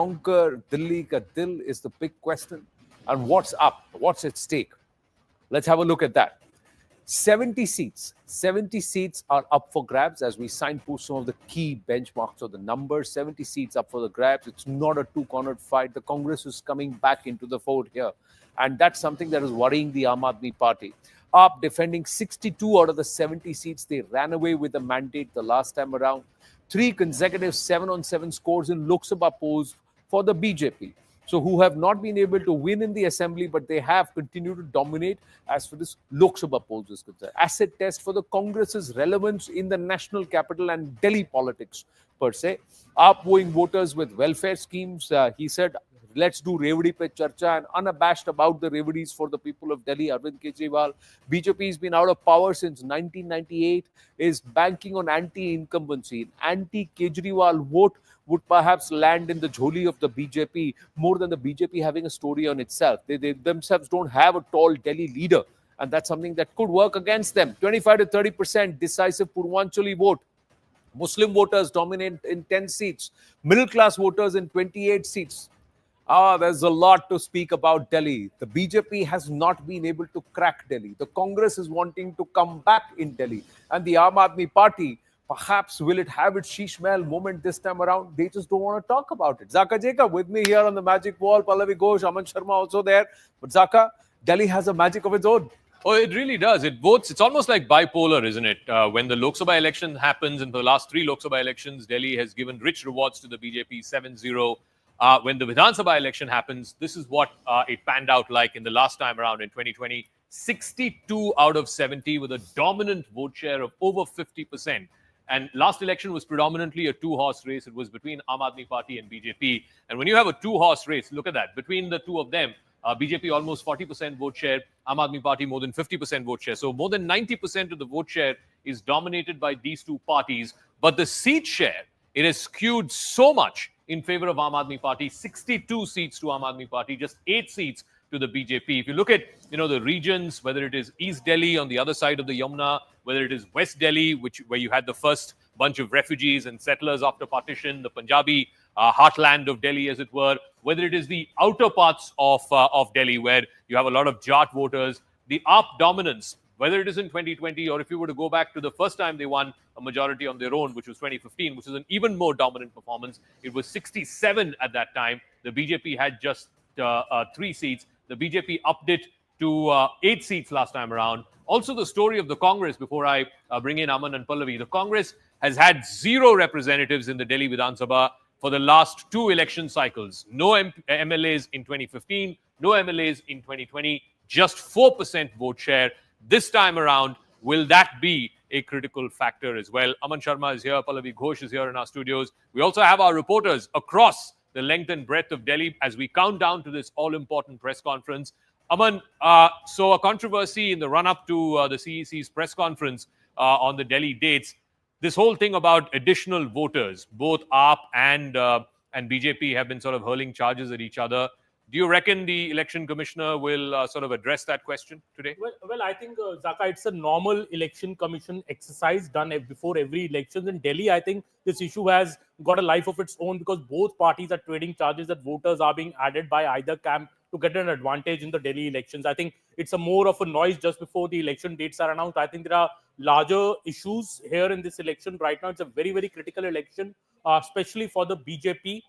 conquer Delhi ka dil is the big question. And what's up? What's at stake? Let's have a look at that. 70 seats. 70 seats are up for grabs as we signpost some of the key benchmarks of the numbers. 70 seats up for the grabs. It's not a two-cornered fight. The Congress is coming back into the fold here. And that's something that is worrying the Aam Aadmi Party. AAP defending 62 out of the 70 seats. They ran away with the mandate the last time around. 3 consecutive 7-on-7 scores in Lok Sabha polls for the BJP. So who have not been able to win in the assembly, but they have continued to dominate as for this Lok Sabha polls is concerned. Asset test for the Congress's relevance in the national capital and Delhi politics per se. Outgoing voters with welfare schemes, he said, let's do Revdi pe charcha, and unabashed about the Revdis for the people of Delhi. Arvind Kejriwal, BJP has been out of power since 1998, is banking on anti-incumbency. Anti-Kejriwal vote would perhaps land in the jholi of the BJP more than the BJP having a story on itself. They themselves don't have a tall Delhi leader, and that's something that could work against them. 25 to 30% decisive Purvanchali vote. Muslim voters dominate in 10 seats. Middle class voters in 28 seats. There's a lot to speak about Delhi. The BJP has not been able to crack Delhi. The Congress is wanting to come back in Delhi. And the Aam Aadmi Party, perhaps will it have its Sheesh Mahal moment this time around? They just don't want to talk about it. Zaka Jacob with me here on the magic wall. Pallavi Ghosh, Aman Sharma also there. But Zaka, Delhi has a magic of its own. Oh, it really does. It votes. It's almost like bipolar, isn't it? When the Lok Sabha election happens, in the last 3 Lok Sabha elections, Delhi has given rich rewards to the BJP, 7-0. When the Vidhan Sabha election happens, this is what it panned out like in the last time around in 2020. 62 out of 70 with a dominant vote share of over 50%. And last election was predominantly a 2-horse race. It was between Aam Aadmi Party and BJP. And when you have a 2-horse race, look at that. Between the two of them, BJP almost 40% vote share, Aam Aadmi Party more than 50% vote share. So more than 90% of the vote share is dominated by these two parties. But the seat share, it has skewed so much in favor of Aam Aadmi Party. 62 seats to Aam Aadmi Party, just 8 seats to the BJP. If you look at, the regions, whether it is East Delhi on the other side of the Yamuna, whether it is West Delhi, where you had the first bunch of refugees and settlers after partition, the Punjabi heartland of Delhi, as it were, whether it is the outer parts of Delhi, where you have a lot of Jat voters, the AAP dominance, whether it is in 2020 or if you were to go back to the first time they won a majority on their own, which was 2015, which is an even more dominant performance. It was 67 at that time. The BJP had just 3 seats. The BJP upped it to 8 seats last time around. Also, the story of the Congress, before I bring in Aman and Pallavi, the Congress has had 0 representatives in the Delhi Vidhan Sabha for the last 2 election cycles. No MLAs in 2015, no MLAs in 2020, just 4% vote share. This time around, will that be a critical factor as well? Aman Sharma is here, Pallavi Ghosh is here in our studios. We also have our reporters across the length and breadth of Delhi as we count down to this all-important press conference. Aman, so a controversy in the run-up to the CEC's press conference on the Delhi dates. This whole thing about additional voters, both AAP and BJP have been sort of hurling charges at each other. Do you reckon the election commissioner will sort of address that question today? Well, I think, Zaka, it's a normal election commission exercise done before every election. In Delhi, I think this issue has got a life of its own because both parties are trading charges that voters are being added by either camp to get an advantage in the Delhi elections. I think it's a more of a noise just before the election dates are announced. I think there are larger issues here in this election right now. It's a very, very critical election, especially for the BJP.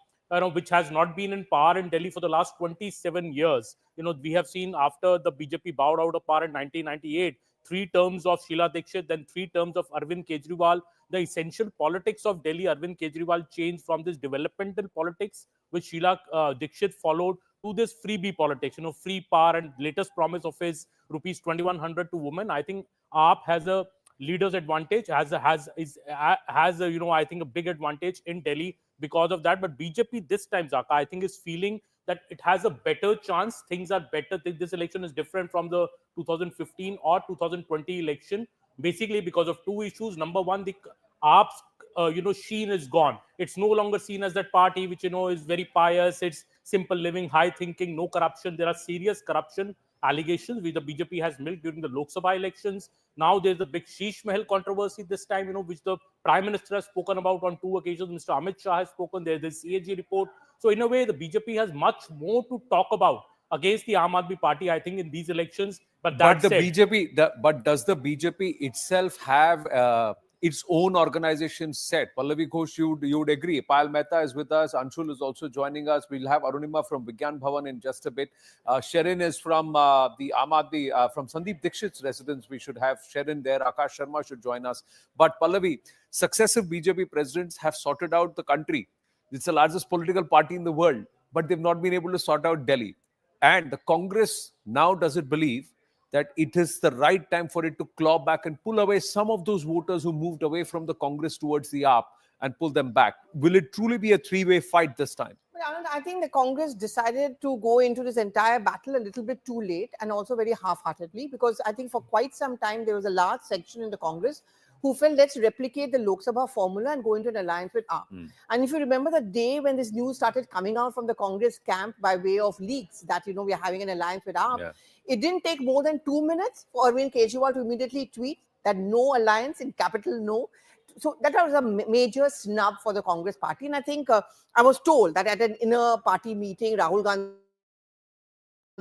Which has not been in power in Delhi for the last 27 years. We have seen after the BJP bowed out of power in 1998, 3 terms of Sheila Dikshit, then 3 terms of Arvind Kejriwal. The essential politics of Delhi, Arvind Kejriwal changed from this developmental politics, which Sheila Dikshit followed, to this freebie politics, free power and latest promise of his rupees 2,100 to women. I think AAP has a leader's advantage, has I think a big advantage in Delhi because of that. But BJP this time, Zaka, I think is feeling that it has a better chance. Things are better. This election is different from the 2015 or 2020 election, basically because of 2 issues. Number one, the AAP's sheen is gone. It's no longer seen as that party which is very pious. It's simple living, high thinking, no corruption. There are serious corruption allegations which the BJP has milked during the Lok Sabha elections. Now there's a big Sheesh Mahal controversy this time, which the Prime Minister has spoken about on 2 occasions. Mr. Amit Shah has spoken. There's this CAG report So in a way, the BJP has much more to talk about against the Aam Aadmi Party, I think, in these elections. But that said, But does the BJP itself have its own organization set? Pallavi Ghosh, you would agree. Payal Mehta is with us. Anshul is also joining us. We'll have Arunima from Vigyan Bhavan in just a bit. Sherin is from the Aam Aadmi, from Sandeep Dixit's residence. We should have Sherin there. Akash Sharma should join us. But Pallavi, successive BJP presidents have sorted out the country. It's the largest political party in the world, but they've not been able to sort out Delhi. And the Congress now does it believe that it is the right time for it to claw back and pull away some of those voters who moved away from the Congress towards the AAP and pull them back. Will it truly be a three-way fight this time? But Anand, I think the Congress decided to go into this entire battle a little bit too late and also very half-heartedly, because I think for quite some time there was a large section in the Congress who felt, let's replicate the Lok Sabha formula and go into an alliance with AAP. And if you remember the day when this news started coming out from the Congress camp by way of leaks that, we are having an alliance with AAP, it didn't take more than 2 minutes for Arvind Kejriwal to immediately tweet that no alliance, in capital no. So that was a major snub for the Congress party. And I think I was told that at an inner party meeting, Rahul Gandhi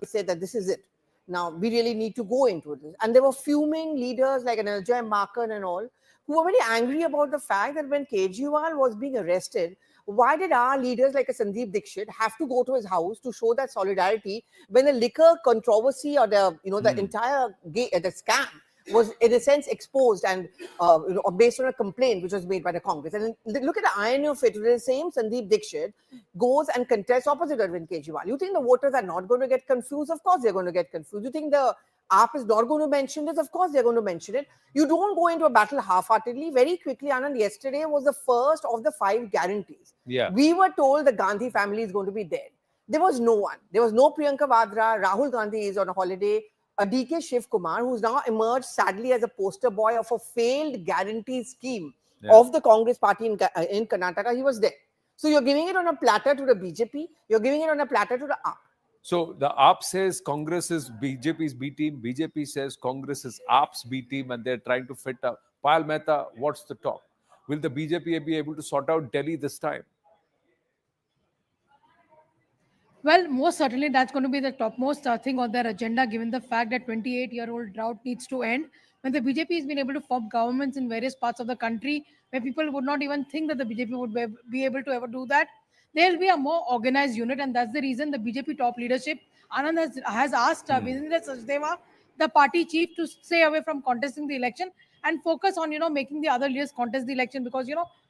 said that this is it. Now, we really need to go into this. And there were fuming leaders like Aniljoy Markan and all, who were very angry about the fact that when Kejriwal was being arrested, why did our leaders like a Sandeep Dixit have to go to his house to show that solidarity when the liquor controversy or the, the entire the scam was in a sense exposed and based on a complaint which was made by the Congress. And look at the irony of it. The same Sandeep Dixit goes and contests opposite Arvind Kejriwal. You think the voters are not going to get confused? Of course they're going to get confused. You think the AAP is not going to mention this? Of course they're going to mention it. You don't go into a battle half-heartedly. Very quickly, Anand, yesterday was the first of the 5 guarantees. Yeah. We were told the Gandhi family is going to be there. There was no one. There was no Priyanka Vadra. Rahul Gandhi is on a holiday. DK Shiv Kumar, who's now emerged sadly as a poster boy of a failed guarantee scheme of the Congress party in Karnataka, he was there. So you're giving it on a platter to the BJP, you're giving it on a platter to the AAP. So the AAP says Congress is BJP's B team, BJP says Congress is AAP's B team, and they're trying to fit up. Payal Mehta, what's the talk? Will the BJP be able to sort out Delhi this time? Well, most certainly that's going to be the topmost thing on their agenda, given the fact that 28-year-old drought needs to end. When the BJP has been able to form governments in various parts of the country where people would not even think that the BJP would be able to ever do that, there will be a more organized unit, and that's the reason the BJP top leadership, Anand, has asked Virendra Sachdeva, the party chief, to stay away from contesting the election and focus on, making the other leaders contest the election, because,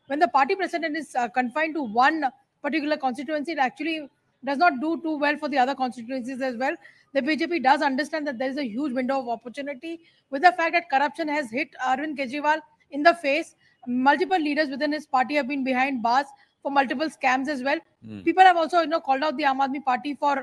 when the party president is confined to one particular constituency, it actually does not do too well for the other constituencies as well. The BJP does understand that there is a huge window of opportunity with the fact that corruption has hit Arvind Kejriwal in the face. Multiple leaders within his party have been behind bars for multiple scams as well. People have also, called out the Aam Aadmi Party for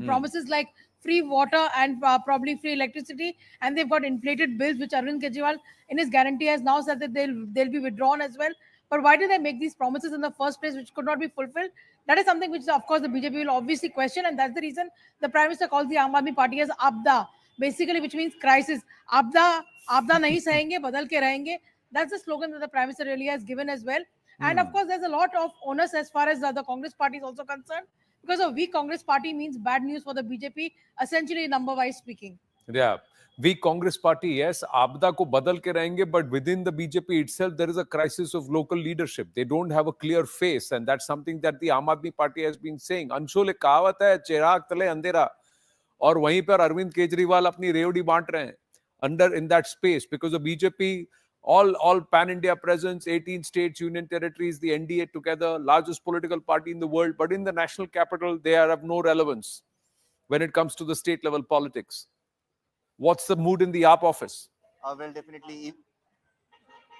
promises like free water and probably free electricity, and they've got inflated bills, which Arvind Kejriwal in his guarantee has now said that they'll be withdrawn as well. But why did they make these promises in the first place, which could not be fulfilled? That is something which, of course, the BJP will obviously question, and that's the reason the Prime Minister calls the Aam Aadmi Party as Abda, basically, which means crisis. Abda nahi sahenge, badal ke rahenge. That's the slogan that the Prime Minister really has given as well. And of course, there's a lot of onus as far as the Congress Party is also concerned, because a weak Congress Party means bad news for the BJP, essentially number-wise speaking. Yeah. Weak Congress Party, yes, Abda ko badal ke rahenge, but within the BJP itself, there is a crisis of local leadership. They don't have a clear face, and that's something that the Aam Aadmi Party has been saying. Anshul, ek kahavat hai, chirag tale andhera. और वहीं पर अरविंद केजरीवाल अपनी रेवड़ी बांट रहे हैं in that space, because the BJP, all pan-India presence, 18 states, union territories, the NDA together, largest political party in the world, but in the national capital, they have no relevance when it comes to the state level politics. What's the mood in the AAP office? Well, definitely,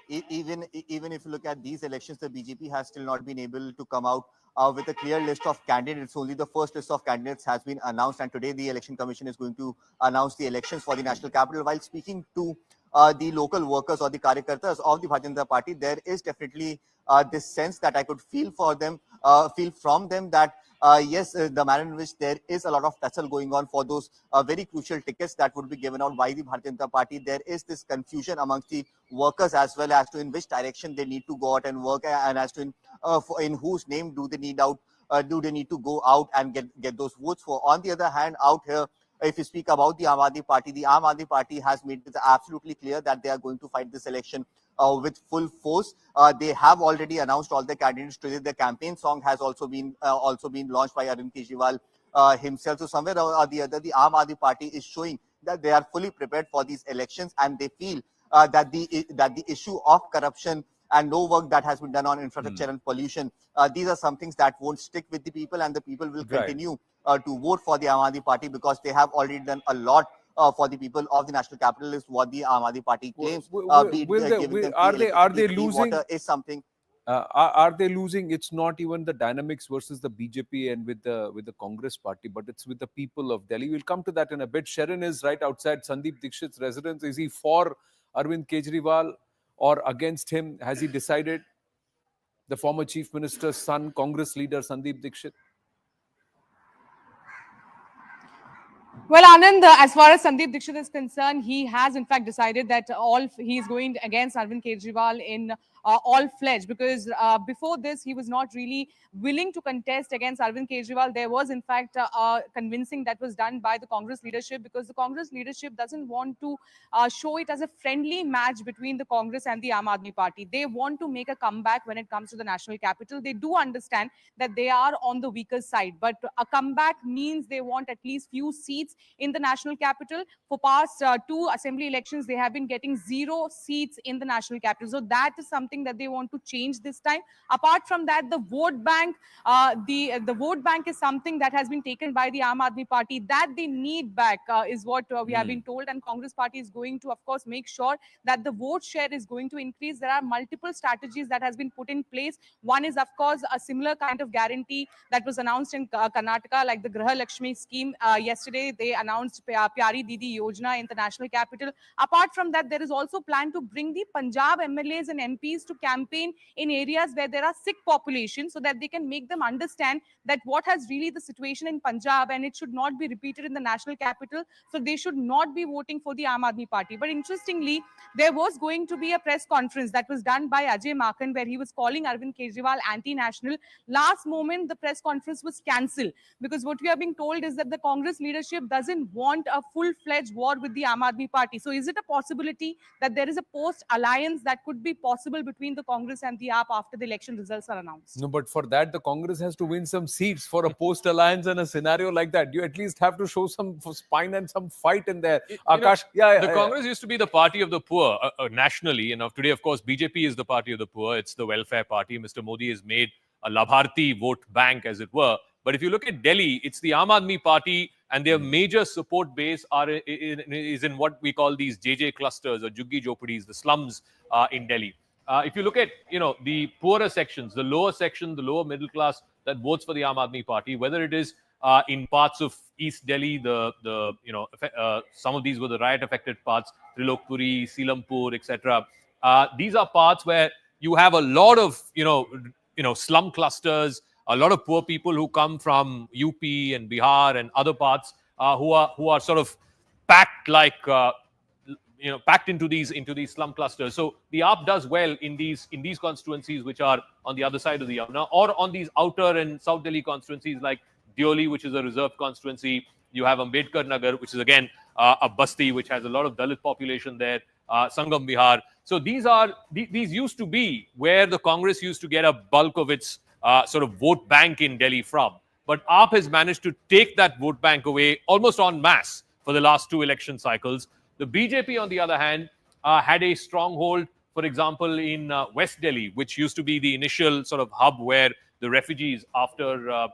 even if you look at these elections, the BJP has still not been able to come out with a clear list of candidates. Only the first list of candidates has been announced, and today the Election Commission is going to announce the elections for the national capital. While speaking to the local workers or the karyakartas of the Bharatiya Janata Party, there is definitely this sense that I could feel from them that yes, the manner in which there is a lot of tussle going on for those very crucial tickets that would be given out by the Bharatiya Janata Party. There is this confusion amongst the workers as to in which direction they need to go out and work, and as to in whose name do they need out do they need to go out and get those votes for? On the other hand, out here, if you speak about the Aam Aadmi Party has made it absolutely clear that they are going to fight this election with full force. They have already announced all the candidates today. The campaign song has also been launched by Arvind Kejriwal himself. So somewhere or the other, the Aam Aadmi Party is showing that they are fully prepared for these elections, and they feel that the issue of corruption and no work that has been done on infrastructure and pollution, these are some things that won't stick with the people, and the people will continue to vote for the Aam Aadmi Party, because they have already done a lot for the people of the national capital, is what the Aam Aadmi Party claims. Are they losing? Water is something. Are they losing? It's not even the dynamics versus the BJP and with the Congress party, but it's with the people of Delhi. We'll come to that in a bit. Sharon is right outside Sandeep Dixit's residence. Is he for Arvind Kejriwal or against him? Has he decided? The former Chief Minister's son, Congress leader Sandeep Dixit. Well, Anand, as far as Sandeep Dixit is concerned, he has in fact decided that he is going against Arvind Kejriwal in all-fledged, because before this, he was not really willing to contest against Arvind Kejriwal. There was in fact convincing that was done by the Congress leadership, because the Congress leadership doesn't want to show it as a friendly match between the Congress and the Aam Aadmi Party. They want to make a comeback when it comes to the national capital. They do understand that they are on the weaker side, but a comeback means they want at least few seats in the national capital. For past 2 assembly elections, they have been getting 0 seats in the national capital. So that is something that they want to change this time. Apart from that, the vote bank, the vote bank is something that has been taken by the Aam Aadmi Party that they need back, is what we have been told. And Congress Party is going to, of course, make sure that the vote share is going to increase. There are multiple strategies that has been put in place. One is, of course, a similar kind of guarantee that was announced in Karnataka, like the Graha Lakshmi scheme. Yesterday, they announced Pyari Didi Yojana in the national capital. Apart from that, there is also plan to bring the Punjab MLAs and MPs to campaign in areas where there are sick population, so that they can make them understand that what has really the situation in Punjab, and it should not be repeated in the national capital. So they should not be voting for the Aam Aadmi Party. But interestingly, there was going to be a press conference that was done by Ajay Maken, where he was calling Arvind Kejriwal anti-national. Last moment, the press conference was cancelled, because what we are being told is that the Congress leadership doesn't want a full-fledged war with the Aam Aadmi Party. So is it a possibility that there is a post-alliance that could be possible between the Congress and the AAP after the election results are announced? No, but for that, the Congress has to win some seats. For a post-alliance and a scenario like that, you at least have to show some spine and some fight in there. Akash, the Congress used to be the party of the poor nationally. Today, of course, BJP is the party of the poor. It's the welfare party. Mr. Modi has made a Labharti vote bank, as it were. But if you look at Delhi, it's the Aam Aadmi Party, and their major support base is in what we call these JJ clusters or Juggi Jhopadis, the slums in Delhi. If you look at the poorer sections, the lower section, the lower middle class that votes for the Aam Aadmi Party, whether it is in parts of East Delhi, some of these were the riot-affected parts, Trilokpuri, Silampur, etc. These are parts where you have a lot of slum clusters, a lot of poor people who come from UP and Bihar and other parts who are sort of packed packed into these slum clusters. So the AAP does well in these constituencies which are on the other side of the Yamuna, or on these outer and South Delhi constituencies like Deoli, which is a reserved constituency. You have Ambedkar Nagar, which is again a basti, which has a lot of Dalit population there. Sangam Bihar. So these used to be where the Congress used to get a bulk of its sort of vote bank in Delhi from. But AAP has managed to take that vote bank away almost en masse for the last 2 election cycles. The BJP, on the other hand, had a stronghold, for example, in West Delhi, which used to be the initial sort of hub where the refugees after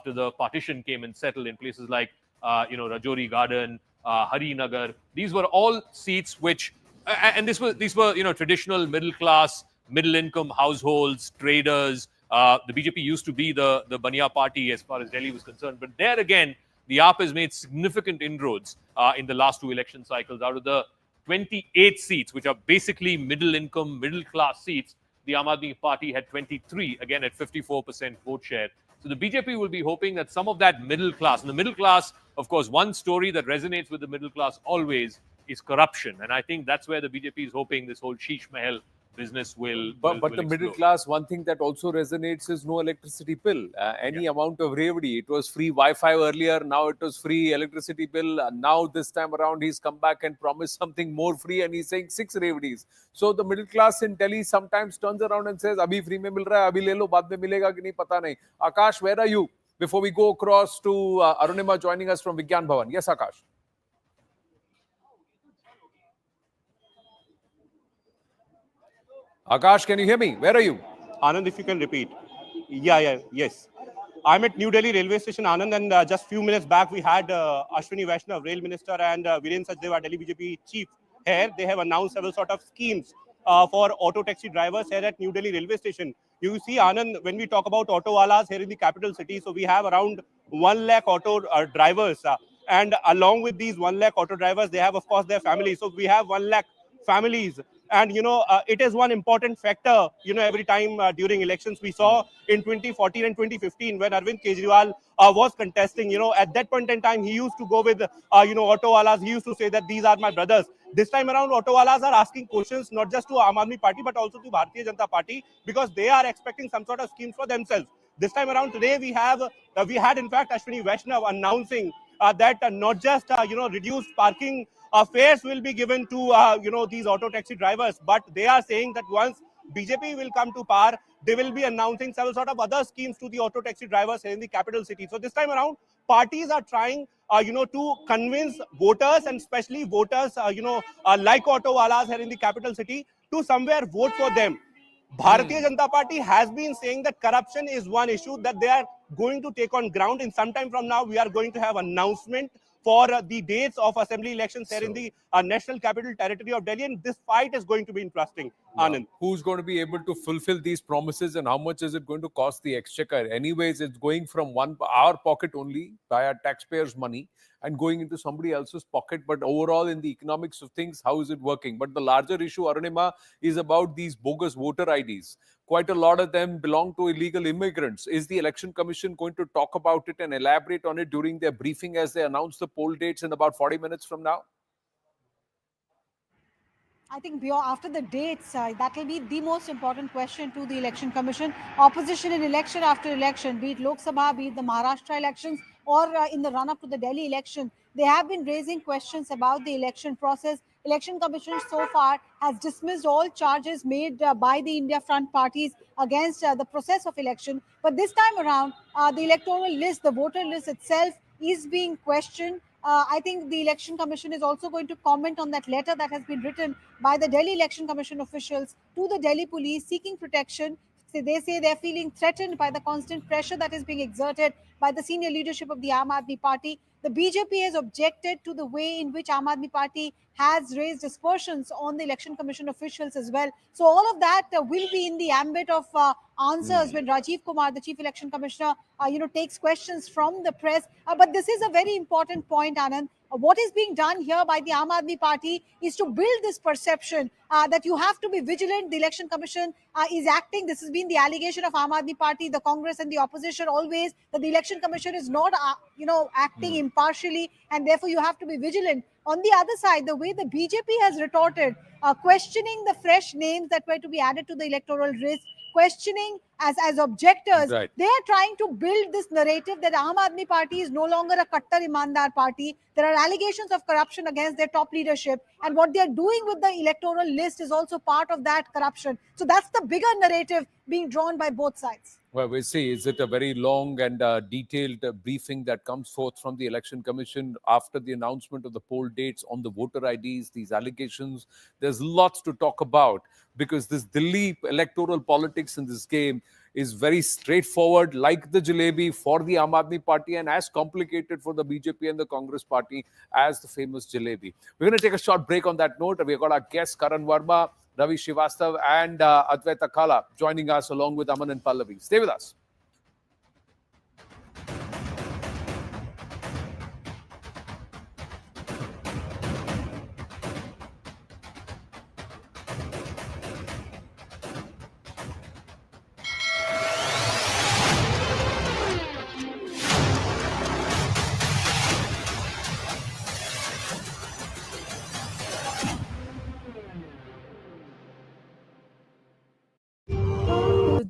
the partition came and settled in places like Rajouri Garden, Harinagar. These were all seats which, and these were traditional middle class, middle income households, traders. The BJP used to be the Baniya party as far as Delhi was concerned. But there again, the AAP has made significant inroads in the last 2 election cycles. Out of the 28 seats, which are basically middle income, middle class seats, the Aam Aadmi Party had 23, again at 54% vote share. So the BJP will be hoping that some of that middle class, and the middle class, of course, one story that resonates with the middle class always is corruption. And I think that's where the BJP is hoping this whole Sheesh Mahal business will But will the middle explode. class, one thing that also resonates is no electricity bill. Any amount of revdi. It was free Wi-Fi earlier. Now it was free electricity bill. Now this time around, he's come back and promised something more free, and he's saying 6 revdis. So the middle class in Delhi sometimes turns around and says, "Abhi free mein mil raha hai, abhi le lo, baad mein milega ki nahi, pata nahi." Akash, where are you? Before we go across to Arunima joining us from Vigyan Bhavan. Yes, Akash. Akash, can you hear me? Where are you? Anand, if you can repeat. Yes. I'm at New Delhi railway station, Anand, and just few minutes back we had Ashwini Vaishnav, Rail Minister, and Viren Sachdeva, Delhi BJP Chief here. They have announced several sort of schemes for auto taxi drivers here at New Delhi railway station. You see, Anand, when we talk about auto walas here in the capital city, so we have around 1 lakh auto drivers. And along with these 1 lakh auto drivers, they have, of course, their families. So we have 1 lakh families. And, it is one important factor, every time during elections we saw in 2014 and 2015 when Arvind Kejriwal was contesting, at that point in time, he used to go with, auto walas. He used to say that these are my brothers. This time around, auto walas are asking questions not just to Aam Aadmi Party, but also to Bharatiya Janata Party, because they are expecting some sort of schemes for themselves. This time around today, we had in fact Ashwini Vaishnav announcing that not just, reduced parking fares will be given to these auto taxi drivers, but they are saying that once BJP will come to power, they will be announcing several sort of other schemes to the auto taxi drivers in the capital city. So this time around, parties are trying, to convince voters, and especially voters, like auto walas here in the capital city, to somewhere vote for them. Bharatiya Janata Party has been saying that corruption is one issue that they are going to take on ground. In some time from now, we are going to have announcement for the dates of assembly elections here in the national capital territory of Delhi, and this fight is going to be interesting. Anand, who's going to be able to fulfill these promises, and how much is it going to cost the exchequer? Anyways, it's going from our pocket only via taxpayers' money and going into somebody else's pocket. But overall, in the economics of things, how is it working? But the larger issue, Arunima, is about these bogus voter IDs. Quite a lot of them belong to illegal immigrants. Is the Election Commission going to talk about it and elaborate on it during their briefing as they announce the poll dates in about 40 minutes from now? I think after the dates, that will be the most important question to the Election Commission. Opposition in election after election, be it Lok Sabha, be it the Maharashtra elections, or in the run-up to the Delhi election, they have been raising questions about the election process. Election Commission so far has dismissed all charges made by the India Front parties against the process of election. But this time around, the electoral list, the voter list itself, is being questioned. I think the Election Commission is also going to comment on that letter that has been written by the Delhi Election Commission officials to the Delhi police seeking protection. They say they're feeling threatened by the constant pressure that is being exerted by the senior leadership of the Aam Aadmi Party. The BJP has objected to the way in which Aam Aadmi Party has raised aspersions on the Election Commission officials as well. So all of that will be in the ambit of answers when Rajiv Kumar, the Chief Election Commissioner, takes questions from the press. But this is a very important point, Anand. What is being done here by the Aam Aadmi Party is to build this perception that you have to be vigilant. The Election Commission is acting. This has been the allegation of Aam Aadmi Party, the Congress and the opposition always, that the Election Commission is not, acting impartially, and therefore you have to be vigilant. On the other side, the way the BJP has retorted, questioning the fresh names that were to be added to the electoral list, questioning as objectors, Right. they are trying to build this narrative that Aam Aadmi Party is no longer a Kattar Imandar party. There are allegations of corruption against their top leadership, and what they are doing with the electoral list is also part of that corruption. So that's the bigger narrative being drawn by both sides. Well, we'll see. Is it a very long and detailed briefing that comes forth from the Election Commission after the announcement of the poll dates on the voter IDs, these allegations? There's lots to talk about because this Delhi electoral politics in this game is very straightforward, like the jalebi for the Aam Aadmi Party, and as complicated for the BJP and the Congress Party as the famous jalebi. We're going to take a short break on that note. We've got our guests, Karan Verma, Ravi Srivastav, and Advaita Kala joining us along with Aman and Pallavi. Stay with us.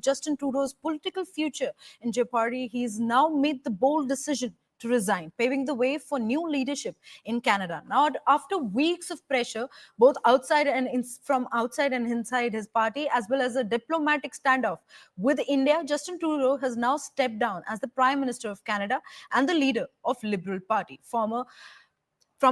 Justin Trudeau's political future in jeopardy, he's now made the bold decision to resign, paving the way for new leadership in Canada. Now, after weeks of pressure, both outside and from outside and inside his party, as well as a diplomatic standoff with India, Justin Trudeau has now stepped down as the Prime Minister of Canada and the leader of Liberal Party. Former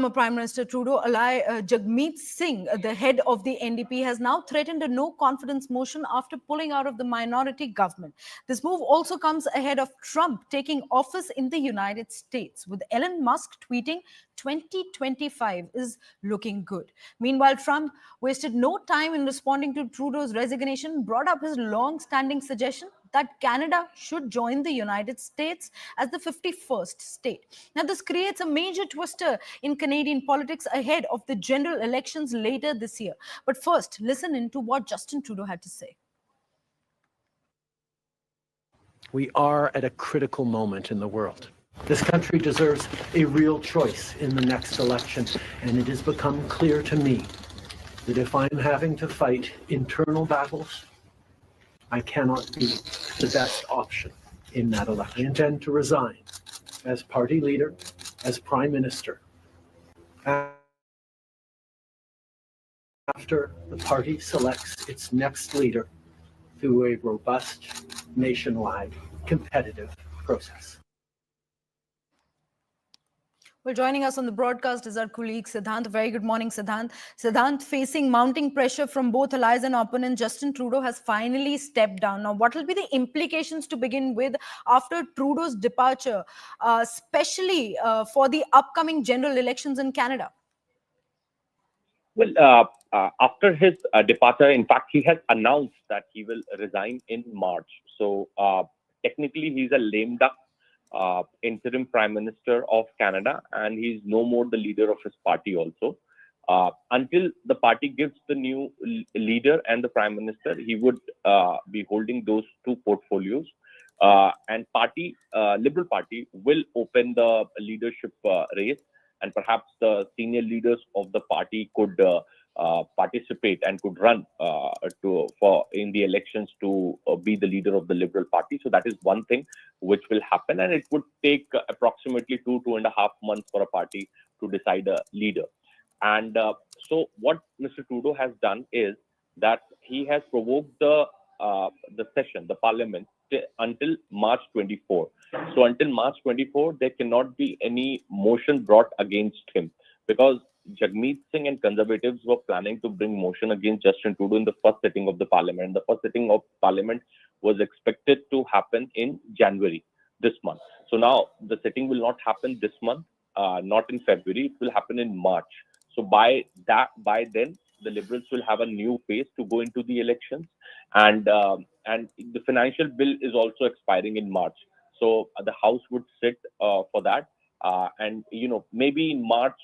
Prime Minister Trudeau ally Jagmeet Singh, the head of the NDP, has now threatened a no-confidence motion after pulling out of the minority government. This move also comes ahead of Trump taking office in the United States, with Elon Musk tweeting 2025 is looking good. Meanwhile, Trump wasted no time in responding to Trudeau's resignation, brought up his long-standing suggestion that Canada should join the United States as the 51st state. Now, this creates a major twister in Canadian politics ahead of the general elections later this year. But first, listen in to what Justin Trudeau had to say. We are at a critical moment in the world. This country deserves a real choice in the next election, and it has become clear to me that if I'm having to fight internal battles, I cannot be the best option in that election. I intend to resign as party leader, as Prime Minister, after the party selects its next leader through a robust, nationwide, competitive process. Well, joining us on the broadcast is our colleague Siddhant. Very good morning, Siddhant. Siddhant, facing mounting pressure from both allies and opponents, Justin Trudeau has finally stepped down. Now, what will be the implications to begin with after Trudeau's departure, especially for the upcoming general elections in Canada? Well, after his departure, in fact, he has announced that he will resign in March. So technically, he's a lame duck interim Prime Minister of Canada, and he's no more the leader of his party also. Until the party gives the new leader and the Prime Minister, he would be holding those two portfolios. And Liberal Party will open the leadership race, and perhaps the senior leaders of the party could participate and could run in the elections to be the leader of the Liberal Party. So that is one thing which will happen, and it would take approximately 2.5 months for a party to decide a leader. And so what Mr. Trudeau has done is that he has provoked the session, the parliament, until March 24. So until March 24, there cannot be any motion brought against him, because Jagmeet Singh and Conservatives were planning to bring motion against Justin Trudeau in the first sitting of the parliament. The first sitting of parliament was expected to happen in January this month. So now the sitting will not happen this month, not in February. It will happen in March. So by then, the Liberals will have a new phase to go into the elections, and the financial bill is also expiring in March. So the House would sit for that. And maybe in March,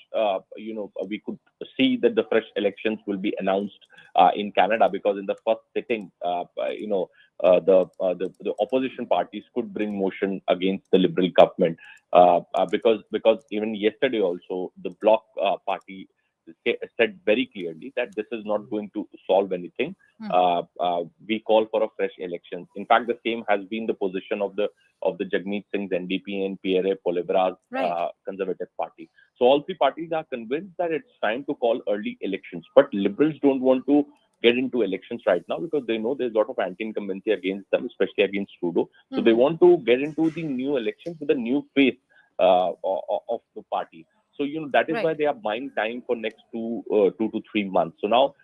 we could see that the fresh elections will be announced in Canada, because in the first sitting, the opposition parties could bring motion against the Liberal government, because even yesterday also the Bloc party said very clearly that this is not going to solve anything. We call for a fresh election. In fact, the same has been the position of the Jagmeet Singh's NDP and PRA Polebras Conservative Party. So all three parties are convinced that it's time to call early elections. But Liberals don't want to get into elections right now, because they know there's a lot of anti-incumbency against them, especially against Trudeau. So they want to get into the new elections with a new face of the party. So that is why they are buying time for next 2 to 3 months. So now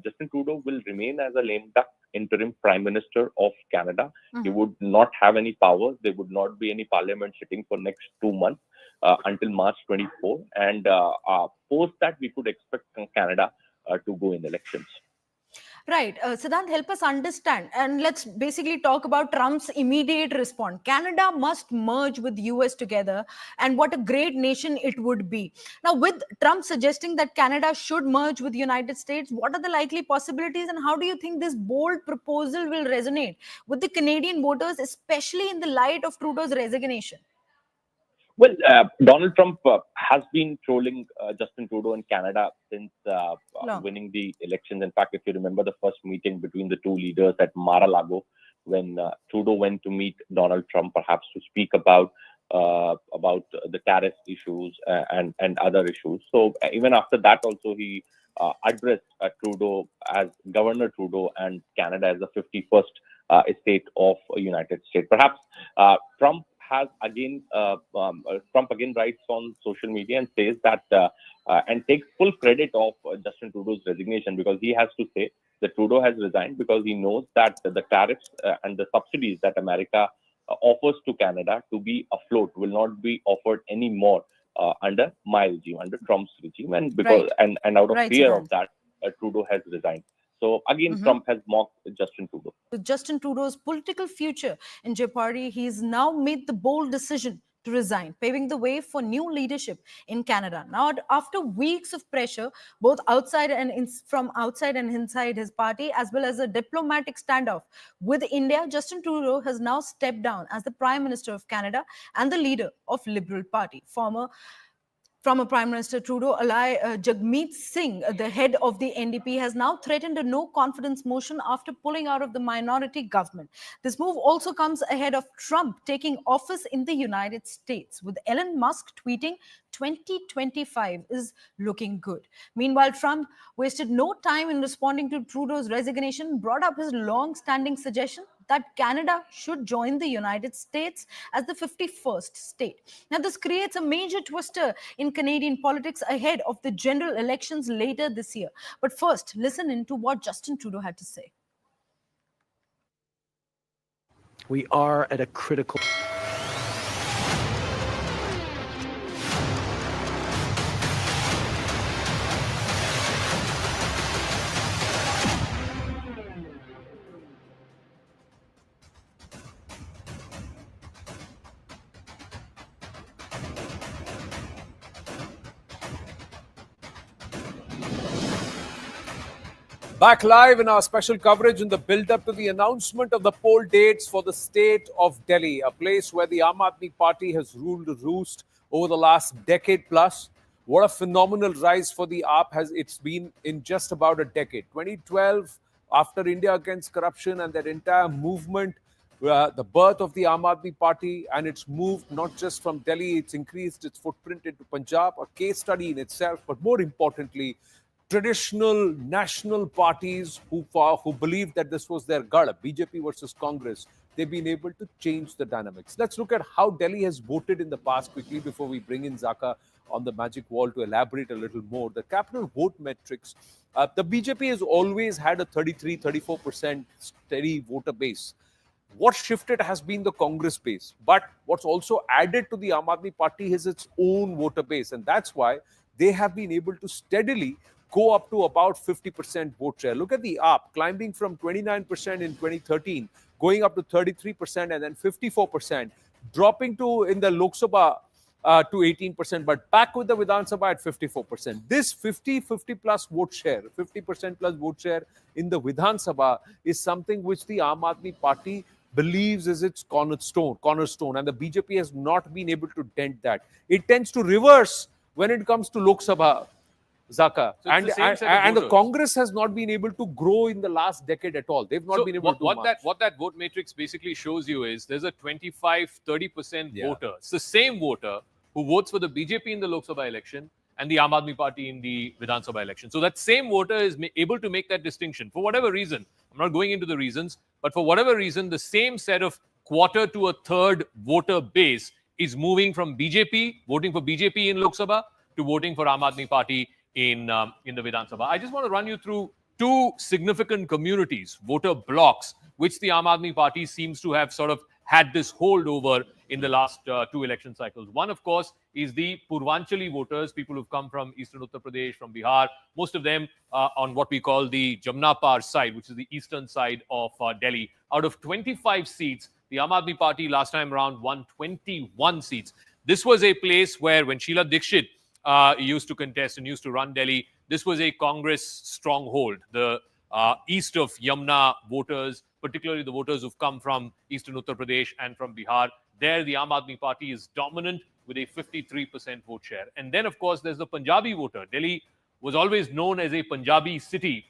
Justin Trudeau will remain as a lame duck interim Prime Minister of Canada. He would not have any powers. There would not be any parliament sitting for next 2 months until March 24. And post that, we could expect Canada to go in elections. Right. Siddhant, help us understand. And let's basically talk about Trump's immediate response. Canada must merge with US together, and what a great nation it would be. Now, with Trump suggesting that Canada should merge with the United States, what are the likely possibilities, and how do you think this bold proposal will resonate with the Canadian voters, especially in the light of Trudeau's resignation? Well, Donald Trump has been trolling Justin Trudeau in Canada since Long. winning the elections. In fact, if you remember the first meeting between the two leaders at Mar-a-Lago, when Trudeau went to meet Donald Trump, perhaps to speak about the tariff issues and other issues. So even after that, also he addressed Trudeau as Governor Trudeau and Canada as the 51st state of United States. Perhaps Trump again writes on social media and says that and takes full credit of Justin Trudeau's resignation, because he has to say that Trudeau has resigned because he knows that the tariffs and the subsidies that America offers to Canada to be afloat will not be offered anymore under my regime, under Trump's regime, and because Right. and out of Right, fear Siddhant. of that, Trudeau has resigned. So again, Trump has mocked Justin Trudeau. With Justin Trudeau's political future in jeopardy, he's now made the bold decision to resign, paving the way for new leadership in Canada. Now, after weeks of pressure, both outside and from outside and inside his party, as well as a diplomatic standoff with India, Justin Trudeau has now stepped down as the Prime Minister of Canada and the leader of Liberal Party. Former Prime Minister Trudeau, Jagmeet Singh, the head of the NDP, has now threatened a no-confidence motion after pulling out of the minority government. This move also comes ahead of Trump taking office in the United States, with Elon Musk tweeting 2025 is looking good. Meanwhile, Trump wasted no time in responding to Trudeau's resignation, brought up his long-standing suggestion that Canada should join the United States as the 51st state. Now, this creates a major twister in Canadian politics ahead of the general elections later this year. But first, listen in to what Justin Trudeau had to say. We are at a critical... Back live in our special coverage in the build-up to the announcement of the poll dates for the state of Delhi, a place where the Aam Aadmi Party has ruled the roost over the last decade plus. What a phenomenal rise for the AAP has it's been in just about a decade. 2012, after India Against Corruption and that entire movement, the birth of the Aam Aadmi Party, and it's moved not just from Delhi, it's increased its footprint into Punjab, a case study in itself, but more importantly, traditional national parties who believed that this was their gada, BJP versus Congress, they've been able to change the dynamics. Let's look at how Delhi has voted in the past quickly before we bring in Zaka on the magic wall to elaborate a little more. The capital vote metrics, the BJP has always had a 33-34% steady voter base. What shifted has been the Congress base. But what's also added to the Aam Aadmi Party is its own voter base. And that's why they have been able to steadily go up to about 50% vote share. Look at the AAP climbing from 29% in 2013, going up to 33% and then 54%, dropping to in the Lok Sabha to 18%, but back with the Vidhan Sabha at 54%. This 50 plus vote share, 50% plus vote share in the Vidhan Sabha is something which the Aam Aadmi Party believes is its cornerstone, and the BJP has not been able to dent that. It tends to reverse when it comes to Lok Sabha, Zaka. So and the voters. Congress has not been able to grow in the last decade at all. They've not been able to do much. What that vote matrix basically shows you is there's a 25-30% voter. It's the same voter who votes for the BJP in the Lok Sabha election and the Aam Aadmi Party in the Vidhan Sabha election. So that same voter is able to make that distinction for whatever reason. I'm not going into the reasons, but for whatever reason, the same set of quarter to a third voter base is moving from BJP, voting for BJP in Lok Sabha, to voting for Aam Aadmi Party in the Vidhan Sabha. I just want to run you through two significant communities, voter blocks, which the Aam Aadmi Party seems to have sort of had this hold over in the last two election cycles. One, of course, is the Purvanchali voters, people who've come from Eastern Uttar Pradesh, from Bihar, most of them on what we call the Jamna Par side, which is the eastern side of Delhi. Out of 25 seats, the Aam Aadmi Party last time around won 21 seats. This was a place where when Sheila Dikshit used to contest and used to run Delhi, this was a Congress stronghold. The east of Yamuna voters, particularly the voters who've come from Eastern Uttar Pradesh and from Bihar, There, the Aam Aadmi Party is dominant with a 53% vote share. And then, of course, there's the Punjabi voter. Delhi was always known as a Punjabi city.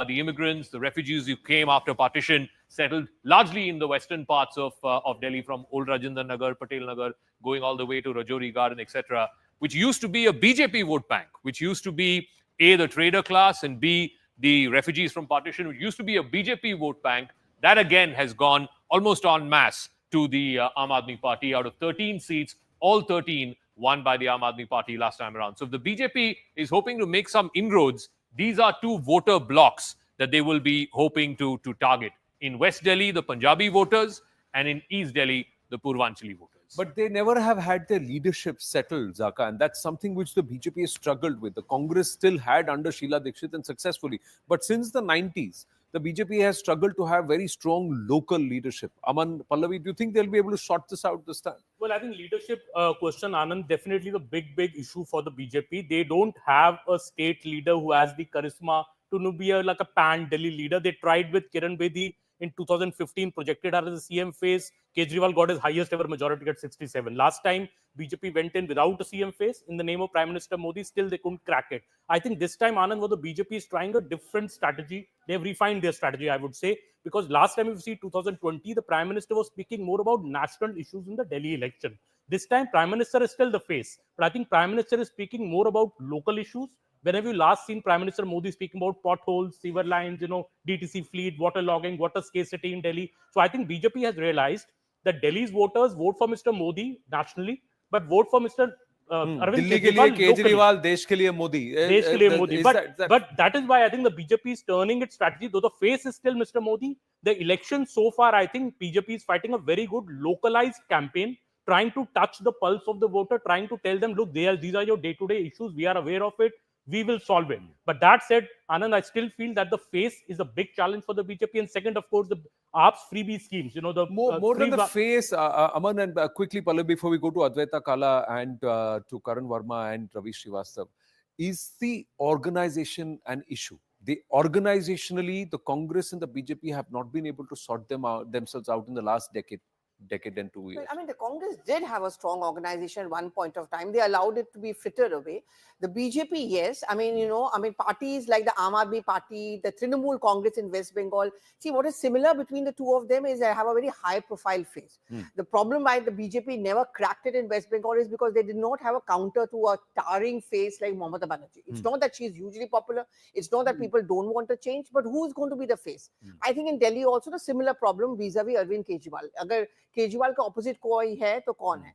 The immigrants, the refugees who came after partition settled largely in the western parts of Delhi, from Old Rajendra Nagar, Patel Nagar, going all the way to Rajouri Garden, etc., which used to be a BJP vote bank, which used to be A, the trader class, and B, the refugees from partition, which used to be a BJP vote bank. That again has gone almost en masse to the Aam Aadmi Party. Out of 13 seats, all 13 won by the Aam Aadmi Party last time around. So if the BJP is hoping to make some inroads, these are two voter blocks that they will be hoping to target. In West Delhi, the Punjabi voters, and in East Delhi, the Purvanchali voters. But they never have had their leadership settled, Zaka, and that's something which the BJP has struggled with. The Congress still had under Sheila Dikshit and successfully. But since the 90s, the BJP has struggled to have very strong local leadership. Aman, Pallavi, do you think they'll be able to sort this out this time? Well, I think leadership question, Anand, definitely the big issue for the BJP. They don't have a state leader who has the charisma to be like a pan-Delhi leader. They tried with Kiran Bedi in 2015, projected her as a CM face. Kejriwal got his highest ever majority at 67. Last time, BJP went in without a CM face in the name of Prime Minister Modi. Still, they couldn't crack it. I think this time, Anand, the BJP is trying a different strategy. They've refined their strategy, I would say, because last time, if you see 2020, the Prime Minister was speaking more about national issues in the Delhi election. This time, Prime Minister is still the face, but I think Prime Minister is speaking more about local issues. Whenever you last seen Prime Minister Modi speaking about potholes, sewer lines, DTC fleet, water logging, water scarcity in Delhi. So I think BJP has realized that Delhi's voters vote for Mr. Modi nationally, but vote for Mr. Arvind Kejriwal, Desh ke liye Modi. Desh ke liye Modi. But that is why I think the BJP is turning its strategy. Though the face is still Mr. Modi, the election so far, I think BJP is fighting a very good localized campaign, trying to touch the pulse of the voter, trying to tell them, look, these are your day-to-day issues. We are aware of it. We will solve it. But that said, Anand, I still feel that the face is a big challenge for the BJP. And second, of course, the AAP's freebie schemes. The more than the face, Aman, and quickly, Pallavi, before we go to Advaita Kala and to Karan Verma and Ravi Srivastav, is the organization an issue? Organizationally, the Congress and the BJP have not been able to sort themselves out in the last decade and 2 years. Well, I mean, the Congress did have a strong organization at one point of time. They allowed it to be frittered away. The BJP, yes. I mean, parties like the Aam Aadmi Party, the Trinamool Congress in West Bengal. See, what is similar between the two of them is they have a very high-profile face. The problem why the BJP never cracked it in West Bengal is because they did not have a counter to a towering face like Mamata Banerjee. It's not that she's hugely popular. It's not that people don't want to change, but who's going to be the face? I think in Delhi also the similar problem vis-a-vis Arvind Kejriwal. Agar Kejriwal ka opposite koi hai, to kaun hai?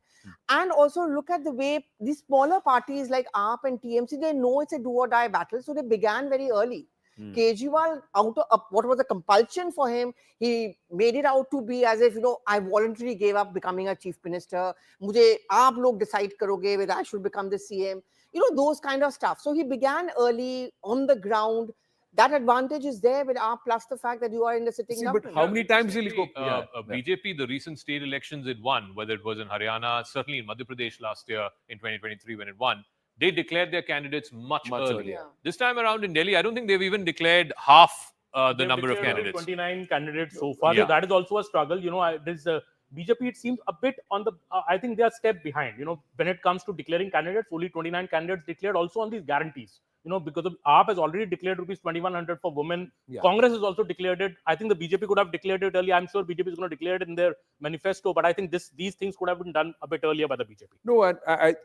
And also look at the way these smaller parties like AAP and TMC, they know it's a do or die battle, so they began very early. Kejriwal, what was the compulsion for him? He made it out to be as if, I voluntarily gave up becoming a chief minister. Mujhe aap log decide karoge whether I should become the CM. Those kind of stuff. So he began early on the ground. That advantage is there with AAP, plus the fact that you are in the sitting government. But how many times will he go? BJP, the recent state elections it won, whether it was in Haryana, certainly in Madhya Pradesh last year in 2023 when it won, they declared their candidates much earlier. This time around in Delhi, I don't think they've even declared half the number of candidates. 29 candidates so far. So that is also a struggle. There's BJP, it seems a bit on the, I think they are a step behind. When it comes to declaring candidates, only 29 candidates declared, also on these guarantees. Because the AAP has already declared rupees 2,100 for women. Congress has also declared it. I think the BJP could have declared it earlier. I'm sure BJP is going to declare it in their manifesto. But I think these things could have been done a bit earlier by the BJP. No, and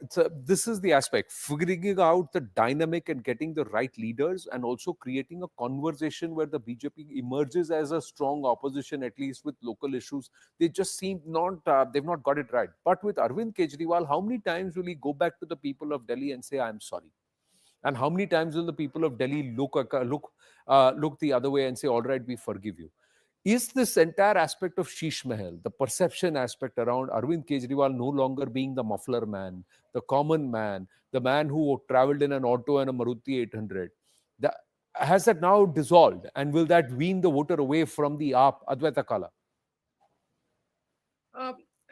this is the aspect. Figuring out the dynamic and getting the right leaders and also creating a conversation where the BJP emerges as a strong opposition, at least with local issues. They just seem they've not got it right. But with Arvind Kejriwal, how many times will he go back to the people of Delhi and say, I'm sorry? And how many times will the people of Delhi look the other way and say, all right, we forgive you? Is this entire aspect of Sheesh Mahal, the perception aspect around Arvind Kejriwal no longer being the muffler man, the common man, the man who traveled in an auto and a Maruti 800, has that now dissolved? And will that wean the voter away from the AAP? Advaita Kala.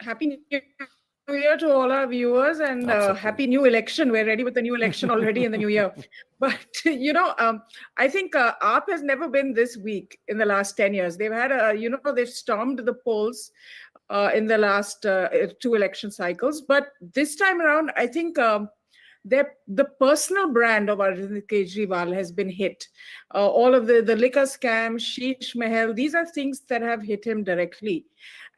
Happy New Year to all our viewers, and happy new election. We're ready with the new election already in the new year. But, I think AAP has never been this weak in the last 10 years. They've had they've stormed the polls. in the last 2 election cycles. But this time around, I think the personal brand of Arvind Kejriwal has been hit. All of the liquor scam, Sheesh Mahal, these are things that have hit him directly.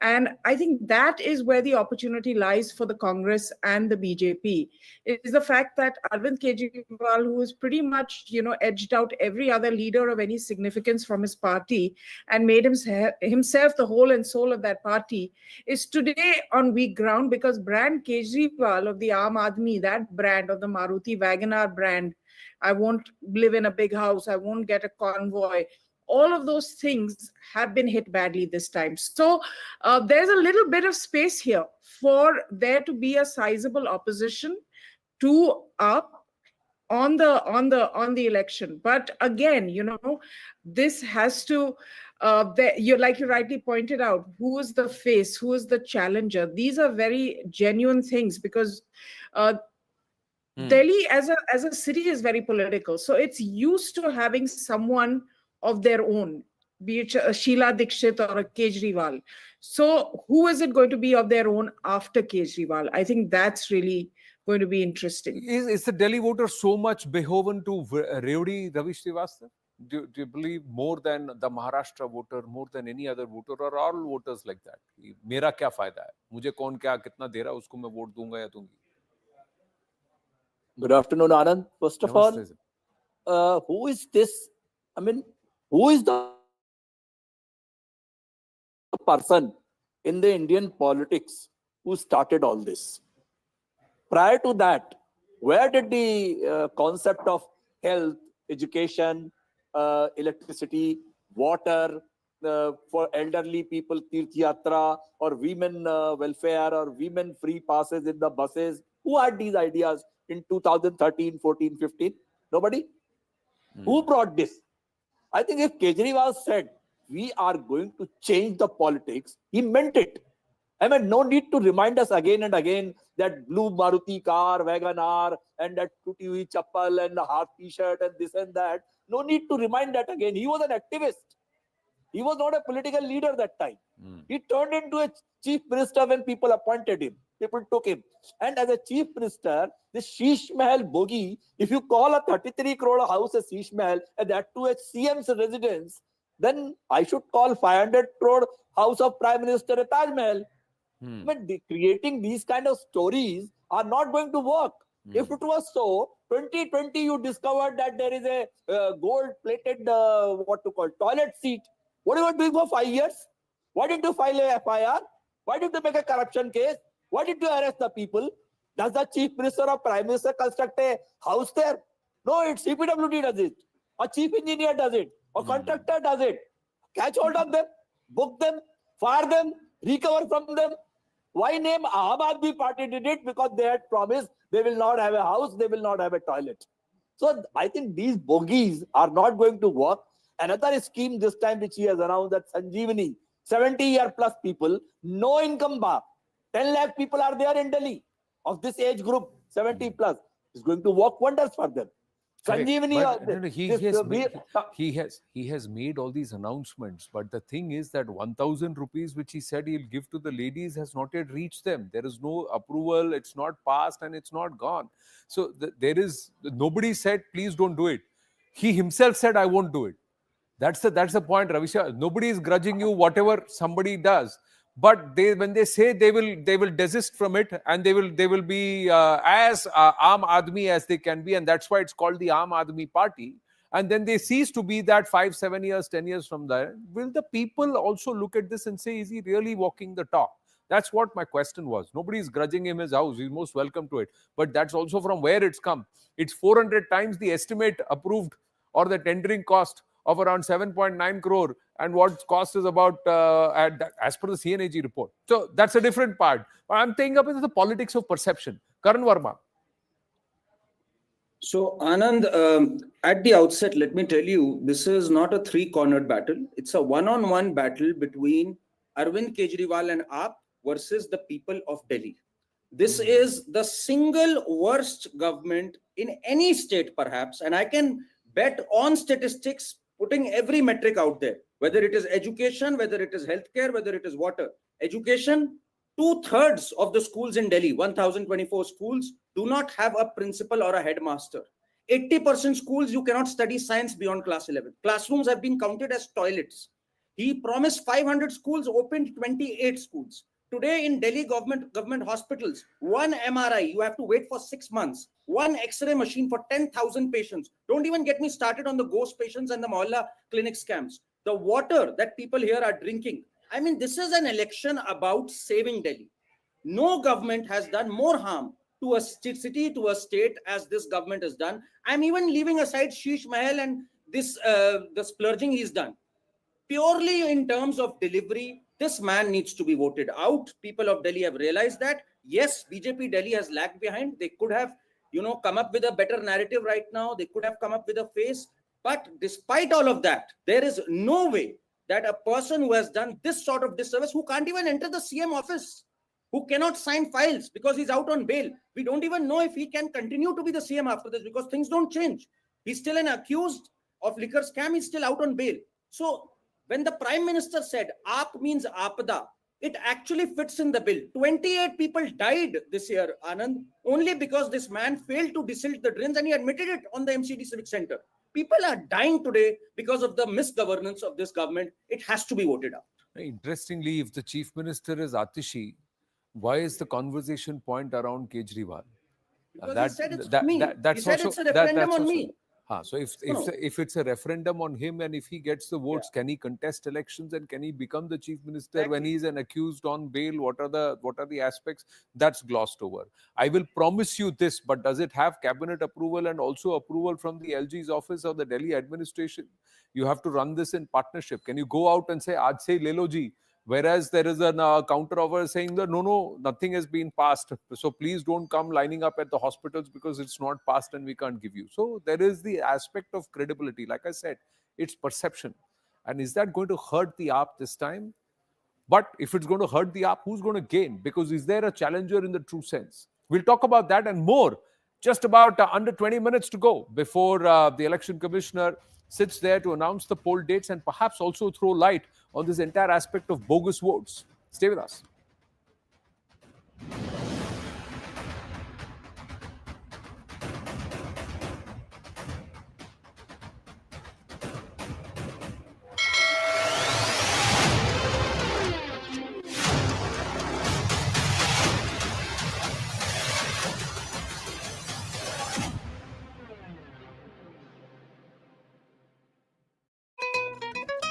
And I think that is where the opportunity lies for the Congress and the BJP. It is the fact that Arvind Kejriwal, who has pretty much, edged out every other leader of any significance from his party and made himself the whole and soul of that party, is today on weak ground because brand Kejriwal of the Aam Aadmi, that brand of the Maruti Wagoner brand, I won't live in a big house, I won't get a convoy, all of those things have been hit badly this time. So there's a little bit of space here for there to be a sizable opposition to up on the election. But again, this has to you rightly pointed out, who is the face, who is the challenger. These are very genuine things because Delhi as a city is very political, so it's used to having someone of their own, be it a Sheila Dikshit or a Kejriwal. So who is it going to be of their own after Kejriwal? I think that's really going to be interesting. Is the Delhi voter so much beholden to Rewdi Ravi Srivastava? Do you believe more than the Maharashtra voter, more than any other voter, or all voters like that? मेरा क्या फायदा है? मुझे कौन क्या कितना दे रहा है उसको मैं वोट दूंगा या दूंगी? Good afternoon, Anand. First of all, who is this? I mean, who is the person in the Indian politics who started all this? Prior to that, where did the concept of health, education, electricity, water, for elderly people, Tirth Yatra, or women welfare, or women free passes in the buses, who had these ideas in 2013, 14, 15? Nobody? Who brought this? I think if Kejriwal said, we are going to change the politics, he meant it. I mean, no need to remind us again and again that blue Maruti car, Wagoner, and that tutti hui chappal and the half t-shirt and this and that. No need to remind that again. He was an activist. He was not a political leader that time. He turned into a chief minister when people appointed him. People took him. And as a chief minister, this Sheesh Mahal bogie, if you call a 33 crore house a Sheesh Mahal, and that to a CM's residence, then I should call 500 crore house of Prime Minister a Taj Mahal. But creating these kind of stories are not going to work. If it was so, 2020 you discovered that there is a gold-plated, toilet seat. What are you doing for 5 years? Why didn't you file a FIR? Why did you make a corruption case? Why did you arrest the people? Does the chief minister or prime minister construct a house there? No, it's CPWD does it. A chief engineer does it. A contractor does it. Catch hold of them, book them, fire them, recover from them. Why name Aam Aadmi Party did it? Because they had promised they will not have a house, they will not have a toilet. So I think these bogies are not going to work. Another scheme this time which he has announced, that Sanjeevani, 70-year plus people, no income bar. 10 lakh people are there in Delhi of this age group, 70 plus. It's going to work wonders for them. Sanjeevani, he has made all these announcements, but the thing is that 1,000 rupees which he said he'll give to the ladies has not yet reached them. There is no approval, it's not passed, and it's not gone. So nobody said please don't do it. He himself said I won't do it. That's the point, Ravisha. Nobody is grudging you whatever somebody does, but when they say they will desist from it, and they will be as Aam Aadmi as they can be, and that's why it's called the Aam Aadmi Party. And then they cease to be that 5, 7 years, 10 years from there. Will the people also look at this and say, is he really walking the talk? That's what my question was. Nobody is grudging him his house. He's most welcome to it. But that's also from where it's come. It's 400 times the estimate approved or the tendering cost of around 7.9 crore, and what cost is about as per the CNAG report. So that's a different part. But I'm taking up into the politics of perception. Karan Verma. So Anand, at the outset, let me tell you, this is not a three-cornered battle. It's a one-on-one battle between Arvind Kejriwal and AAP versus the people of Delhi. This is the single worst government in any state, perhaps, and I can bet on statistics, putting every metric out there. whether it is education, whether it is healthcare, whether it is water. Education, 2/3 of the schools in Delhi, 1024 schools, do not have a principal or a headmaster. 80% schools, you cannot study science beyond class 11. Classrooms have been counted as toilets. He promised 500 schools, opened 28 schools. Today in Delhi government hospitals, one MRI, you have to wait for 6 months. One X-ray machine for 10,000 patients. Don't even get me started on the ghost patients and the mohalla clinic scams. The water that people here are drinking. I mean, this is an election about saving Delhi. No government has done more harm to a city, to a state, as this government has done. I'm even leaving aside Sheesh Mahal and this the splurging he's done. Purely in terms of delivery, this man needs to be voted out. People of Delhi have realized that. Yes, BJP Delhi has lagged behind. They could have, come up with a better narrative right now. They could have come up with a face. But despite all of that, there is no way that a person who has done this sort of disservice, who can't even enter the CM office, who cannot sign files because he's out on bail. We don't even know if he can continue to be the CM after this because things don't change. He's still an accused of liquor scam. He's still out on bail. So when the Prime Minister said AAP means Apada, it actually fits in the bill. 28 people died this year, Anand, only because this man failed to desilt the drains, and he admitted it on the MCD Civic Center. People are dying today because of the misgovernance of this government. It has to be voted out. Interestingly, if the Chief Minister is Atishi, why is the conversation point around Kejriwal? Because he said it's on me. He said it's a referendum on me. So if it's a referendum on him and if he gets the votes, can he contest elections and can he become the chief minister when he's an accused on bail? What are the aspects? That's glossed over. I will promise you this, but does it have cabinet approval and also approval from the LG's office or the Delhi administration? You have to run this in partnership. Can you go out and say, Aaj se le lo ji? Whereas there is a counter offer saying that no, nothing has been passed. So please don't come lining up at the hospitals because it's not passed and we can't give you. So there is the aspect of credibility. Like I said, it's perception. And is that going to hurt the AAP this time? But if it's going to hurt the AAP, who's going to gain? Because is there a challenger in the true sense? We'll talk about that and more. Just about under 20 minutes to go before the election commissioner sits there to announce the poll dates and perhaps also throw light on this entire aspect of bogus votes. Stay with us.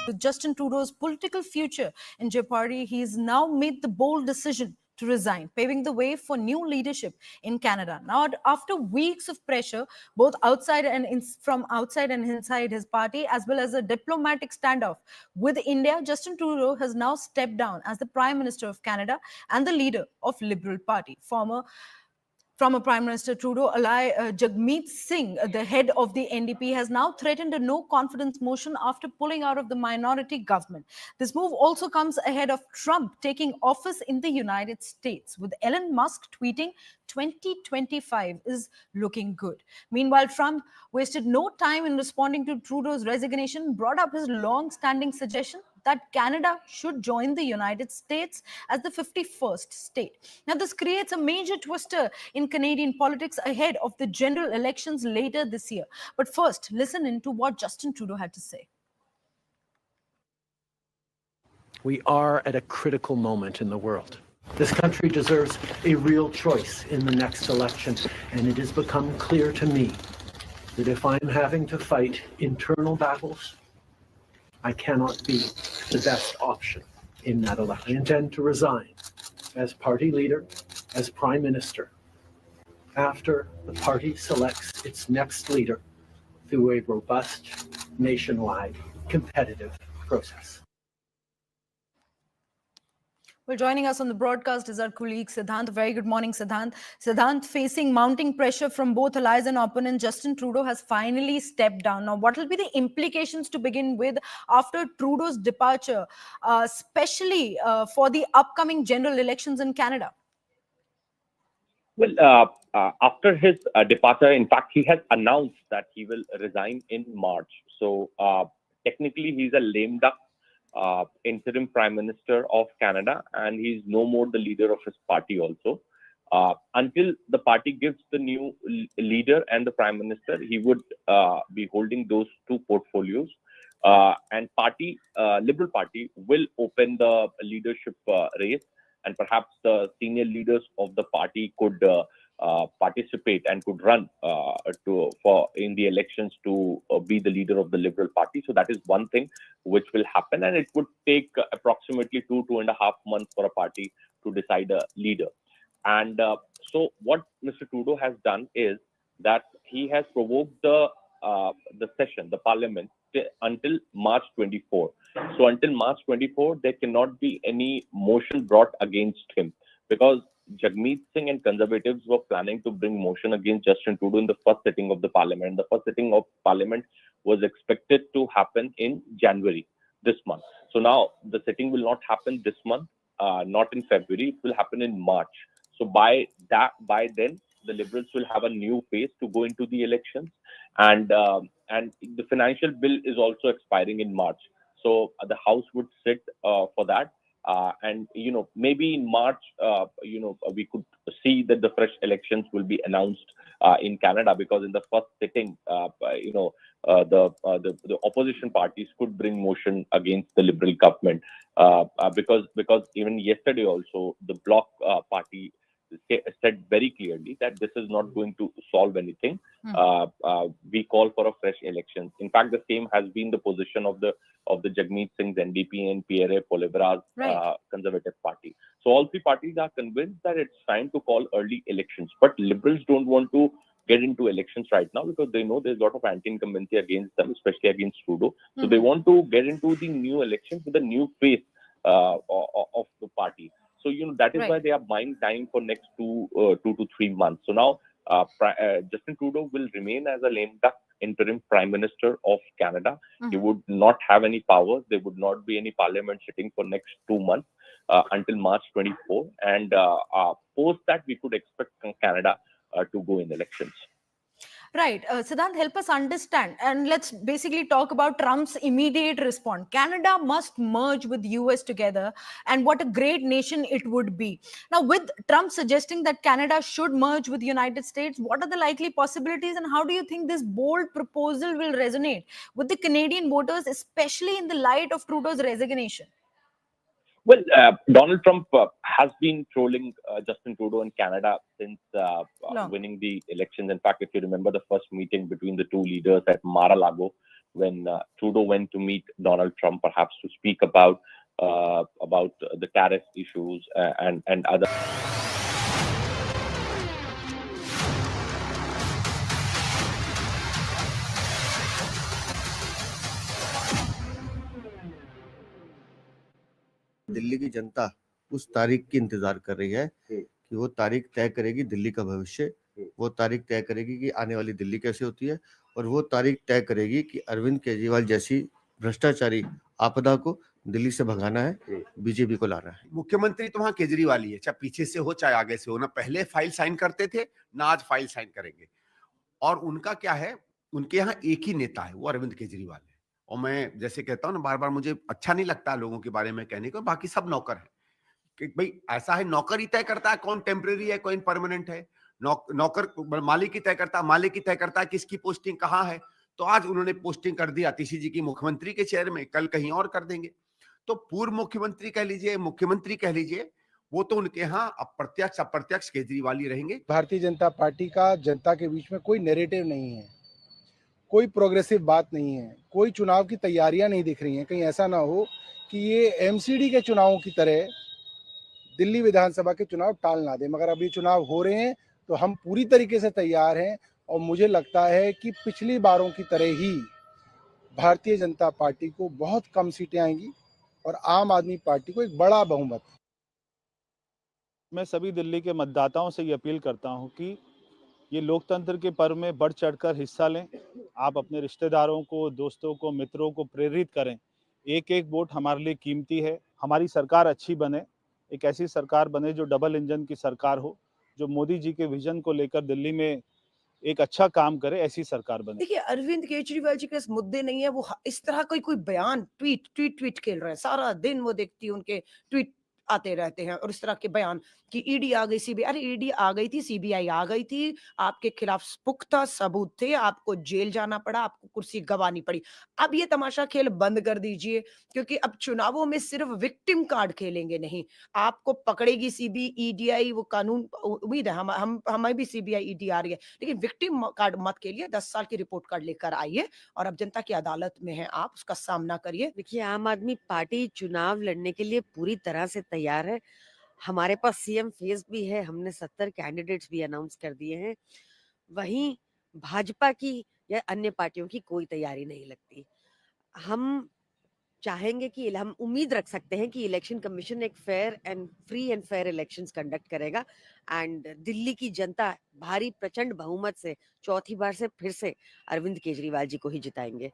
With Justin Trudeau's political future in jeopardy, he's now made the bold decision to resign, paving the way for new leadership in Canada. Now, after weeks of pressure, both outside and from outside and inside his party, as well as a diplomatic standoff with India, Justin Trudeau has now stepped down as the Prime Minister of Canada and the leader of Liberal Party. Former Prime Minister Trudeau, Jagmeet Singh, the head of the NDP, has now threatened a no-confidence motion after pulling out of the minority government. This move also comes ahead of Trump taking office in the United States, with Elon Musk tweeting 2025 is looking good. Meanwhile, Trump wasted no time in responding to Trudeau's resignation, brought up his long-standing suggestion that Canada should join the United States as the 51st state. Now, this creates a major twister in Canadian politics ahead of the general elections later this year. But first, listen in to what Justin Trudeau had to say. We are at a critical moment in the world. This country deserves a real choice in the next election, and it has become clear to me that if I'm having to fight internal battles, I cannot be the best option in that election. I intend to resign as party leader, as Prime Minister, after the party selects its next leader through a robust, nationwide, competitive process. Well, joining us on the broadcast is our colleague Siddhant. Very good morning, Siddhant. Siddhant, facing mounting pressure from both allies and opponents, Justin Trudeau has finally stepped down. Now, what will be the implications to begin with after Trudeau's departure, especially for the upcoming general elections in Canada? Well, after his departure, in fact, he has announced that he will resign in March. So technically, he's a lame duck interim Prime Minister of Canada, and he's no more the leader of his party also. Until the party gives the new leader and the Prime Minister, he would be holding those two portfolios. And Liberal Party will open the leadership race, and perhaps the senior leaders of the party could participate and could run in the elections to be the leader of the Liberal Party. So that is one thing which will happen, and it would take approximately 2.5 months for a party to decide a leader. And so what Mr. Trudeau has done is that he has provoked the session, the parliament, until March 24. So until March 24, there cannot be any motion brought against him, because Jagmeet Singh and Conservatives were planning to bring motion against Justin Trudeau in the first sitting of the parliament. The first sitting of parliament was expected to happen in January this month. So now the sitting will not happen this month, not in February. It will happen in March. So by then, the Liberals will have a new phase to go into the elections, and the financial bill is also expiring in March. So the House would sit for that, and maybe in March, we could see that the fresh elections will be announced in Canada, because in the first sitting, the opposition parties could bring motion against the Liberal government, because even yesterday also the Bloc party said very clearly that this is not going to solve anything. We call for a fresh election. In fact, the same has been the position of the Jagmeet Singh's NDP and Pierre Poilievre's Conservative Party. So all three parties are convinced that it's time to call early elections. But Liberals don't want to get into elections right now, because they know there's a lot of anti-incumbency against them, especially against Trudeau. So they want to get into the new elections with a new face of the party. So that is why they are buying time for next 2 to 3 months. So now Justin Trudeau will remain as a lame duck interim Prime Minister of Canada. He would not have any powers. There would not be any parliament sitting for next 2 months until March 24. And post that, we could expect Canada to go in elections. Right. Siddhant, help us understand. And let's basically talk about Trump's immediate response. Canada must merge with US together, and what a great nation it would be. Now, with Trump suggesting that Canada should merge with the United States, what are the likely possibilities, and how do you think this bold proposal will resonate with the Canadian voters, especially in the light of Trudeau's resignation? Well, Donald Trump has been trolling Justin Trudeau in Canada since winning the elections. In fact, if you remember the first meeting between the two leaders at Mar-a-Lago, when Trudeau went to meet Donald Trump, perhaps to speak about the tariff issues and other. Delhi की जनता उस तारीख की इंतजार कर रही है कि वो तारीख तय करेगी दिल्ली का भविष्य, वो तारीख तय करेगी कि आने वाली दिल्ली कैसे होती है, और वो तारीख तय करेगी कि अरविंद केजरीवाल जैसी भ्रष्टाचारी आपदा को दिल्ली से भगाना है, बीजेपी को लाना है। मुख्यमंत्री तो वहां केजरीवाल ही है, चाहे पीछे से हो चाहे आगे से हो। ना पहले फाइल साइन करते थे, ना आज फाइल साइन करेंगे। और उनका क्या है, उनके यहाँ एक ही नेता है, वो अरविंद केजरीवाल है। और मैं जैसे कहता हूँ ना, बार बार मुझे अच्छा नहीं लगता लोगों के बारे में कहने को, बाकी सब नौकर है। कि भाई ऐसा है, नौकर ही तय करता है कौन टेम्परेरी है कौन परमानेंट है। नौकर मालिक ही तय करता है, मालिक ही तय करता है किसकी पोस्टिंग कहाँ है। तो आज उन्होंने पोस्टिंग कर दी आतिशी जी की मुख्यमंत्री के चेयर में, कल कहीं और कर देंगे। तो पूर्व मुख्यमंत्री कह लीजिए, मुख्यमंत्री कह लीजिए, वो तो उनके यहाँ अप्रत्यक्ष अप्रत्यक्ष केजरीवाल ही रहेंगे। भारतीय जनता पार्टी का जनता के बीच में कोई नैरेटिव नहीं है, कोई प्रोग्रेसिव बात नहीं है, कोई चुनाव की तैयारियां नहीं दिख रही हैं। कहीं ऐसा ना हो कि ये एमसीडी के चुनावों की तरह दिल्ली विधानसभा के चुनाव टाल ना दे। मगर अब ये चुनाव हो रहे हैं तो हम पूरी तरीके से तैयार हैं, और मुझे लगता है कि पिछली बारों की तरह ही भारतीय जनता पार्टी को बहुत कम सीटें आएंगी और आम आदमी पार्टी को एक बड़ा बहुमत। मैं सभी दिल्ली के मतदाताओं से ये अपील करता हूं कि ये लोकतंत्र के पर्व में बढ़ चढ़कर हिस्सा लें। आप अपने रिश्तेदारों को, दोस्तों को, मित्रों को प्रेरित करें। एक एक वोट हमारे लिए कीमती है। हमारी सरकार अच्छी बने, एक ऐसी सरकार बने जो डबल इंजन की सरकार हो, जो मोदी जी के विजन को लेकर दिल्ली में एक अच्छा काम करे, ऐसी सरकार बने। देखिए, अरविंद केजरीवाल जी के इस मुद्दे नहीं है, वो इस तरह कोई बयान ट्वीट खेल रहे हैं, सारा दिन वो देखती है उनके ट्वीट आते रहते हैं और इस तरह के बयान कि ईडी आ गई, सीबीआई। अरे ईडी आ गई थी, सीबीआई आ गई थी, आपके खिलाफ पुख्ता सबूत थे, आपको जेल जाना पड़ा, आपको कुर्सी गंवानी पड़ी। अब ये तमाशा खेल बंद कर दीजिए, क्योंकि अब चुनावों में सिर्फ विक्टिम कार्ड खेलेंगे नहीं, आपको पकड़ेगी ईडीआई, वो कानून। उम्मीद है हम हमें भी सीबीआई ईडी आ रही है, लेकिन विक्टिम कार्ड मत खेलिए। 10 साल की रिपोर्ट कार्ड लेकर आइए और अब जनता की अदालत में है, आप उसका सामना करिए। देखिए, आम आदमी पार्टी चुनाव लड़ने के लिए पूरी तरह से तैयार है। हमारे पास सीएम फेस भी है, हमने 70 कैंडिडेट्स भी अनाउंस कर दिए हैं। वहीं भाजपा की या अन्य पार्टियों की कोई तैयारी नहीं लगती। हम चाहेंगे कि हम उम्मीद रख सकते हैं कि इलेक्शन कमीशन एक free and fair elections conduct करेगा एंड दिल्ली की जनता भारी प्रचंड बहुमत से चौथी बार से फिर से अरविंद केजरीवाल जी को ही जिताएंगे।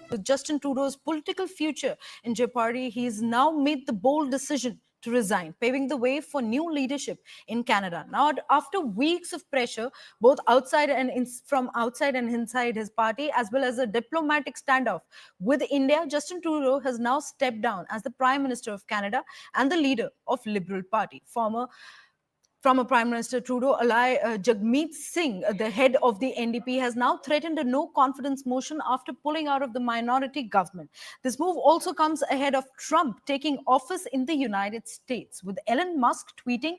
With Justin Trudeau's political future in jeopardy, he's now made the bold decision to resign, paving the way for new leadership in Canada. Now, after weeks of pressure, both outside and from outside and inside his party, as well as a diplomatic standoff with India, Justin Trudeau has now stepped down as the Prime Minister of Canada and the leader of Liberal Party. Former Prime Minister Trudeau ally Jagmeet Singh, the head of the NDP, has now threatened a no-confidence motion after pulling out of the minority government. This move also comes ahead of Trump taking office in the United States, with Elon Musk tweeting,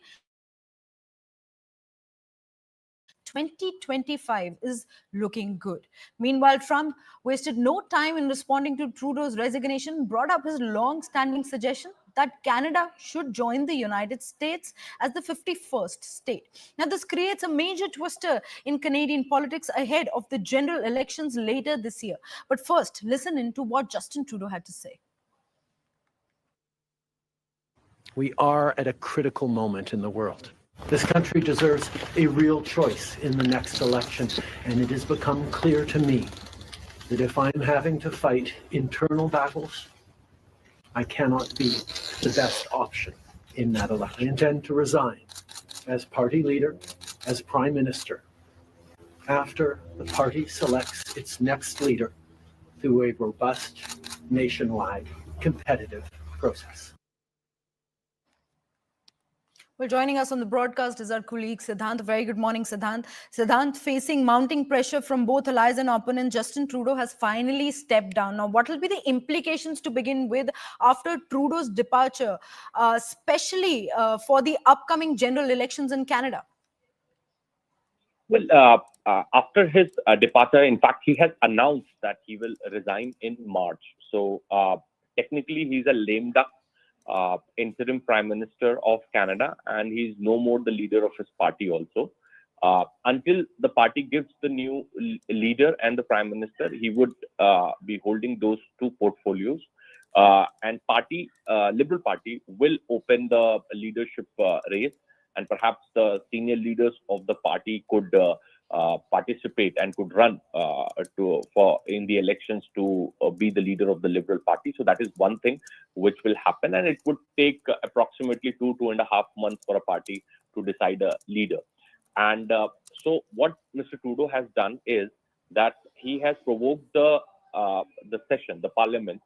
2025 is looking good. Meanwhile, Trump wasted no time in responding to Trudeau's resignation, brought up his long-standing suggestion that Canada should join the United States as the 51st state. Now, this creates a major twister in Canadian politics ahead of the general elections later this year. But first, listen in to what Justin Trudeau had to say. We are at a critical moment in the world. This country deserves a real choice in the next election, and it has become clear to me that if I'm having to fight internal battles, I cannot be the best option in that election. I intend to resign as party leader, as Prime Minister, after the party selects its next leader through a robust, nationwide, competitive process. Well, joining us on the broadcast is our colleague Siddhant. Very good morning, Siddhant. Siddhant, facing mounting pressure from both allies and opponents, Justin Trudeau has finally stepped down. Now, what will be the implications to begin with after Trudeau's departure, especially for the upcoming general elections in Canada? Well, after his departure, in fact, he has announced that he will resign in March. So technically, he's a lame duck interim Prime Minister of Canada, and he's no more the leader of his party also. Until the party gives the new leader and the Prime Minister, he would be holding those two portfolios. And Liberal Party will open the leadership race, and perhaps the senior leaders of the party could participate and could run in the elections to be the leader of the Liberal Party. So that is one thing which will happen, and it would take approximately 2.5 months for a party to decide a leader. And so what Mr. Trudeau has done is that he has provoked the session, the parliament,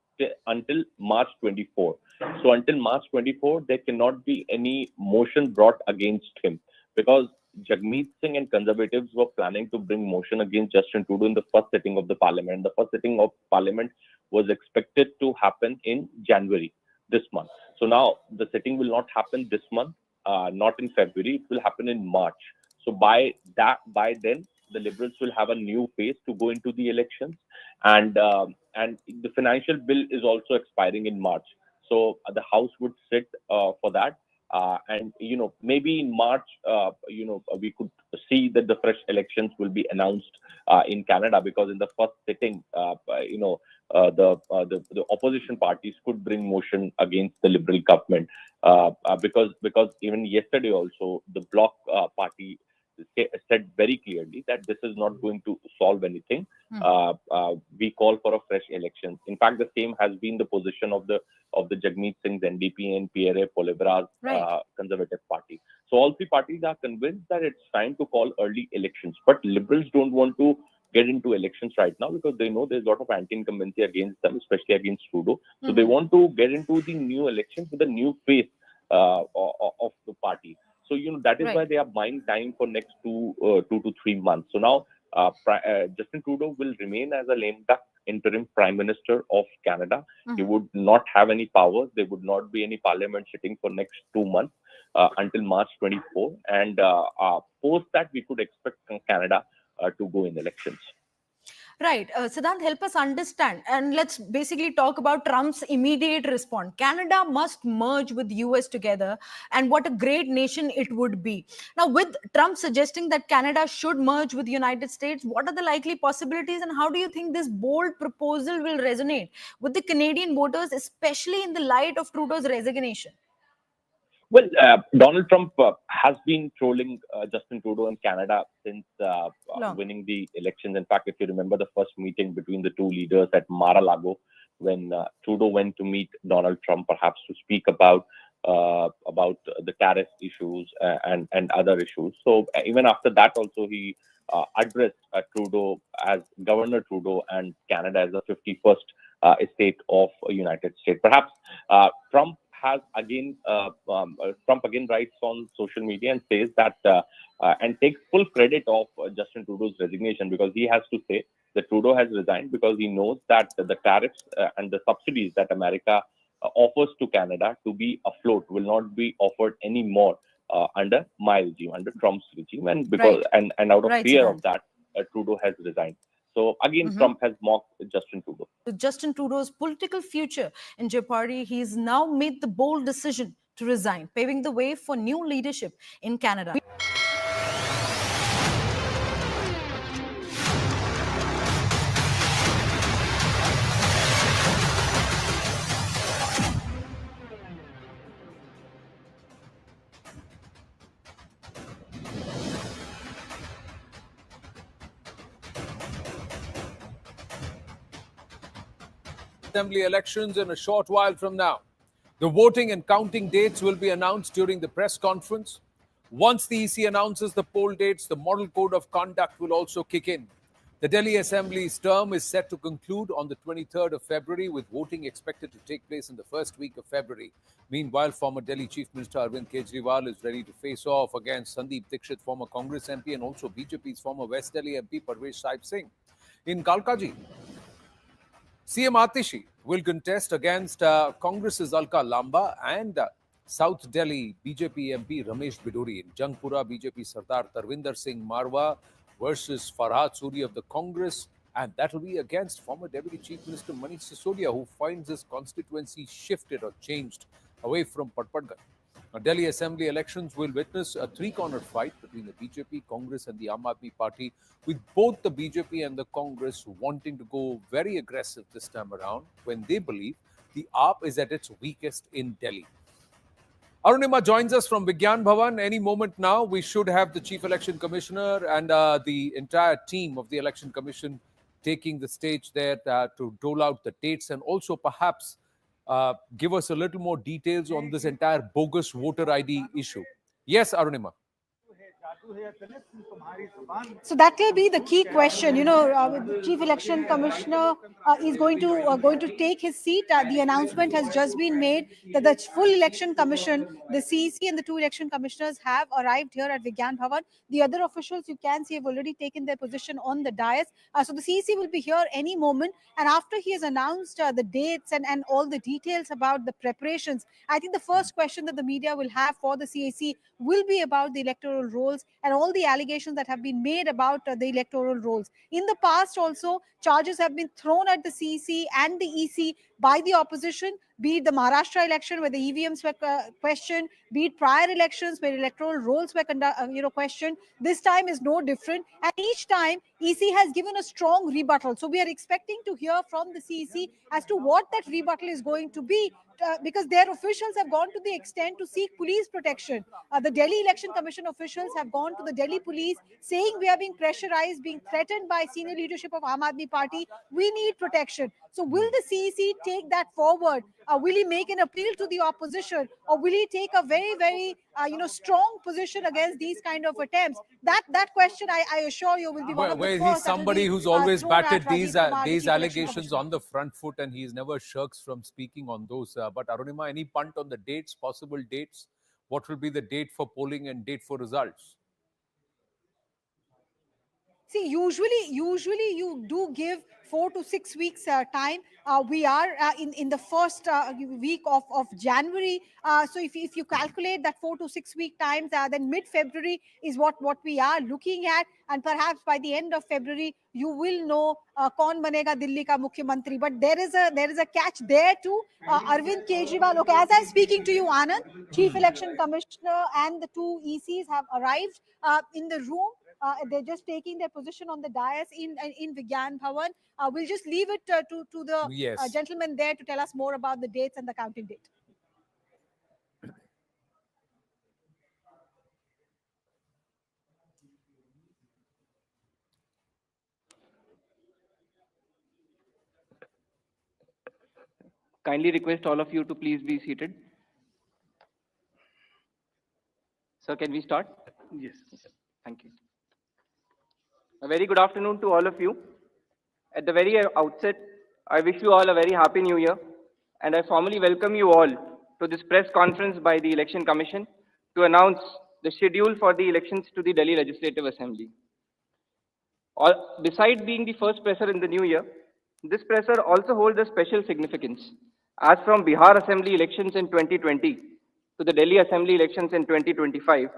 until March 24. So until March 24, there cannot be any motion brought against him, because Jagmeet Singh and Conservatives were planning to bring motion against Justin Trudeau in the first sitting of the parliament. The first sitting of parliament was expected to happen in January, this month. So now the sitting will not happen this month, not in February. It will happen in March. So by then, the Liberals will have a new phase to go into the elections, and the financial bill is also expiring in March. So the House would sit for that. And maybe in March, we could see that the fresh elections will be announced in Canada, because in the first sitting, the opposition parties could bring motion against the Liberal government, because even yesterday also the Bloc party said very clearly that this is not going to solve anything. We call for a fresh election. In fact, the same has been the position of the Jagmeet Singh's NDP and PRA Polebra's Conservative Party. So all three parties are convinced that it's time to call early elections. But Liberals don't want to get into elections right now because they know there's a lot of anti-incumbency against them, especially against Trudeau. So they want to get into the new elections with a new face of the party. So that is why they are buying time for next 2 to 3 months. So now Justin Trudeau will remain as a lame duck interim Prime Minister of Canada. He would not have any powers. There would not be any parliament sitting for next 2 months until March 24. And post that, we could expect Canada to go in elections. Right. Siddhant, help us understand. And let's basically talk about Trump's immediate response. Canada must merge with US together, and what a great nation it would be. Now, with Trump suggesting that Canada should merge with the United States, what are the likely possibilities, and how do you think this bold proposal will resonate with the Canadian voters, especially in the light of Trudeau's resignation? Well, Donald Trump has been trolling Justin Trudeau in Canada since winning the elections. In fact, if you remember the first meeting between the two leaders at Mar-a-Lago, when Trudeau went to meet Donald Trump, perhaps to speak about the tariff issues and other issues. So even after that, also he addressed Trudeau as Governor Trudeau and Canada as the 51st state of United States. Perhaps Trump again writes on social media and says that and takes full credit of Justin Trudeau's resignation, because he has to say that Trudeau has resigned because he knows that the tariffs and the subsidies that America offers to Canada to be afloat will not be offered anymore under my regime, under Trump's regime, and because and out of fear of that, Trudeau has resigned. So again, Trump has mocked Justin Trudeau. With Justin Trudeau's political future in jeopardy, he's now made the bold decision to resign, paving the way for new leadership in Canada. Assembly elections in a short while from now. The voting and counting dates will be announced during the press conference. Once the EC announces the poll dates, the model code of conduct will also kick in. The Delhi Assembly's term is set to conclude on the 23rd of February, with voting expected to take place in the first week of February. Meanwhile, former Delhi Chief Minister Arvind Kejriwal is ready to face off against Sandeep Dixit, former Congress MP, and also BJP's former West Delhi MP Parvesh Sahib Singh. In Kalkaji, CM Atishi will contest against Congress's Alka Lamba and South Delhi BJP MP Ramesh Biduri. In Jangpura, BJP Sardar Tarvinder Singh Marwa versus Farhad Suri of the Congress, and that will be against former Deputy Chief Minister Manish Sisodia, who finds his constituency shifted or changed away from Patparganj. Delhi Assembly elections will witness a three-cornered fight between the BJP, Congress and the Aam Aadmi Party, with both the BJP and the Congress wanting to go very aggressive this time around when they believe the AAP is at its weakest in Delhi. Arunima joins us from Vigyan Bhavan. Any moment now, we should have the Chief Election Commissioner and the entire team of the Election Commission taking the stage there to dole out the dates and also perhaps give us a little more details on this entire bogus voter ID issue. Yes, Arunima. So that will be the key question. The Chief Election Commissioner is going to take his seat. The announcement has just been made that the full Election Commission, the CEC and the two election commissioners have arrived here at Vigyan Bhavan. The other officials, you can see, have already taken their position on the dais. So the CEC will be here any moment. And after he has announced the dates and all the details about the preparations, I think the first question that the media will have for the CEC will be about the electoral rolls and all the allegations that have been made about the electoral rolls. In the past also, charges have been thrown at the CEC and the EC by the opposition, be it the Maharashtra election where the EVMs were questioned, be it prior elections where electoral rolls were questioned. This time is no different, and each time EC has given a strong rebuttal. So we are expecting to hear from the CEC as to what that rebuttal is going to be, because their officials have gone to the extent to seek police protection. The Delhi Election Commission officials have gone to the Delhi police saying we are being pressurized, being threatened by senior leadership of Aam Aadmi Party. We need protection. So will the CEC take that forward? Will he make an appeal to the opposition, or will he take a very, very strong position against these kind of attempts? That question, I assure you, will be one of the Well, first. he's somebody who's always batted these Chief Election allegations Commissioner. on the front foot, and he's never shirks from speaking on those. But Arunima, any punt on the dates, possible dates? What will be the date for polling and date for results? See, usually you do give 4 to 6 weeks time. We are in the first week of January. So if you calculate that 4 to 6 week times, then mid-February is what we are looking at. And perhaps by the end of February, you will know kaun banega Delhi ka Mukhyamantri. But there is a catch there too. Arvind Kejriwal. Okay, as I'm speaking to you, Anand, Chief Election Commissioner and the two ECs have arrived in the room. They're just taking their position on the dais in Vigyan Bhavan. We'll just leave it to the Yes. gentleman there to tell us more about the dates and the counting date. Kindly request all of you to please be seated. Sir, can we start? Yes. Thank you. A very good afternoon to all of you. At the very outset, I wish you all a very happy new year, and I formally welcome you all to this press conference by the Election Commission to announce the schedule for the elections to the Delhi Legislative Assembly. Besides being the first presser in the new year, this presser also holds a special significance, as from Bihar Assembly elections in 2020 to the Delhi Assembly elections in 2025,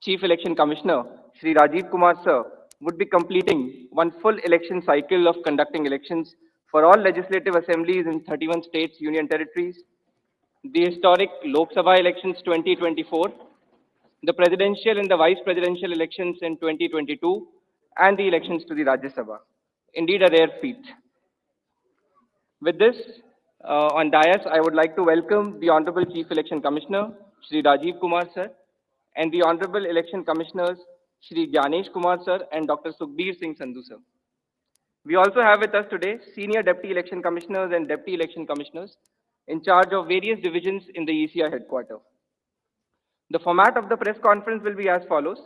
Chief Election Commissioner Shri Rajiv Kumar Sir would be completing one full election cycle of conducting elections for all legislative assemblies in 31 states, union territories, the historic Lok Sabha elections 2024, the presidential and the vice presidential elections in 2022, and the elections to the Rajya Sabha. Indeed, a rare feat. With this, on dais, I would like to welcome the Honorable Chief Election Commissioner, Shri Rajiv Kumar Sir, and the Honorable Election Commissioners, Shri Gyanesh Kumar Sir and Dr. Sukhbir Singh Sandhu Sir. We also have with us today Senior Deputy Election Commissioners and Deputy Election Commissioners in charge of various divisions in the ECI headquarters. The format of the press conference will be as follows.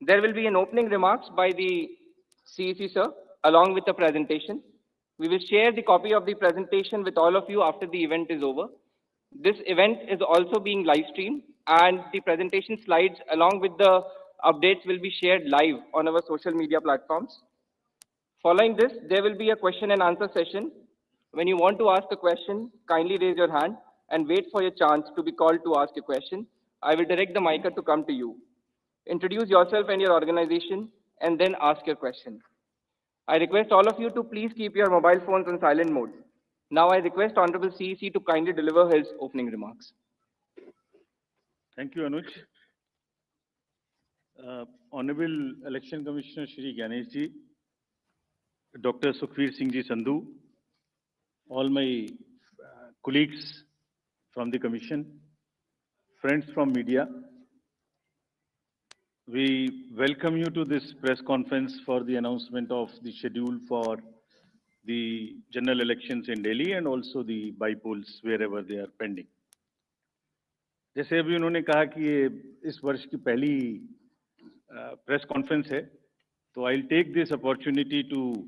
There will be an opening remarks by the CEC Sir along with the presentation. We will share the copy of the presentation with all of you after the event is over. This event is also being live streamed, and the presentation slides along with the updates will be shared live on our social media platforms. Following this, there will be a question and answer session. When you want to ask a question, kindly raise your hand and wait for your chance to be called to ask a question. I will direct the mic to come to you. Introduce yourself and your organization and then ask your question. I request all of you to please keep your mobile phones on silent mode. Now I request Honorable CEC to kindly deliver his opening remarks. Thank you, Anuj. Honorable Election Commissioner Shri Gyanesh Ji, Dr. Sukhbir Singh Ji Sandhu, all my colleagues from the Commission, friends from media, we welcome you to this press conference for the announcement of the schedule for the general elections in Delhi and also the by-polls wherever they are pending. जैसे अभी उन्होंने कहा कि ये इस वर्ष की पहली प्रेस कॉन्फ्रेंस है, तो I'll take this opportunity to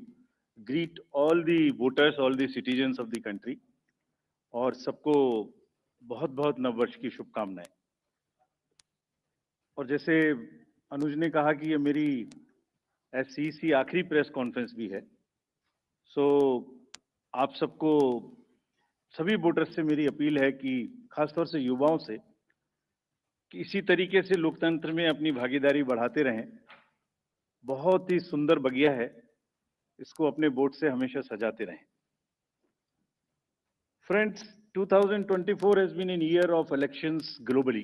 greet all the voters, all the citizens of the country, और सबको बहुत-बहुत नववर्ष की शुभकामनाएं। और जैसे अनुज ने कहा कि ये मेरी एससीसी आखिरी प्रेस कॉन्फ्रेंस भी है, सो आप सबको, सभी वोटर्स से मेरी अपील है कि खासतौर से युवाओं से कि इसी तरीके से लोकतंत्र में अपनी भागीदारी बढ़ाते रहें। बहुत ही सुंदर बगिया है, इसको अपने वोट से हमेशा सजाते रहें। Friends, 2024 has been a year of elections globally.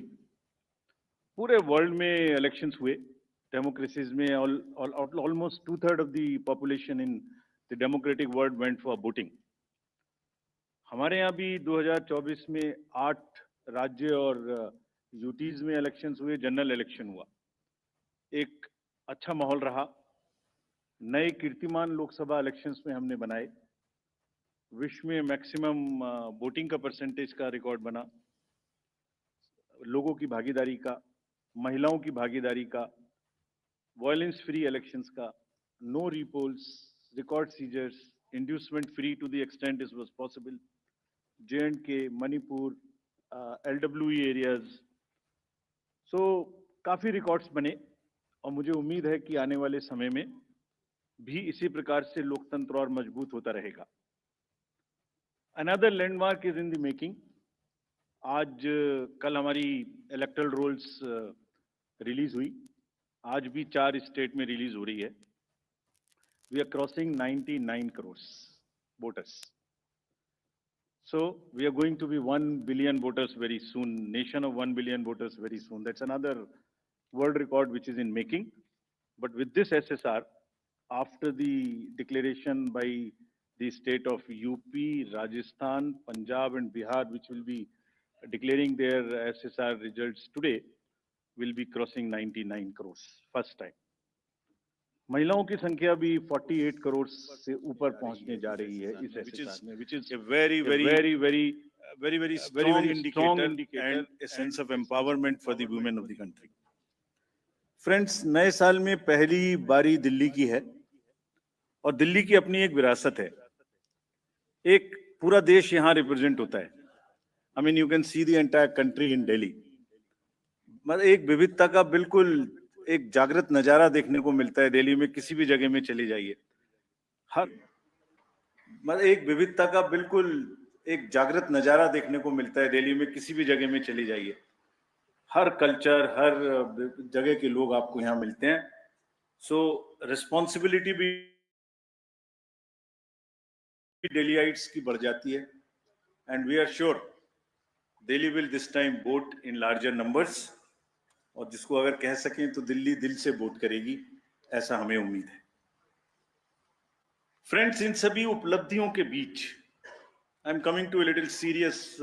पूरे वर्ल्ड में इलेक्शंस हुए. Democracies में almost 2/3 of the population in the democratic world went for voting. हमारे यहाँ भी 2024 में 8 राज्य और यूटीज में इलेक्शंस हुए, जनरल इलेक्शन हुआ. एक अच्छा माहौल रहा. नए कीर्तिमान लोकसभा इलेक्शंस में हमने बनाए. विश्व में मैक्सिमम वोटिंग का परसेंटेज का रिकॉर्ड बना. लोगों की भागीदारी का, महिलाओं की भागीदारी का, वायलेंस फ्री इलेक्शंस का, no repolls, record seizures, inducement free to the extent it was possible. J&K, Manipur, LWE areas. So काफी रिकॉर्ड्स बने और मुझे उम्मीद है कि आने वाले समय में भी इसी प्रकार से लोकतंत्र और मजबूत होता रहेगा. Another landmark is in the making. आज कल हमारी इलेक्टरल रोल्स रिलीज हुई. आज भी 4 स्टेट में रिलीज हो रही है. We are crossing 99 crores voters. So we are going to be 1 billion voters very soon. Nation of 1 billion voters very soon. That's another world record which is in making. But with this SSR, after the declaration by the state of UP, Rajasthan, Punjab and Bihar, which will be declaring their SSR results today, will be crossing 99 crores, first time. महिलाओं की संख्या भी 48 करोड़ से ऊपर पहुंचने जा रही है इस SSR में, which is a very strong indicator and a sense of empowerment for the women of the country. Friends, नए साल में पहली बारी दिल्ली की है और दिल्ली की अपनी एक विरासत है. एक पूरा देश यहाँ रिप्रेजेंट होता है. I mean, you can see the entire country in Delhi. मतलब एक विविधता का बिल्कुल एक जागृत नजारा देखने को मिलता है. दिल्ली में किसी भी जगह में चली जाइए, हर मतलब एक विविधता का बिल्कुल एक जागृत नजारा देखने को मिलता है. दिल्ली में किसी भी जगह में चली जाइए, हर कल्चर, हर जगह के लोग आपको यहाँ मिलते हैं. सो रिस्पॉन्सिबिलिटी भी दिल्लीइट्स की बढ़ जाती है. And we are sure Delhi will this time vote in larger numbers. और जिसको अगर कह सकें तो दिल्ली दिल से वोट करेगी, ऐसा हमें उम्मीद है. फ्रेंड्स, इन सभी उपलब्धियों के बीच I am coming to a little serious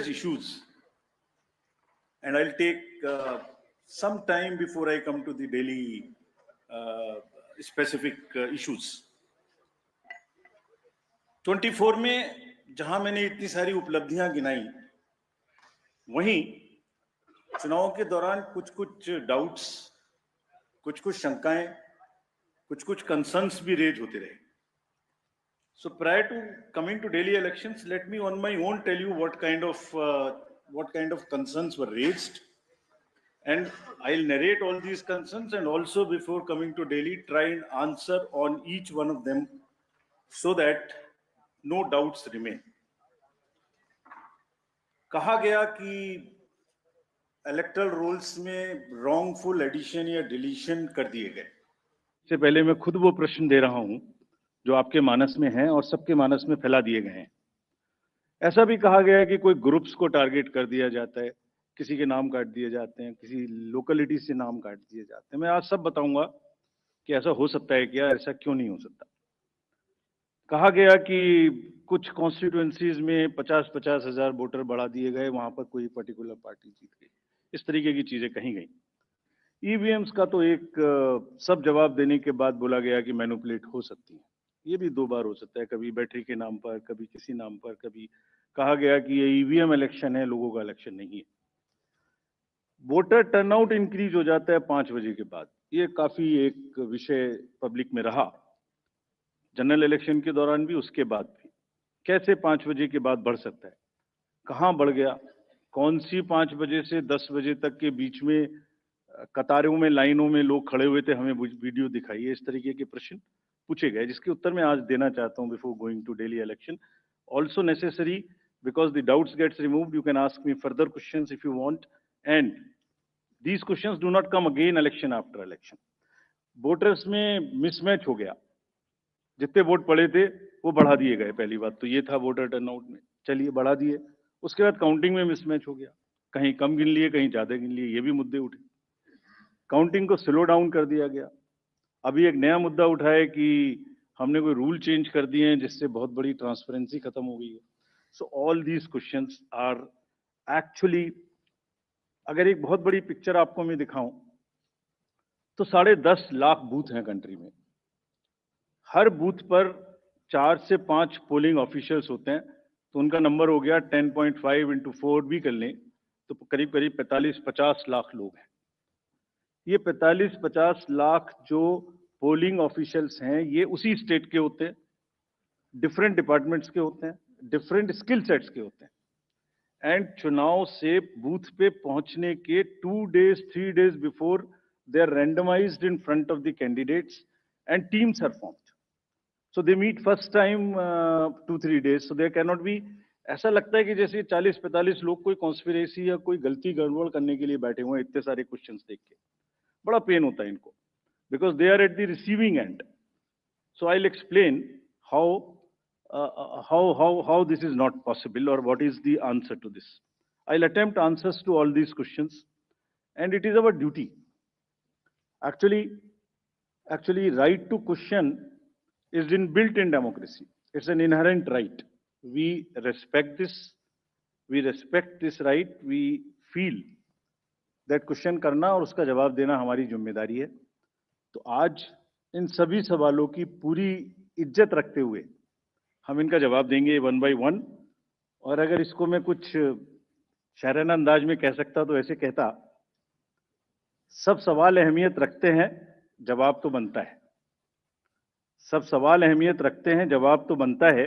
issues and I'll take some time before I come to the Delhi specific issues. 24 में जहां मैंने इतनी सारी उपलब्धियां गिनाई, वहीं चुनाव के दौरान कुछ डाउट्स, कुछ शंकाएं, कुछ कंसर्न्स भी रेज होते रहे. So prior to coming to Delhi elections, let me on my own tell you what kind of concerns were raised, and I'll narrate all these concerns, and also before coming to Delhi try and answer on each one of them so that no doubts remain. कहा गया कि electoral roles में wrongful addition या deletion कर दिए गए. इससे पहले मैं खुद वो प्रश्न दे रहा हूं जो आपके मानस में हैं और सबके मानस में फैला दिए गए हैं. ऐसा भी कहा गया है कि कोई ग्रुप्स को टारगेट कर दिया जाता है, किसी के नाम काट दिए जाते हैं, किसी लोकेलिटी से नाम काट दिए जाते हैं. मैं आज सब बताऊंगा कि ऐसा हो सकता है क्या, ऐसा क्यों नहीं हो सकता. कहा गया कि कुछ कॉन्स्टिट्यूएंसीज में 50-50 हजार वोटर बढ़ा दिए गए, वहां पर कोई पर्टिकुलर पार्टी जीत गई. इस तरीके की चीजें कही गई. ईवीएम्स का तो एक सब जवाब देने के बाद बोला गया कि मैनिपुलेट हो सकती है. ये भी 2 बार हो सकता है, कभी बैटरी के नाम पर, कभी किसी नाम पर. कभी कहा गया कि ये ईवीएम इलेक्शन है, लोगों का इलेक्शन नहीं है. वोटर टर्नआउट इंक्रीज हो जाता है 5 बजे के बाद. ये काफी एक विषय पब्लिक में रहा, जनरल इलेक्शन के दौरान भी, उसके बाद भी. कैसे 5 बजे के बाद बढ़ सकता है, कहाँ बढ़ गया, कौन सी 5 बजे से 10 बजे तक के बीच में कतारों में, लाइनों में लोग खड़े हुए थे, हमें वीडियो दिखाइए. इस तरीके के प्रश्न पूछे गए, जिसके उत्तर मैं आज देना चाहता हूं before going to Delhi election. Also necessary, because the doubts gets removed, you can ask me further questions if you want, and these questions do not come again election after election. Voters में mismatch हो गया. जितने vote पड़े थे वो बढ़ा दिए गए। पहली बात तो ये था वोटर टर्नआउट में, चलिए बढ़ा दिए। उसके बाद काउंटिंग में मिसमैच हो गया, कहीं कम गिन लिए कहीं ज्यादा गिन लिए, ये भी मुद्दे उठे। काउंटिंग को स्लो डाउन कर दिया गया। अभी एक नया मुद्दा उठा है कि हमने कोई रूल चेंज कर दिए हैं जिससे बहुत बड़ी ट्रांसपेरेंसी खत्म हो गई है। So all these questions are actually, अगर एक बहुत बड़ी पिक्चर आपको मैं दिखाऊं तो 10.5 लाख बूथ हैं कंट्री में। हर बूथ पर 4 से 5 पोलिंग ऑफिशियल्स होते हैं, तो उनका नंबर हो गया 10.5 इंटू 4 भी कर लें तो करीब करीब 45-50 लाख लोग हैं। ये 45-50 लाख जो पोलिंग ऑफिशियल्स हैं ये उसी स्टेट के होते हैं, डिफरेंट डिपार्टमेंट्स के होते हैं, डिफरेंट स्किल सेट्स के होते हैं। एंड चुनाव से बूथ पे पहुंचने के 2 days 3 days before they are randomized in front of the candidates and teams are formed. So they meet first time 2-3 days. So there cannot be, ऐसा लगता है कि जैसे 40-45 लोग कोई कॉन्स्पिरेसी या कोई गलती गड़बड़ करने के लिए बैठे हुए हैं इतने सारे क्वेश्चंस देख के। बड़ा पेन होता है इनको, because they are at the receiving end. So I'll explain how this is not possible or what is the answer to this. I'll attempt answers to all these questions, and it is our duty. Actually, right to question is inbuilt in democracy. It's an inherent right. We respect this. We respect this right. We feel that question करना और उसका जवाब देना हमारी जिम्मेदारी है। तो आज इन सभी सवालों की पूरी इज्जत रखते हुए हम इनका जवाब देंगे 1 by 1। और अगर इसको मैं कुछ शायराना अंदाज में कह सकता तो ऐसे कहता, सब सवाल अहमियत रखते हैं, जवाब तो बनता है। सब सवाल अहमियत रखते हैं, जवाब तो बनता है।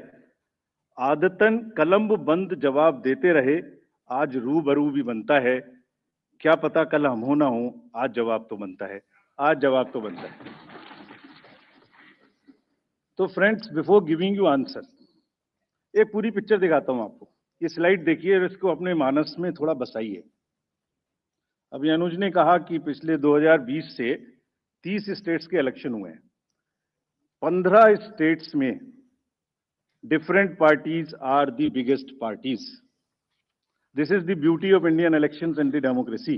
आदतन कलम बंद जवाब देते रहे, आज रूबरू भी बनता है। क्या पता कल हम हो ना हो, आज जवाब तो बनता है, आज जवाब तो बनता है। तो friends, before giving you answer, एक पूरी पिक्चर दिखाता हूं आपको। ये स्लाइड देखिए और इसको अपने मानस में थोड़ा बसाइए। अभी अनुज ने कहा कि पिछले 2020 से 30 स्टेट्स के इलेक्शन हुए हैं। 15 स्टेट्स में different parties are the biggest parties. This is the beauty of Indian elections and the democracy.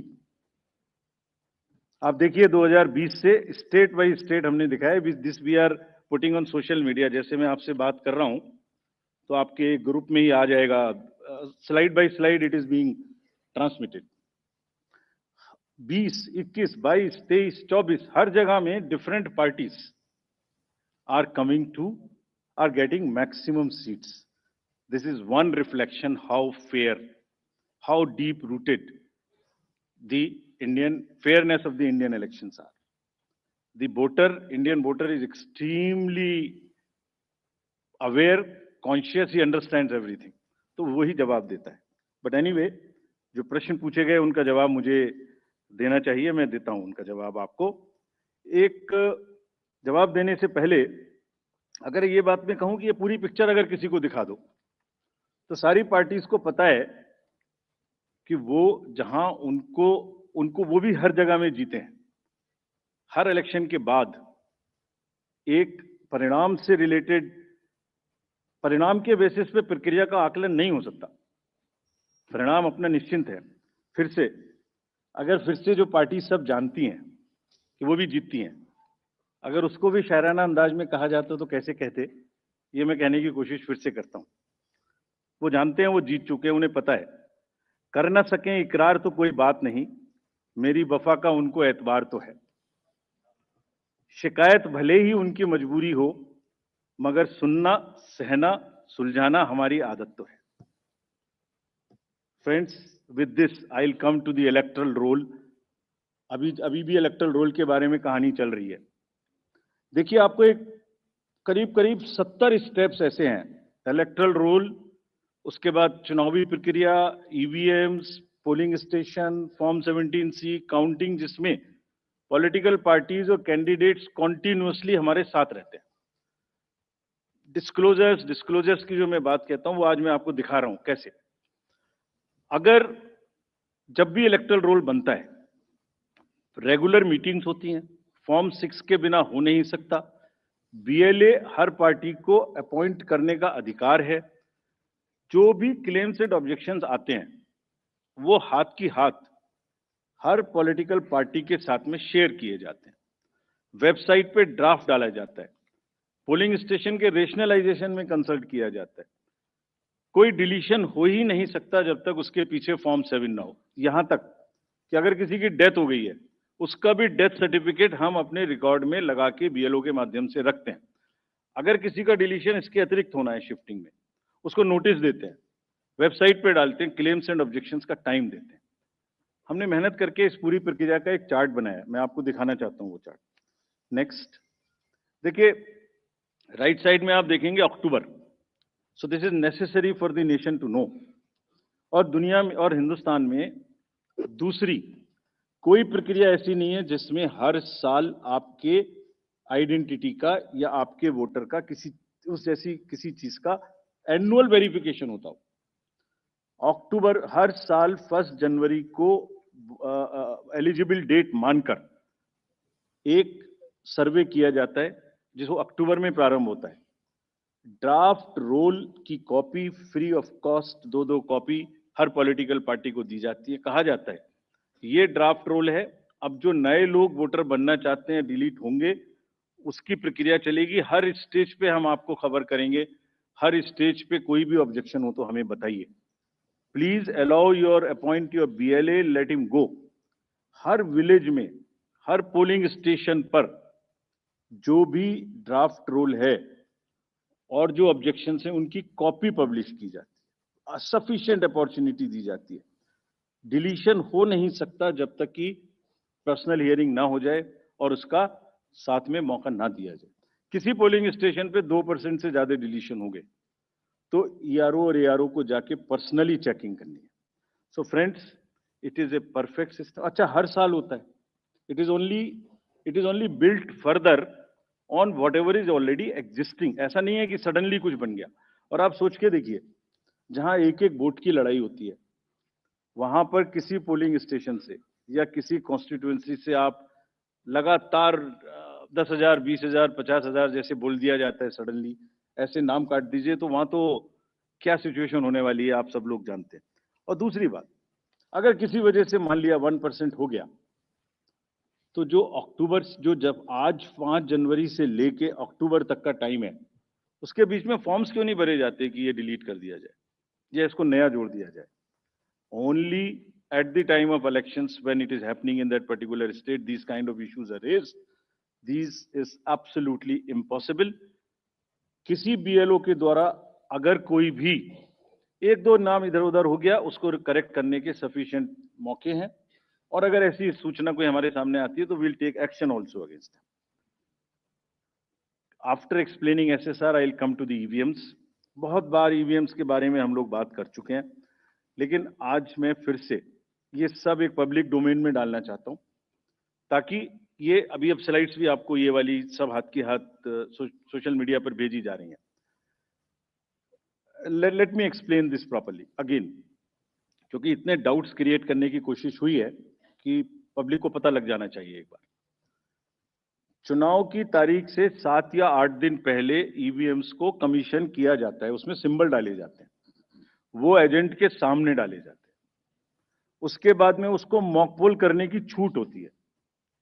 आप देखिए 2020 से स्टेट बाय स्टेट हमने दिखाया। This we are putting on social media. जैसे मैं आपसे बात कर रहा हूं तो आपके ग्रुप में ही आ जाएगा, slide by slide it is being transmitted. 20, 21, 22, 23, 24 हर जगह में different parties are coming to, are getting maximum seats. This is one reflection how fair, how deep rooted the Indian fairness of the Indian elections are. The voter, Indian voter is extremely aware, conscious, he understands everything, तो वही जवाब देता है। But anyway, जो प्रश्न पूछे गए उनका जवाब मुझे देना चाहिए, मैं देता हूं उनका जवाब आपको। एक जवाब देने से पहले अगर ये बात मैं कहूं कि ये पूरी पिक्चर अगर किसी को दिखा दो तो सारी पार्टीज को पता है कि वो जहां उनको वो भी हर जगह में जीते हैं। हर इलेक्शन के बाद एक परिणाम से रिलेटेड, परिणाम के बेसिस पे प्रक्रिया का आकलन नहीं हो सकता। परिणाम अपना निश्चिंत है। फिर से जो पार्टी सब जानती हैं कि वो भी जीतती हैं, अगर उसको भी शायराना अंदाज में कहा जाता तो कैसे कहते, ये मैं कहने की कोशिश फिर से करता हूं। वो जानते हैं वो जीत चुके हैं, उन्हें पता है। कर ना सकें इकरार तो कोई बात नहीं, मेरी वफा का उनको एतबार तो है। शिकायत भले ही उनकी मजबूरी हो, मगर सुनना, सहना, सुलझाना हमारी आदत तो है। Friends, with this I'll come to the electoral roll। अभी भी इलेक्टरल रोल के बारे में कहानी चल रही है। देखिए, आपको एक करीब 70 स्टेप्स ऐसे हैं। इलेक्टरल रोल, उसके बाद चुनावी प्रक्रिया, EVMs, polling station, form 17C, counting, जिसमें पॉलिटिकल पार्टीज और कैंडिडेट्स कॉन्टिन्यूअसली हमारे साथ रहते हैं। डिस्क्लोजर्स की जो मैं बात कहता हूं वो आज मैं आपको दिखा रहा हूं कैसे। अगर जब भी इलेक्टरल रोल बनता है तो रेगुलर मीटिंग्स होती हैं, फॉर्म 6 के बिना हो नहीं सकता। बीएलए हर पार्टी को अपॉइंट करने का अधिकार है। जो भी क्लेम्स एंड ऑब्जेक्शंस आते हैं वो हाथ की हाथ हर पॉलिटिकल पार्टी के साथ में शेयर किए जाते हैं। वेबसाइट पे ड्राफ्ट डाला जाता है। पोलिंग स्टेशन के रेशनलाइजेशन में कंसल्ट किया जाता है। कोई डिलीशन हो ही नहीं सकता जब तक उसके पीछे फॉर्म 7 ना हो। यहां तक कि अगर किसी की डेथ हो गई है उसका भी डेथ सर्टिफिकेट हम अपने रिकॉर्ड में लगा के बीएलओ के माध्यम से रखते हैं। अगर किसी का डिलीशन इसके अतिरिक्त होना है शिफ्टिंग में, उसको नोटिस देते हैं, वेबसाइट पे डालते हैं, क्लेम्स एंड ऑब्जेक्शंस का टाइम देते हैं। हमने मेहनत करके इस पूरी प्रक्रिया का एक चार्ट बनाया है, मैं आपको दिखाना चाहता हूं वो चार्ट। नेक्स्ट देखिए, राइट साइड में आप देखेंगे अक्टूबर। So this is necessary for the nation to know. और दुनिया में और हिंदुस्तान में दूसरी कोई प्रक्रिया ऐसी नहीं है जिसमें हर साल आपके आइडेंटिटी का या आपके वोटर का किसी उस जैसी किसी चीज का एनुअल वेरिफिकेशन होता हो। अक्टूबर हर साल 1 जनवरी को एलिजिबल डेट मानकर एक सर्वे किया जाता है जिसको अक्टूबर में प्रारंभ होता है। ड्राफ्ट रोल की copy free of cost 2-2 copy her political party को दी जाती है। कहा जाता है ये ड्राफ्ट रोल है, अब जो नए लोग वोटर बनना चाहते हैं डिलीट होंगे, उसकी प्रक्रिया चलेगी। हर स्टेज पे हम आपको खबर करेंगे। हर स्टेज पे कोई भी ऑब्जेक्शन हो तो हमें बताइए। Please allow your appoint your BLA, let him go. हर विलेज में, हर पोलिंग स्टेशन पर जो भी ड्राफ्ट रोल है और जो ऑब्जेक्शन है उनकी कॉपी पब्लिश की जाती है। सफिशिएंट अपॉर्चुनिटी दी जाती है। डिलीशन हो नहीं सकता जब तक कि पर्सनल हियरिंग ना हो जाए और उसका साथ में मौका ना दिया जाए। किसी पोलिंग स्टेशन पे 2% से ज्यादा डिलीशन हो गए तो ईआरओ और एआरओ को जाके पर्सनली चेकिंग करनी है। So friends, it is a perfect system. अच्छा, हर साल होता है। It is only built further on what ever is already existing. ऐसा नहीं है कि सडनली कुछ बन गया। और आप सोच के देखिए, जहां एक एक वोट की लड़ाई होती है वहां पर किसी पोलिंग स्टेशन से या किसी कॉन्स्टिट्यूएंसी से आप लगातार 10,000, 20,000, 50,000 जैसे बोल दिया जाता है सडनली, ऐसे नाम काट दीजिए, तो वहां तो क्या सिचुएशन होने वाली है आप सब लोग जानते हैं। और दूसरी बात, अगर किसी वजह से मान लिया 1% हो गया तो जो अक्टूबर, जो जब आज 5 जनवरी से लेके अक्टूबर तक का टाइम है, उसके बीच में फॉर्म्स क्यों नहीं भरे जाते कि ये डिलीट कर दिया जाए या इसको नया जोड़ दिया जाए? Only at the time of elections, when it is happening in that particular state, these kind of issues are raised. These is absolutely impossible. किसी बीएलओ के द्वारा अगर कोई भी 1-2 नाम इधर उधर हो गया, उसको करेक्ट करने के सफिशिएंट मौके हैं। और अगर ऐसी सूचना कोई हमारे सामने आती है तो we'll take action also against them. After explaining SSR, I'll come to the EVMs. बहुत बार EVMs के बारे में हम लोग बात कर चुके हैं, लेकिन आज मैं फिर से ये सब एक पब्लिक डोमेन में डालना चाहता हूं ताकि ये अभी अब स्लाइड्स भी आपको ये वाली सब हाथ की हाथ सोशल मीडिया पर भेजी जा रही हैं। Late me explain this properly again, क्योंकि इतने डाउट्स क्रिएट करने की कोशिश हुई है कि पब्लिक को पता लग जाना चाहिए। एक बार चुनाव की तारीख से 7 या 8 दिन पहले ईवीएम्स को कमीशन किया जाता है, उसमें सिंबल डाले जाते हैं, वो एजेंट के सामने डाले जाते हैं। उसके बाद में उसको मॉकपोल करने की छूट होती है।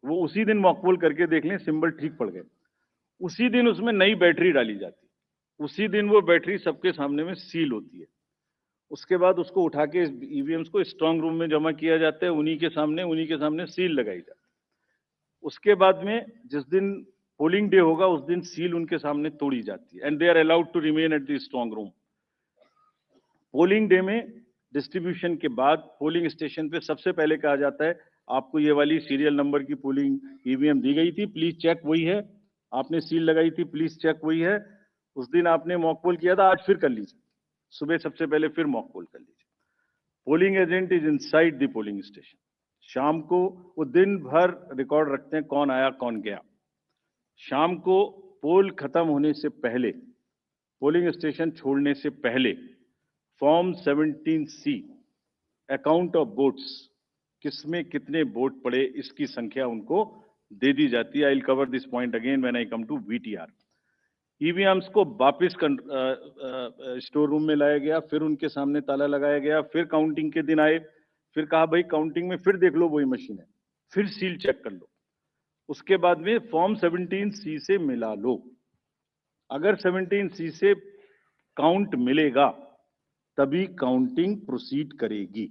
वो उसी दिन मॉकपोल करके देख लें सिंबल ठीक पड़ गए, उसी दिन उसमें नई बैटरी डाली जाती है, उसी दिन वो बैटरी सबके सामने में सील होती है। उसके बाद उसको उठा के ईवीएम्स को स्ट्रांग रूम में जमा किया जाता है, उन्हीं के सामने सील लगाई जाती है। उसके बाद में जिस दिन पोलिंग डे होगा उस दिन सील उनके सामने तोड़ी जाती है and they are allowed to remain at the strong room. Polling day में डिस्ट्रीब्यूशन के बाद पोलिंग स्टेशन पे सबसे पहले कहा जाता है आपको ये वाली सीरियल नंबर की पोलिंग ईवीएम दी गई थी, प्लीज चेक वही है, आपने सील लगाई थी, प्लीज चेक वही है, उस दिन आपने मॉक पोल किया था, आज फिर कर लीजिए, सुबह सबसे पहले फिर मॉक पोल कर लीजिए। Polling agent is inside the polling station. शाम को वो दिन भर रिकॉर्ड रखते हैं कौन आया कौन गया। शाम को पोल खत्म होने से पहले, पोलिंग स्टेशन छोड़ने से पहले form 17C account of votes, किसमें कितने वोट पड़े इसकी संख्या उनको दे दी जाती है। I will cover this point again when I come to VTR. EVMs को वापस स्टोर रूम में लाया गया, फिर उनके सामने ताला लगाया गया, फिर काउंटिंग के दिन आए, फिर कहा भाई काउंटिंग में फिर देख लो वही मशीन है, फिर सील चेक कर लो, उसके बाद में फॉर्म 17C से मिला लो। अगर 17C से काउंट मिलेगा तभी काउंटिंग प्रोसीड करेगी।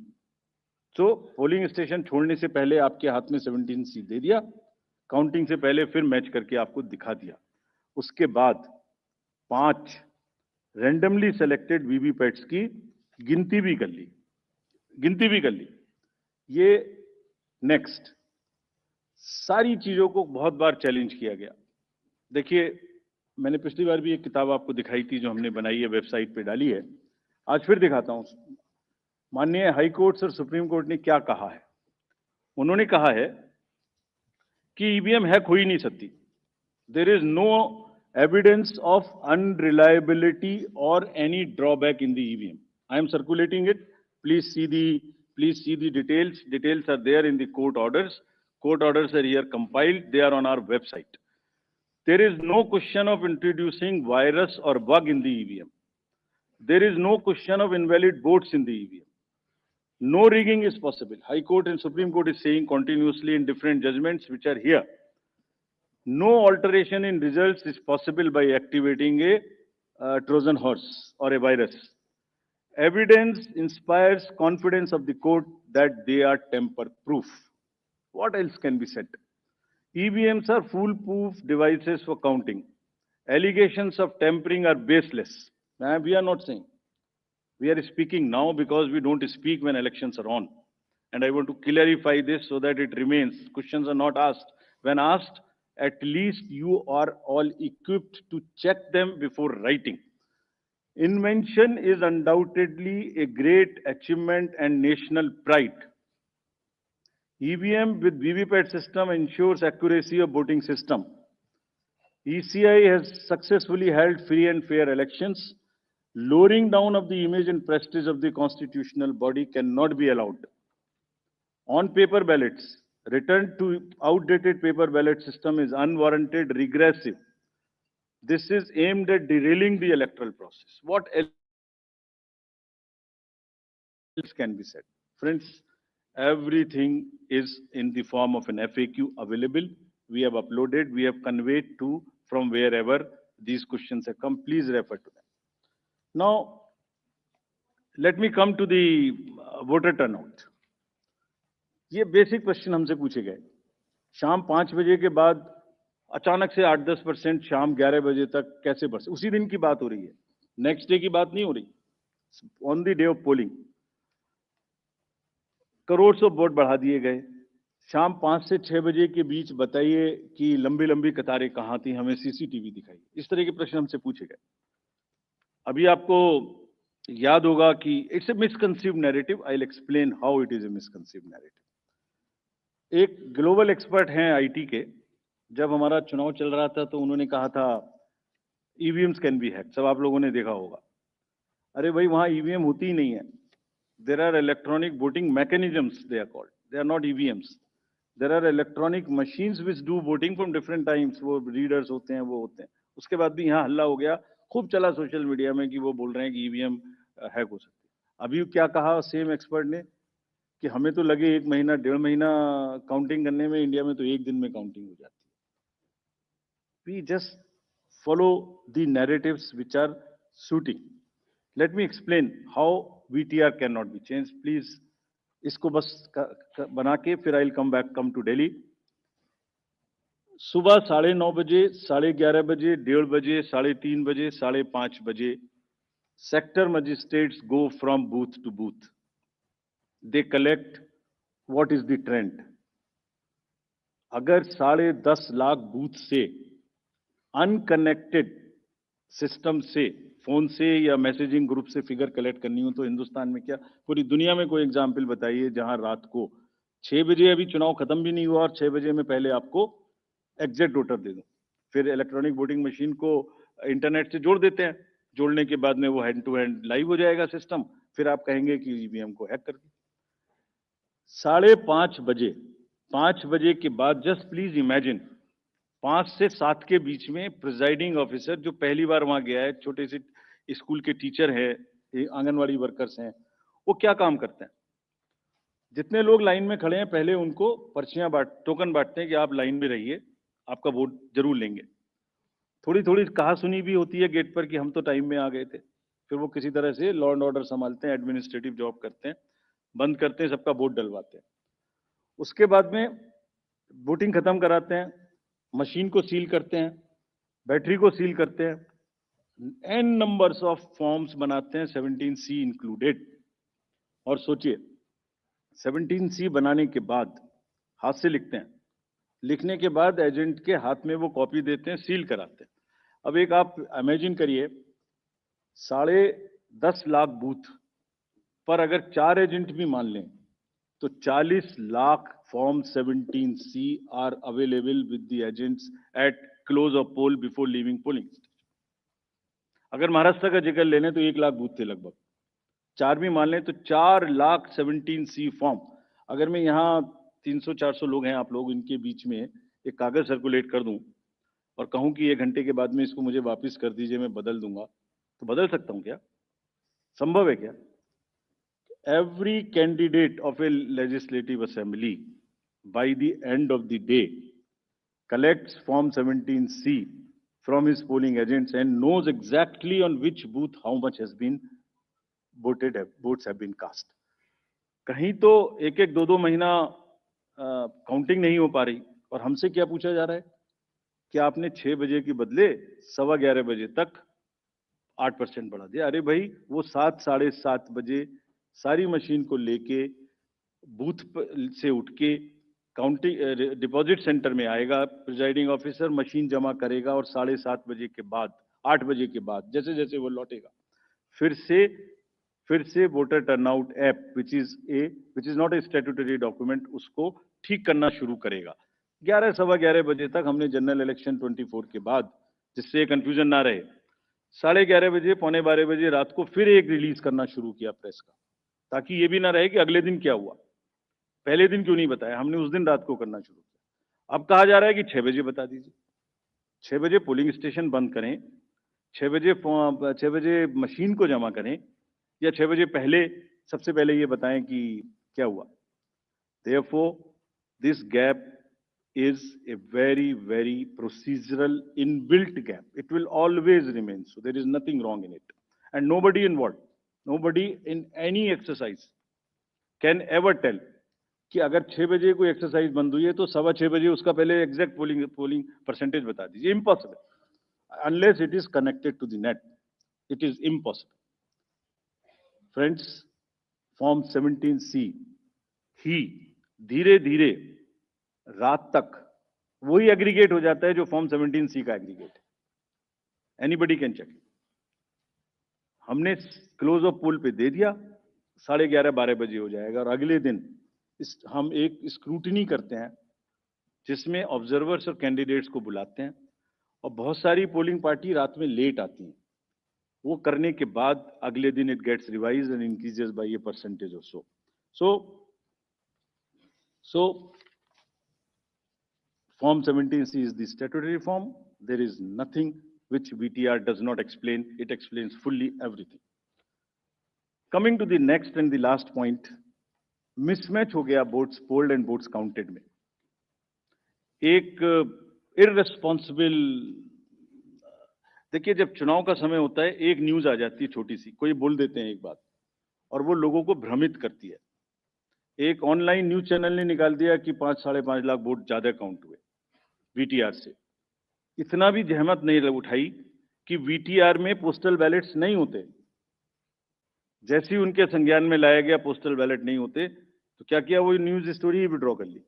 तो पोलिंग स्टेशन छोड़ने से पहले आपके हाथ में 17C दे दिया, काउंटिंग से पहले फिर मैच करके आपको दिखा दिया। उसके बाद 5 रैंडमली सेलेक्टेड वीवीपैट्स की गिनती भी कर ली। ये नेक्स्ट सारी चीजों को बहुत बार चैलेंज किया गया। देखिए, मैंने पिछली बार भी एक किताब आपको दिखाई थी जो हमने बनाई है, वेबसाइट पे डाली है, आज फिर दिखाता हूं। माननीय हाई कोर्ट और सुप्रीम कोर्ट ने क्या कहा है। उन्होंने कहा है कि ईवीएम हैक हो ही नहीं सकती। There is no evidence of unreliability और any drawback in the EVM. I am circulating it, please see the details. Details are there in the court orders. Court orders are here compiled, they are on our website. There is no question of introducing virus or bug in the EVM. There is no question of invalid votes in the EVM. No rigging is possible. High Court and Supreme Court is saying continuously in different judgments which are here. No alteration in results is possible by activating a Trojan horse or a virus. Evidence inspires confidence of the court that they are tamper-proof. What else can be said? EVMs are foolproof devices for counting. Allegations of tampering are baseless. We are not saying. We are speaking now because we don't speak when elections are on. And I want to clarify this so that it remains. Questions are not asked. When asked, at least you are all equipped to check them before writing. Invention is undoubtedly a great achievement and national pride. EVM with VVPAT system ensures accuracy of voting system. ECI has successfully held free and fair elections. Lowering down of the image and prestige of the constitutional body cannot be allowed. On paper ballots, return to outdated paper ballot system is unwarranted, regressive. This is aimed at derailing the electoral process. What else can be said? Friends, everything is in the form of an FAQ available. We have uploaded, we have conveyed to from wherever these questions have come. Please refer to them. Now, let me come to the voter turnout. ये basic question हमसे पूछे गए। शाम 5 बजे के बाद अचानक से 8-10% शाम 11 बजे तक कैसे बढ़ सकते? उसी दिन की बात हो रही है, नेक्स्ट डे की बात नहीं हो रही। On the day of polling crore सौ वोट बढ़ा दिए गए। शाम 5 से 6 बजे के बीच बताइए कि लंबी लंबी कतारें कहाँ थी, हमें सीसीटीवी दिखाई। इस तरह के प्रश्न हमसे पूछे गए। अभी आपको याद होगा कि it's a misconceived narrative. I will explain how it is a misconceived narrative. एक ग्लोबल एक्सपर्ट हैं आईटी के, जब हमारा चुनाव चल रहा था तो उन्होंने कहा था ईवीएम्स कैन बी हैक्ड। सब आप लोगों ने देखा होगा। अरे भाई, वहां ईवीएम होती ही नहीं है। There are electronic voting mechanisms, they are called, they are not EVMs. There are electronic machines which do voting from different times. वो रीडर्स होते हैं, वो होते हैं। उसके बाद भी यहाँ हल्ला हो गया, खूब चला सोशल मीडिया में कि वो बोल रहे हैं कि ईवीएम हैक हो सकती है। अभी क्या कहा सेम एक्सपर्ट ने कि हमें तो लगे 1 महीना 1.5 महीना काउंटिंग करने में, इंडिया में तो 1 दिन में काउंटिंग हो जाती है। We just follow the narratives which are suiting. Let me explain how VTR can not be change. Please इसको बस बना के फिर I will come to Delhi. सुबह 9:30 बजे, 11:30 बजे, 1:30 बजे, 3:30 बजे, 5:30 बजे sector magistrates go from booth to booth. They collect what is the trend. अगर 10.5 लाख बूथ से अनकनेक्टेड सिस्टम से, फोन से या मैसेजिंग ग्रुप से फिगर कलेक्ट करनी हो तो हिंदुस्तान में क्या, पूरी दुनिया में कोई एग्जाम्पल बताइए जहां रात को 6 बजे, अभी चुनाव खत्म भी नहीं हुआ और 6 बजे में पहले आपको एग्जैक्ट वोटर दे दूं। फिर इलेक्ट्रॉनिक वोटिंग मशीन को इंटरनेट से जोड़ देते हैं, जोड़ने के बाद में वो हैंड टू हैंड लाइव हो जाएगा सिस्टम। फिर आप कहेंगे कि ईवीएम को हैक कर दिया। 5:30 बजे, 5 बजे के बाद, जस्ट प्लीज इमेजिन 5 से 7 के बीच में प्रिजाइडिंग ऑफिसर जो पहली बार वहां गया है, छोटे से स्कूल के टीचर हैं, आंगनवाड़ी वर्कर्स हैं, वो क्या काम करते हैं? जितने लोग लाइन में खड़े हैं पहले उनको पर्चियां टोकन बांटते हैं कि आप लाइन में रहिए, आपका वोट जरूर लेंगे। थोड़ी थोड़ी कहा सुनी भी होती है गेट पर कि हम तो टाइम में आ गए थे। फिर वो किसी तरह से लॉ एंड ऑर्डर संभालते हैं, एडमिनिस्ट्रेटिव जॉब करते हैं, बंद करते हैं, सबका वोट डलवाते हैं। उसके बाद में वोटिंग खत्म कराते हैं, मशीन को सील करते हैं, बैटरी को सील करते हैं, n नंबर्स ऑफ फॉर्म्स बनाते हैं, 17C इंक्लूडेड। और सोचिए 17C बनाने के बाद हाथ से लिखते हैं, लिखने के बाद एजेंट के हाथ में वो कॉपी देते हैं, सील कराते हैं। अब एक आप इमेजिन करिए, 10.5 लाख बूथ पर अगर 4 एजेंट भी मान लें तो 40 lakh form 17C are available with the agents at close of poll before leaving polling station. अगर महाराष्ट्र का जिक्र लेने तो 1 लाख बूथ थे लगभग, 4 भी मान लें तो 4 लाख 17C फॉर्म। अगर मैं यहाँ 300-400 लोग हैं आप लोग, इनके बीच में एक कागज सर्कुलेट कर दूं और कहूं कि 1 घंटे के बाद में इसको मुझे वापस कर दीजिए, मैं बदल दूंगा, तो बदल सकता हूं क्या? संभव है क्या? Every candidate of a legislative assembly by the end of the day collects form 17C from his polling agents and knows exactly on which booth how much has been voted, votes have been cast. कहीं तो 1-1, 2-2 महीना counting नहीं हो पा रही और हमसे क्या पूछा जा रहा है कि आपने 6 बजे के बदले 11:15 बजे तक 8% बढ़ा दिया। अरे भाई, वो 7, 7:30 बजे सारी मशीन को लेके बूथ से उठ के काउंटिंग डिपॉजिट सेंटर में आएगा, प्रिजाइडिंग ऑफिसर मशीन जमा करेगा और 7:30 बजे के बाद, 8 बजे के बाद जैसे जैसे वो लौटेगा, फिर से voter turnout app which is not a statutory document, उसको ठीक करना शुरू करेगा। 11, 11:15 बजे तक हमने जनरल इलेक्शन 24 के बाद, जिससे कंफ्यूजन ना रहे, 11:30 बजे, 11:45 बजे रात को फिर एक रिलीज करना शुरू किया प्रेस का, ताकि ये भी ना रहे कि अगले दिन क्या हुआ, पहले दिन क्यों नहीं बताया। हमने उस दिन रात को करना शुरू किया। अब कहा जा रहा है कि 6 बजे बता दीजिए। 6 बजे पोलिंग स्टेशन बंद करें, 6 बजे मशीन को जमा करें, या 6 बजे पहले सबसे पहले ये बताएं कि क्या हुआ। Therefore, this gap is a very, very procedural inbuilt gap. It will always remain. So there is nothing wrong in it. And nobody involved, nobody in any exercise can ever tell कि अगर 6 बजे कोई exercise बंद हुई है तो 6:15 बजे उसका पहले एग्जैक्ट पोलिंग परसेंटेज बता दीजिए। Impossible, unless it is connected to the net, it is impossible. Friends, form 17C ही धीरे धीरे रात तक वही एग्रीगेट हो जाता है जो फॉर्म 17C का एग्रीगेट है। Anybody can check. हमने क्लोज ऑफ पोल पे दे दिया, 11:30, 12 बजे हो जाएगा और अगले दिन हम एक स्क्रूटिनी करते हैं जिसमें ऑब्जर्वर्स और कैंडिडेट्स को बुलाते हैं, और बहुत सारी पोलिंग पार्टी रात में लेट आती हैं। वो करने के बाद अगले दिन it gets revised and increases by a percentage और so Form 17C is the statutory form. There is nothing which VTR does not explain. It explains fully everything. Coming to the next and the last point, mismatch हो गया votes polled and votes counted में। एक irresponsible, देखिए जब चुनाव का समय होता है एक न्यूज आ जाती है छोटी सी, कोई बोल देते हैं एक बात और वो लोगों को भ्रमित करती है। एक ऑनलाइन न्यूज चैनल ने निकाल दिया कि 5, 5.5 लाख वोट ज्यादा काउंट हुए वीटीआर से। इतना भी जहमत नहीं उठाई कि वीटीआर में पोस्टल बैलेट्स नहीं होते। जैसे ही उनके संज्ञान में लाया गया पोस्टल बैलेट नहीं होते, तो क्या किया, वो न्यूज स्टोरी ही विड्रॉ कर ली।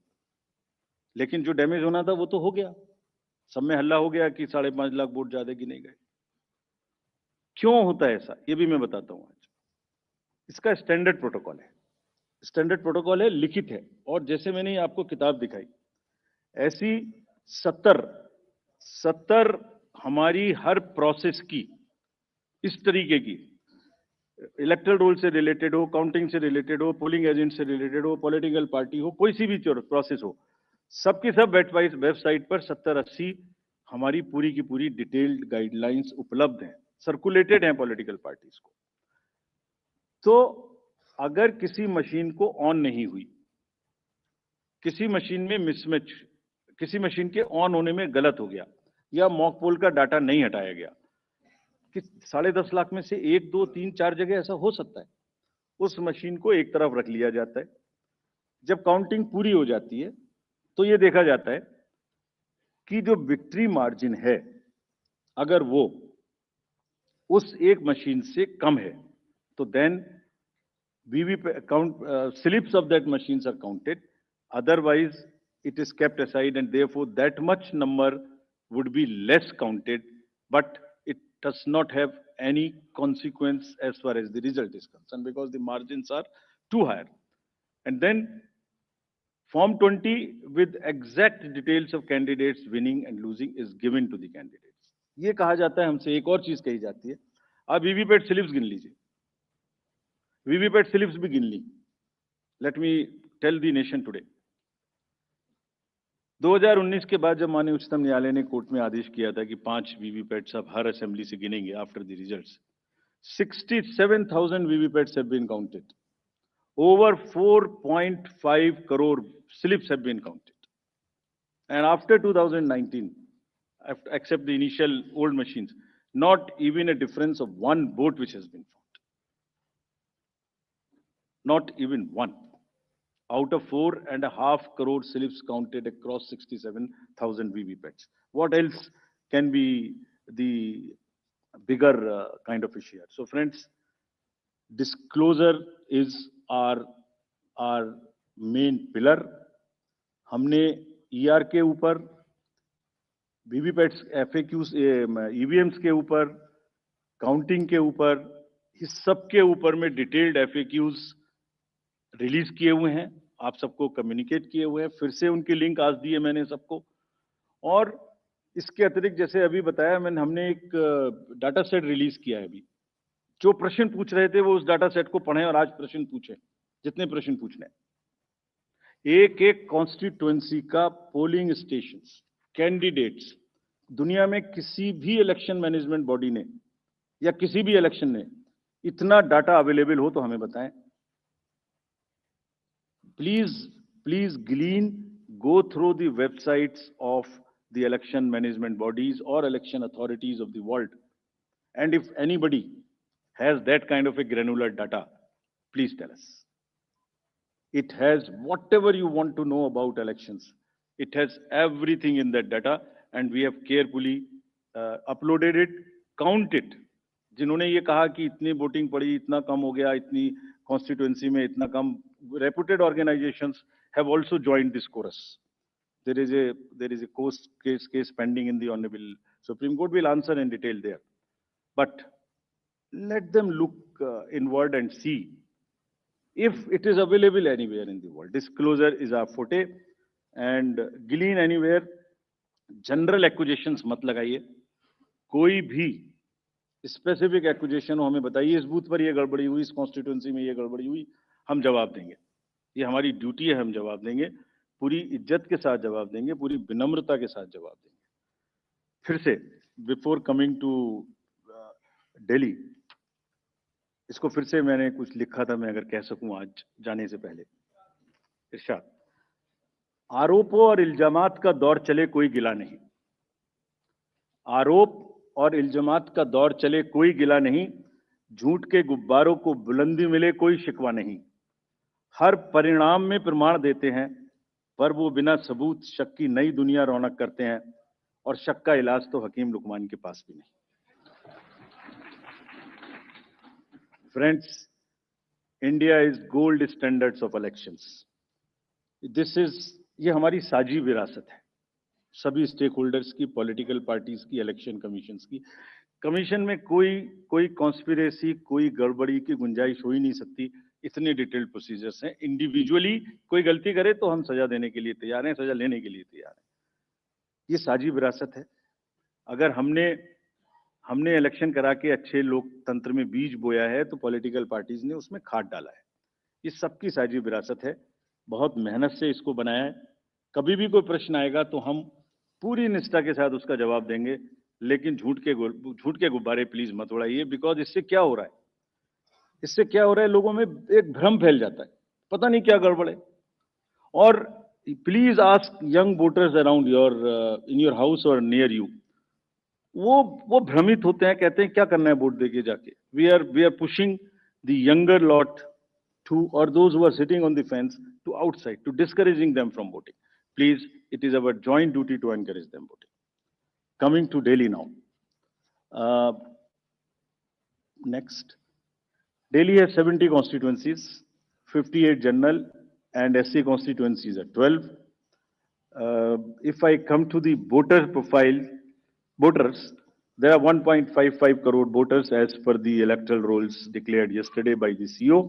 लेकिन जो डैमेज होना था वो तो हो गया। सब में हल्ला हो गया कि 5.5 लाख वोट ज्यादा गिने गए। क्यों होता है ऐसा, ये भी मैं बताता हूं आज। इसका स्टैंडर्ड प्रोटोकॉल है, स्टैंडर्ड प्रोटोकॉल है, लिखित है। और जैसे मैंने आपको किताब दिखाई, ऐसी 70 हमारी हर प्रोसेस की इस तरीके की, इलेक्टोरल रोल से रिलेटेड हो, काउंटिंग से रिलेटेड हो, पोलिंग एजेंट से रिलेटेड हो, पॉलिटिकल पार्टी हो, कोई सी भी प्रोसेस हो, सबकी सब वेबसाइट पर 70-80 हमारी पूरी की पूरी डिटेल्ड गाइडलाइंस उपलब्ध हैं, सर्कुलेटेड हैं पॉलिटिकल पार्टीज को। तो अगर किसी मशीन को ऑन नहीं हुई, किसी मशीन में मिसमैच, किसी मशीन के ऑन होने में गलत हो गया, या मॉक पोल का डाटा नहीं हटाया गया, कि 10.5 लाख में से 1, 2, 3, 4 जगह ऐसा हो सकता है, उस मशीन को एक तरफ रख लिया जाता है। जब काउंटिंग पूरी हो जाती है तो ये देखा जाता है कि जो विक्ट्री मार्जिन है, अगर वो उस एक मशीन से कम है, तो then slips of that machines are counted. Otherwise, it is kept aside, and therefore that much number would be less counted, but it does not have any consequence as far as the result is concerned, because the margins are too high. And then Form 20 with exact details of candidates winning and losing is given to the candidates. ये कहा जाता है हमसे, एक और चीज कही जाती है, आप वीवीपैट स्लिप्स गिन लीजिए, वीवीपैट स्लिप्स भी गिन ली। Let me tell the nation today, 2019 के बाद जब माननीय उच्चतम न्यायालय ने कोर्ट में आदेश किया था कि 5 वीवीपैट्स अब हर असेंबली से गिनेंगे after the results, 67,000 VVPATs have been counted, over 4.5 crore slips have been counted, and after 2019, except the initial old machines, not even a difference of one vote which has been found, not even one, out of 4.5 crore slips counted across 67,000 VVPATs. What else can be the bigger kind of issue here? So friends, disclosure is our main pillar. हमने ER के ऊपर, VVPATs, FAQs, EVMs के ऊपर, counting के ऊपर, इस सब के ऊपर में डिटेल्ड FAQs रिलीज किए हुए हैं, आप सबको कम्युनिकेट किए हुए हैं, फिर से उनकी लिंक आज दी है मैंने सबको। और इसके अतिरिक्त जैसे अभी बताया मैंने, हमने एक डाटा सेट रिलीज किया है अभी, जो प्रश्न पूछ रहे थे वो उस डाटा सेट को पढ़ें और आज प्रश्न पूछें, जितने प्रश्न पूछने। एक एक कॉन्स्टिट्यूएंसी का पोलिंग स्टेशंस, कैंडिडेट्स, दुनिया में किसी भी इलेक्शन मैनेजमेंट बॉडी ने या किसी भी इलेक्शन ने इतना डाटा अवेलेबल हो तो हमें बताएं। Please glean, go through the websites of the election management bodies or election authorities of the world, and if anybody has that kind of a granular data, please tell us. It has whatever you want to know about elections. It has everything in that data, and we have carefully uploaded it, count it. जिन्होंने ये कहा कि इतनी voting पड़ी, इतना कम हो गया, इतनी कॉन्स्टिट्यूएंसी में इतना कम, reputed organizations have also joined this chorus. There is a case pending in the Honorable Supreme Court. Will answer in detail there, but let them look inward and see if it is available anywhere in the world. Disclosure is our forte, and glean anywhere. General accusations मत लगाइए, कोई भी specific accusation हो हमें बताइए, इस booth पर ये गड़बड़ी हुई, इस कॉन्स्टिट्यूएंसी में ये गड़बड़ी हुई, हम जवाब देंगे। ये हमारी ड्यूटी है, हम जवाब देंगे, पूरी इज्जत के साथ जवाब देंगे, पूरी विनम्रता के साथ जवाब देंगे। फिर से बिफोर कमिंग टू दिल्ली, इसको फिर से मैंने कुछ लिखा था, मैं अगर कह सकूं आज जाने से पहले। इरशाद, आरोपों और इल्जामात का दौर चले कोई गिला नहीं, आरोप और इल्जामात का दौर चले कोई गिला नहीं, झूठ के गुब्बारों को बुलंदी मिले कोई शिकवा नहीं, हर परिणाम में प्रमाण देते हैं पर वो बिना सबूत शक की नई दुनिया रौनक करते हैं, और शक का इलाज तो हकीम लुकमान के पास भी नहीं। Friends, India is gold standards of elections. ये हमारी साझी विरासत है, सभी स्टेक होल्डर्स की, पॉलिटिकल पार्टीज की, इलेक्शन कमीशंस की। कमीशन में कोई कॉन्स्पिरेसी, कोई गड़बड़ी की गुंजाइश हो ही नहीं सकती, इतने डिटेल्ड प्रोसीजर्स हैं। इंडिविजुअली कोई गलती करे तो हम सजा देने के लिए तैयार हैं, सजा लेने के लिए तैयार हैं। ये साझी विरासत है। अगर हमने इलेक्शन करा के अच्छे लोकतंत्र में बीज बोया है तो पॉलिटिकल पार्टीज ने उसमें खाद डाला है। ये सबकी साझी विरासत है, बहुत मेहनत से इसको बनाया है, कभी भी कोई प्रश्न आएगा तो हम पूरी निष्ठा के साथ उसका जवाब देंगे, लेकिन झूठ के गुब्बारे प्लीज मत उड़ाइए। बिकॉज इससे क्या हो रहा है, लोगों में एक भ्रम फैल जाता है, पता नहीं क्या गड़बड़ है। और please ask young voters around in your house और नियर यू, वो भ्रमित होते हैं, कहते हैं क्या करना है वोट देके जाके। We are pushing the younger lot to, और those who are sitting on the fence, to outside, to discouraging them from voting. Please, it is our joint duty to encourage them voting. Coming to Delhi now. Next. Delhi has 70 constituencies, 58 general and SC constituencies are 12. If I come to the voter profile, voters, there are 1.55 crore voters as per the electoral rolls declared yesterday by the CEO.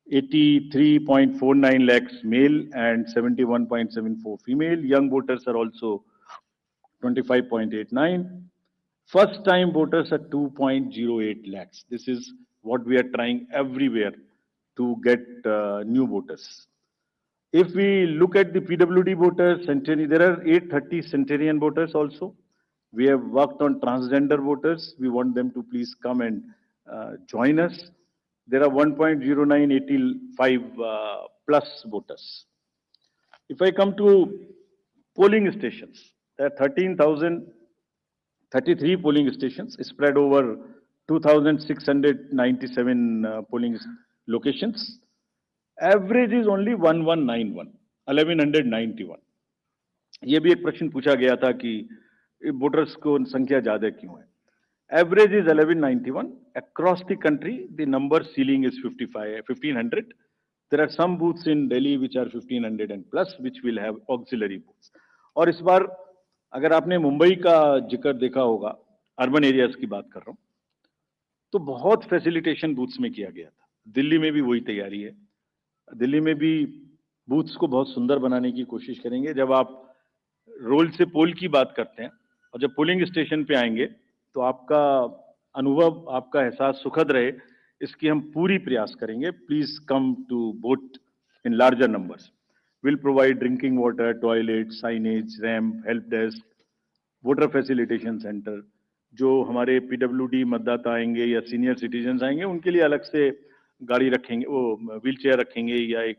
83.49 lakhs male and 71.74 female. Young voters are also 25.89. First time voters are 2.08 lakhs. This is what we are trying everywhere to get new voters. If we look at the PWD voters, there are 830 centenarian voters also. We have worked on transgender voters. We want them to please come and join us. There are 1.0985 plus voters. If I come to polling stations, there are 13,033 polling stations spread over 2,697 polling locations. Average is only 1191. ये भी एक प्रश्न पूछा गया था कि voters को संख्या ज्यादा क्यों है। Average is 1191. Across the country, the number ceiling is 1500. There are some booths in Delhi which are 1500 and plus, which will have auxiliary booths. और इस बार अगर आपने मुंबई का जिक्र देखा होगा, अर्बन एरियाज की बात कर रहा हूं, तो बहुत फैसिलिटेशन बूथ्स में किया गया था। दिल्ली में भी वही तैयारी है। दिल्ली में भी बूथ्स को बहुत सुंदर बनाने की कोशिश करेंगे। जब आप रोल से पोल की बात करते हैं और जब पोलिंग स्टेशन पे आएंगे तो आपका अनुभव, आपका एहसास सुखद रहे, इसकी हम पूरी प्रयास करेंगे। Please come to vote in larger numbers. Will provide drinking water, toilet, signage, ramp, help desk, voter facilitation center. जो हमारे PWD मतदाता आएंगे या सीनियर सिटीजन्स आएंगे, उनके लिए अलग से गाड़ी रखेंगे, वो व्हील चेयर रखेंगे या एक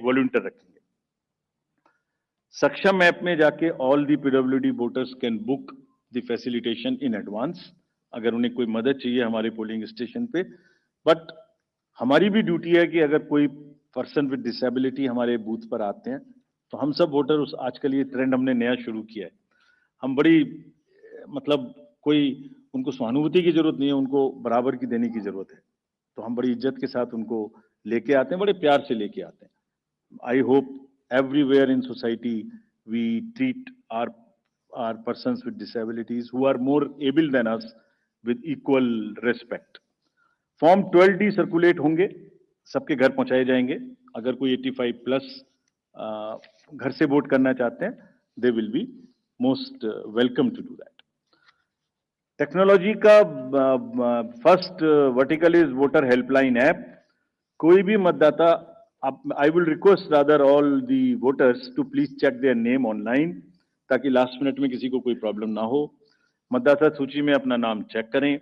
वॉलंटियर रखेंगे। सक्षम ऐप में जाके all the PWD voters can book the facilitation in advance, अगर उन्हें कोई मदद चाहिए हमारे पोलिंग स्टेशन पे। बट हमारी भी ड्यूटी है कि अगर कोई पर्सन विद डिसेबिलिटी हमारे बूथ पर आते हैं तो हम सब वोटर, आजकल ये ट्रेंड हमने नया शुरू किया है, हम बड़ी मतलब कोई उनको सहानुभूति की जरूरत नहीं है, उनको बराबर की देने की जरूरत है, तो हम बड़ी इज्जत के साथ उनको लेके आते हैं, बड़े प्यार से लेके आते हैं। I hope everywhere in society we treat our persons with disabilities who are more able than us with equal respect. Form 12D circulate होंगे, सबके घर पहुंचाए जाएंगे। अगर कोई 85 प्लस घर से वोट करना चाहते हैं, they will be most welcome to do that. Technology का first vertical is voter helpline app. कोई भी मतदाता, I will request rather all the voters to please check their name online, ताकि लास्ट मिनट में किसी को कोई प्रॉब्लम ना हो। मतदाता सूची में अपना नाम चेक करें,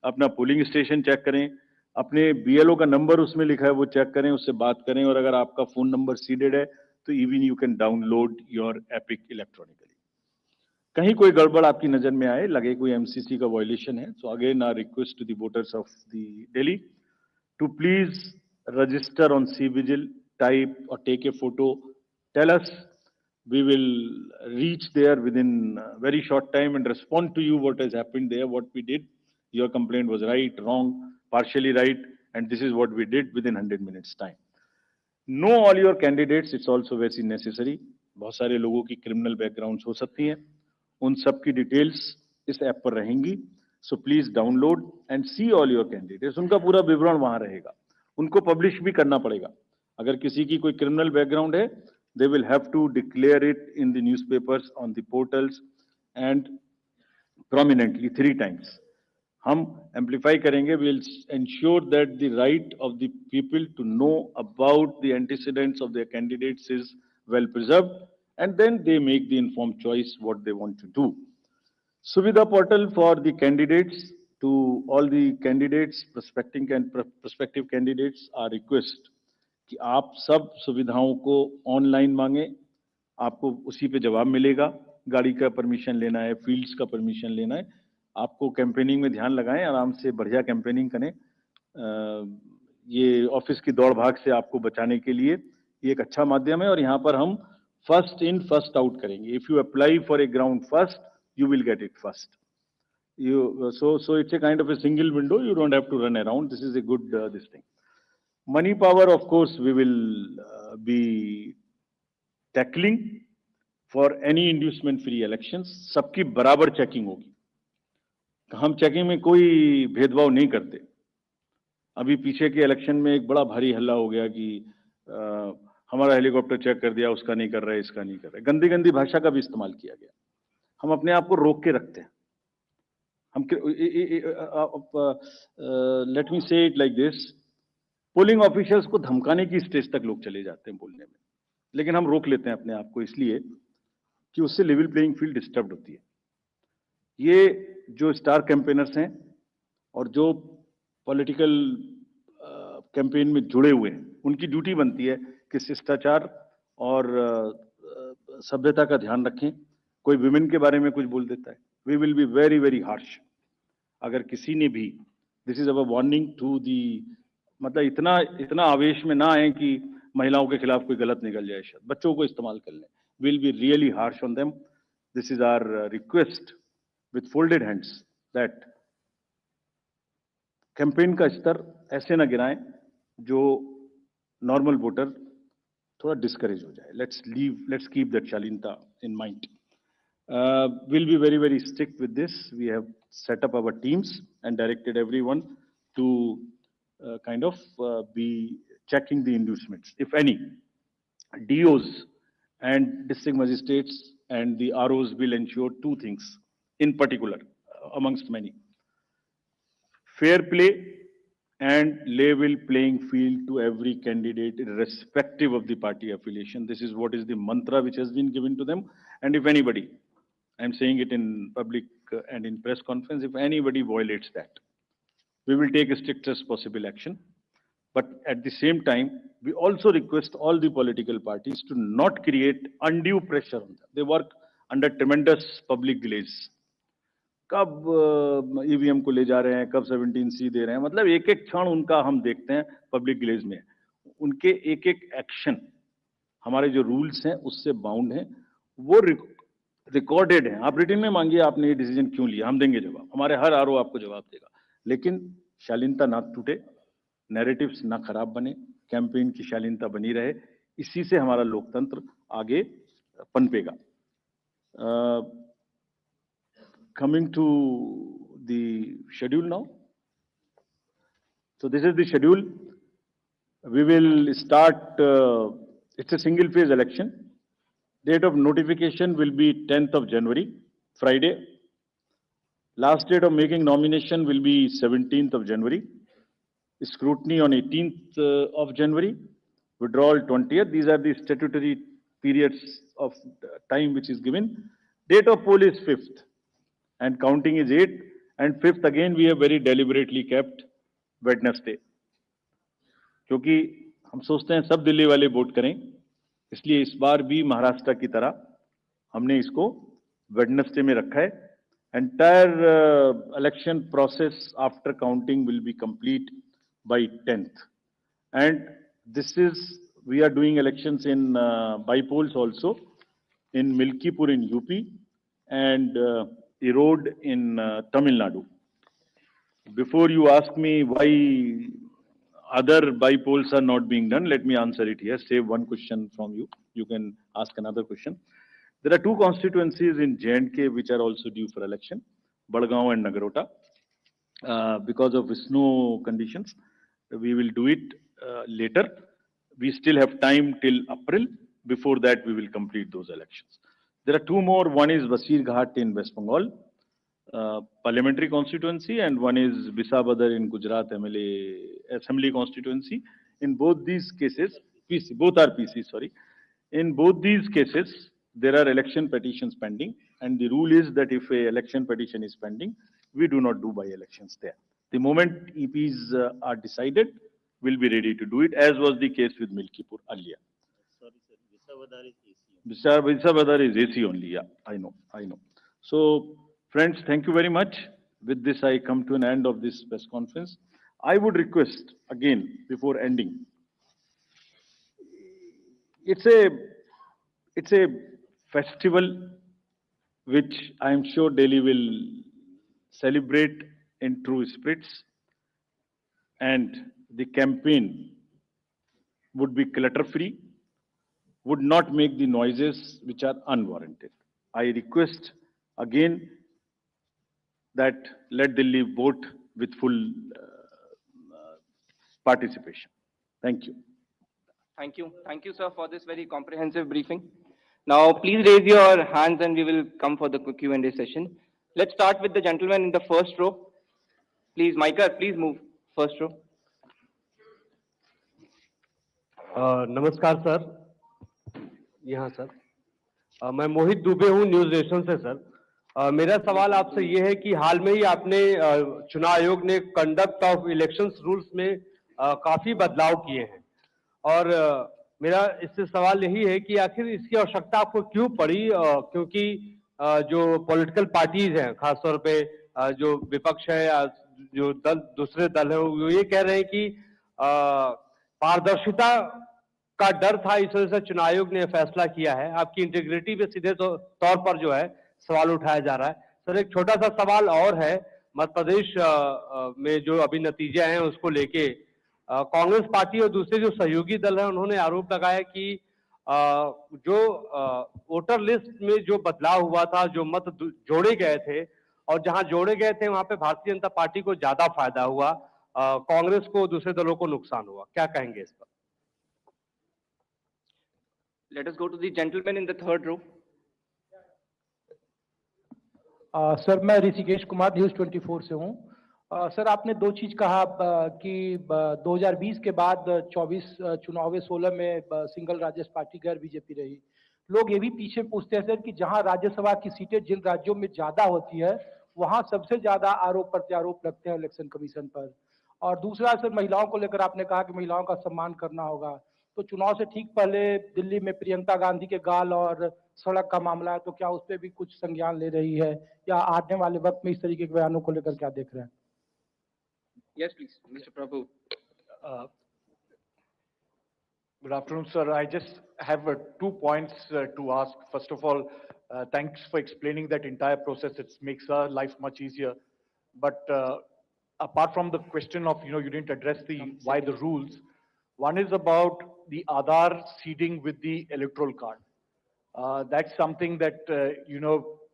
अपना पोलिंग स्टेशन चेक करें, अपने BLO का नंबर उसमें लिखा है वो चेक करें, उससे बात करें, और अगर आपका फोन नंबर सीडेड है तो even you can download your epic electronically. कहीं कोई गड़बड़ आपकी नजर में आए, लगे कोई MCC का वायलेशन है, so again our request to the voters of the Delhi to please register on CVigil, type or take a photo, tell us. We will reach there within a very short time and respond to you what has happened there, what we did. Your complaint was right, wrong, partially right, and this is what we did within 100 minutes time. Know all your candidates, it's also very necessary. बहुत सारे लोगों की criminal backgrounds हो सकती हैं, उन सब की details इस ऐप पर रहेंगी, so please download and see all your candidates. उनका पूरा विवरण वहां रहेगा, उनको पब्लिश भी करना पड़ेगा। अगर किसी की कोई क्रिमिनल बैकग्राउंड है, they will have to declare it in the newspapers, on the portals and prominently 3 times. हम amplify करेंगे. We'll ensure that the right of the people to know about the antecedents of their candidates is well preserved, and then they make the informed choice what they want to do. Suvidha portal for the candidates. To all the candidates, prospective candidates, our request कि आप सब सुविधाओं को online मांगे, आपको उसी पे जवाब मिलेगा. गाड़ी का परमिशन लेना है, फील्ड्स का परमिशन लेना है, आपको कैंपेनिंग में ध्यान लगाएं, आराम से बढ़िया कैंपेनिंग करें. ये ऑफिस की दौड़ भाग से आपको बचाने के लिए ये एक अच्छा माध्यम है. और यहाँ पर हम फर्स्ट इन फर्स्ट आउट करेंगे. If you apply for a ground first, you will get it first. So it's a kind of a single window. You don't have to run around. This is a good this thing. Money power, of course, we will be tackling for any inducement-free elections. सबकी बराबर checking होगी. हम checking में कोई भेदभाव नहीं करते. अभी पीछे के इलेक्शन में एक बड़ा भारी हल्ला हो गया कि हमारा हेलीकॉप्टर चेक कर दिया, उसका नहीं कर रहा है, इसका नहीं कर रहा है. गंदी गंदी भाषा का भी इस्तेमाल किया गया. हम अपने आप को रोक के रखते हैं. हम लेट मी से it like this, polling officials को धमकाने की स्टेज तक लोग चले जाते हैं बोलने में, लेकिन हम रोक लेते हैं अपने आप को इसलिए कि उससे लेवल प्लेइंग फील्ड डिस्टर्ब होती है. ये जो स्टार कैंपेनर्स हैं और जो पॉलिटिकल कैंपेन में जुड़े हुए हैं, उनकी ड्यूटी बनती है कि शिष्टाचार और सभ्यता का ध्यान रखें. कोई विमेन के बारे में कुछ बोल देता है, we will be very very harsh. अगर किसी ने भी, this is our warning to the, मतलब इतना आवेश में ना आए कि महिलाओं के खिलाफ कोई गलत निकल जाए, शायद बच्चों को इस्तेमाल कर लें. Will be really harsh on them. This is our request with folded hands that campaign का स्तर ऐसे ना गिराएं जो नॉर्मल वोटर थोड़ा डिस्करेज हो जाए. लेट्स कीप दैट शालीनता in mind. We'll be very, very strict with this. We have set up our teams and directed everyone to kind of be checking the inducements. If any, DOs and district magistrates and the ROs will ensure two things in particular, amongst many. Fair play and level playing field to every candidate, irrespective of the party affiliation. This is what is the mantra which has been given to them. And if anybody, I'm saying it in public and in press conference, if anybody violates that, we will take a strictest possible action. But at the same time, we also request all the political parties to not create undue pressure on them. They work under tremendous public delays. कब EVM को ले जा रहे हैं, कब 17C दे रहे हैं, मतलब एक एक क्षण उनका हम देखते हैं पब्लिक डिलेज में. उनके एक एक एक्शन हमारे जो रूल्स हैं उससे बाउंड हैं. वो रिकॉर्डेड है. आप रिटन में मांगिए आपने ये डिसीजन क्यों लिया, हम देंगे जवाब. हमारे हर आरओ आपको जवाब देगा. लेकिन शालीनता ना टूटे, नैरेटिव्स ना खराब बने, कैंपेन की शालीनता बनी रहे. इसी से हमारा लोकतंत्र आगे पनपेगा. Coming to the schedule now. So this is the schedule. We will start, it's a single phase election. Date of notification will be 10th of January, Friday. Last date of making nomination will be 17th of January. Scrutiny on 18th of January. Withdrawal 20th. These are the statutory periods of time which is given. Date of poll is 5th. And counting is 8th. And 5th again we have very deliberately kept Wednesday. क्योंकि हम सोचते हैं सब दिल्ली वाले vote करें, इसलिए इस बार भी महाराष्ट्र की तरह हमने इसको वेडनेसडे में रखा है. Entire election process after counting will be complete by 10th. And this is, we are doing elections in by polls also in Milkipur in UP and Erode in Tamil Nadu. Before you ask me why other by polls are not being done, let me answer it here. Save one question from you. You can ask another question. There are two constituencies in J&K which are also due for election, Badgaon and Nagarota. Because of snow conditions, we will do it later. We still have time till April. Before that, we will complete those elections. There are two more. One is Basir Ghat in West Bengal. parliamentary constituency, and one is Bisabadar in Gujarat MLA Assembly constituency. In both these cases, both are PC, sorry. In both these cases, there are election petitions pending, and the rule is that if a election petition is pending, we do not do by-elections there. The moment EPs are decided, we'll be ready to do it, as was the case with Milkipur earlier. Bisabadar is AC only, yeah, I know. So, friends, thank you very much. With this, I come to an end of this press conference. I would request, again, before ending, it's a festival which I am sure Delhi will celebrate in true spirits, and the campaign would be clutter-free, would not make the noises which are unwarranted. I request again that let Delhi vote with full participation. Thank you. Thank you. Thank you, sir, for this very comprehensive briefing. Now, please raise your hands and we will come for the Q&A session. Let's start with the gentleman in the first row. Please, Micah, please move first row. नमस्कार sir, यहाँ sir मैं मोहित दुबे हूँ news nation से sir. मेरा सवाल आपसे ये है कि हाल में ही आपने चुनाव आयोग ने कंडक्ट ऑफ इलेक्शंस रूल्स में काफी बदलाव किए हैं और मेरा इससे सवाल यही है कि आखिर इसकी आवश्यकता आपको क्यों पड़ी, क्योंकि जो पॉलिटिकल पार्टीज हैं, खासतौर पे जो विपक्ष है या जो दूसरे दल है, वो ये कह रहे हैं कि पारदर्शिता का डर था, इस वजह से चुनाव आयोग ने फैसला किया है। आपकी इंटीग्रिटी पे सीधे तौर पर जो है सवाल उठाया जा रहा है। सर, एक छोटा सा सवाल और है, मध्य प्रदेश में जो अभी नतीजे आए हैं उसको लेके कांग्रेस पार्टी और दूसरे जो सहयोगी दल है उन्होंने आरोप लगाया कि जो वोटर लिस्ट में जो बदलाव हुआ था, जो मत जोड़े गए थे और जहां जोड़े गए थे वहां पे भारतीय जनता पार्टी को ज्यादा फायदा हुआ, कांग्रेस को, दूसरे दलों को नुकसान हुआ। क्या कहेंगे इस पर? Let us go to the gentleman in the third row. Sir, मैं ऋषिकेश कुमार न्यूज 24 से हूँ। सर, आपने दो चीज कहा कि 2020 के बाद 24 चुनाव 16 में सिंगल राज्य पार्टी गैर बीजेपी रही। लोग ये भी पीछे पूछते हैं सर कि जहां राज्यसभा की सीटें जिन राज्यों में ज्यादा होती है वहां सबसे ज्यादा आरोप प्रत्यारोप लगते हैं इलेक्शन कमीशन पर। और दूसरा सर, महिलाओं को लेकर आपने कहा कि महिलाओं का सम्मान करना होगा, तो चुनाव से ठीक पहले दिल्ली में प्रियंका गांधी के गाल और सड़क का मामला है, तो क्या उस पर भी कुछ संज्ञान ले रही है या आने वाले वक्त में इस तरीके के बयानों को लेकर क्या देख रहे हैं? Yes, please, Mr. Prabhu. Good afternoon, sir. I just have 2 points to ask. First of all, thanks for explaining that entire process. It makes our life much easier. But apart from the question of, you didn't address why the rules. One is about the Aadhaar seeding with the electoral card. That's something that,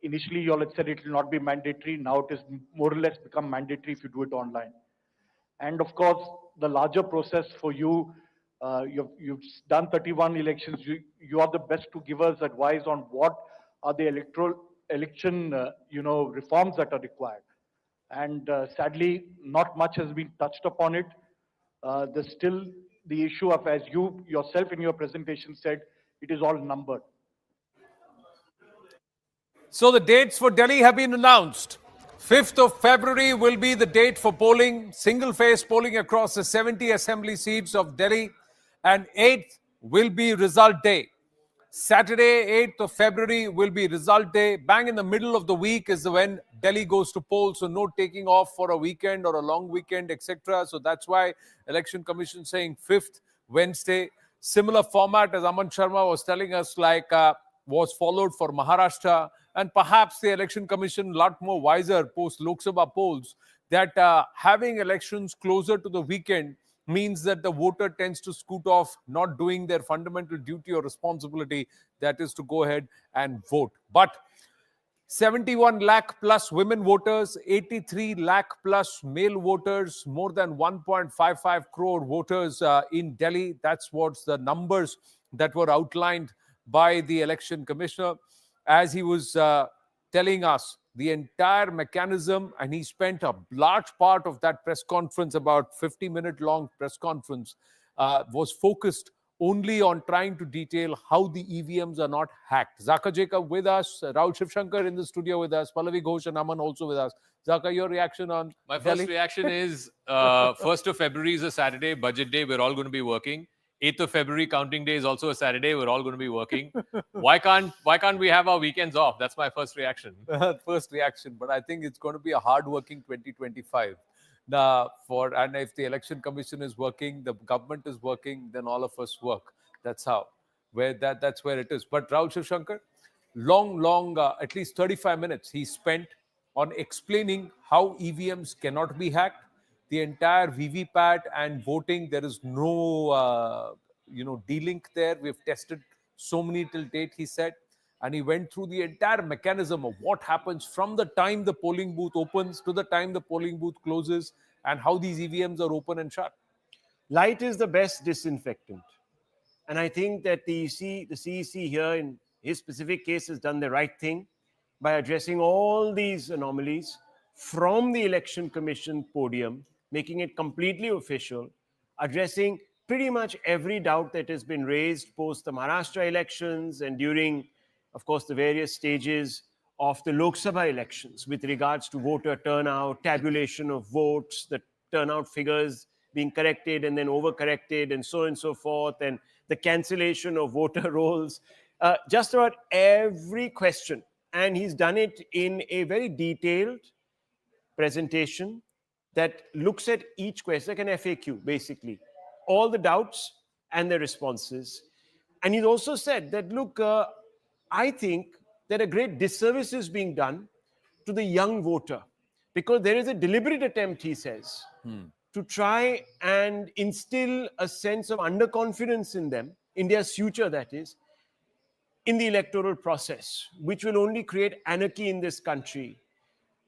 initially you all had said it will not be mandatory. Now it is more or less become mandatory if you do it online. And of course, the larger process for you, you've done 31 elections. You are the best to give us advice on what are the election, reforms that are required. And sadly, not much has been touched upon it. There's still the issue of, as you yourself in your presentation said, it is all numbered. So the dates for Delhi have been announced. 5th of February will be the date for polling, single-phase polling across the 70 assembly seats of Delhi, and 8th will be result day. Saturday, 8th of February will be result day. Bang in the middle of the week is when Delhi goes to poll, so no taking off for a weekend or a long weekend, etc. So that's why Election Commission saying 5th, Wednesday. Similar format as Aman Sharma was telling us, was followed for Maharashtra. And perhaps the Election Commission, a lot more wiser post Lok Sabha polls, that having elections closer to the weekend means that the voter tends to scoot off, not doing their fundamental duty or responsibility, that is to go ahead and vote. But 71 lakh plus women voters, 83 lakh plus male voters, more than 1.55 crore voters in Delhi. That's what's the numbers that were outlined by the election commissioner. As he was telling us the entire mechanism, and he spent a large part of that press conference, about 50-minute long press conference, was focused only on trying to detail how the EVMs are not hacked. Zaka Jacob with us, Rahul Shivshankar in the studio with us, Pallavi Ghosh and Aman also with us. Zaka, your reaction on My Delhi? first reaction is 1st of February is a Saturday, budget day, we're all going to be working. 8th of February, counting day, is also a Saturday, we're all going to be working. Why can't we have our weekends off? That's my first reaction. First reaction, but I think it's going to be a hard-working 2025. And if the election commission is working, the government is working, then all of us work. That's where it is. But Rahul Shivshankar, long, at least 35 minutes he spent on explaining how EVMs cannot be hacked. The entire VVPAT and voting, there is no, de-link there. We've tested so many till date, he said. And he went through the entire mechanism of what happens from the time the polling booth opens to the time the polling booth closes, and how these EVMs are open and shut. Light is the best disinfectant. And I think that the CEC here in his specific case has done the right thing by addressing all these anomalies from the Election Commission podium, making it completely official, addressing pretty much every doubt that has been raised post the Maharashtra elections and during, of course, the various stages of the Lok Sabha elections with regards to voter turnout, tabulation of votes, the turnout figures being corrected and then overcorrected and so on and so forth, and the cancellation of voter rolls, just about every question. And he's done it in a very detailed presentation that looks at each question, like an FAQ, basically, all the doubts and the responses. And he's also said that, look, I think that a great disservice is being done to the young voter, because there is a deliberate attempt, he says, to try and instill a sense of underconfidence in them, India's future, that is, in the electoral process, which will only create anarchy in this country.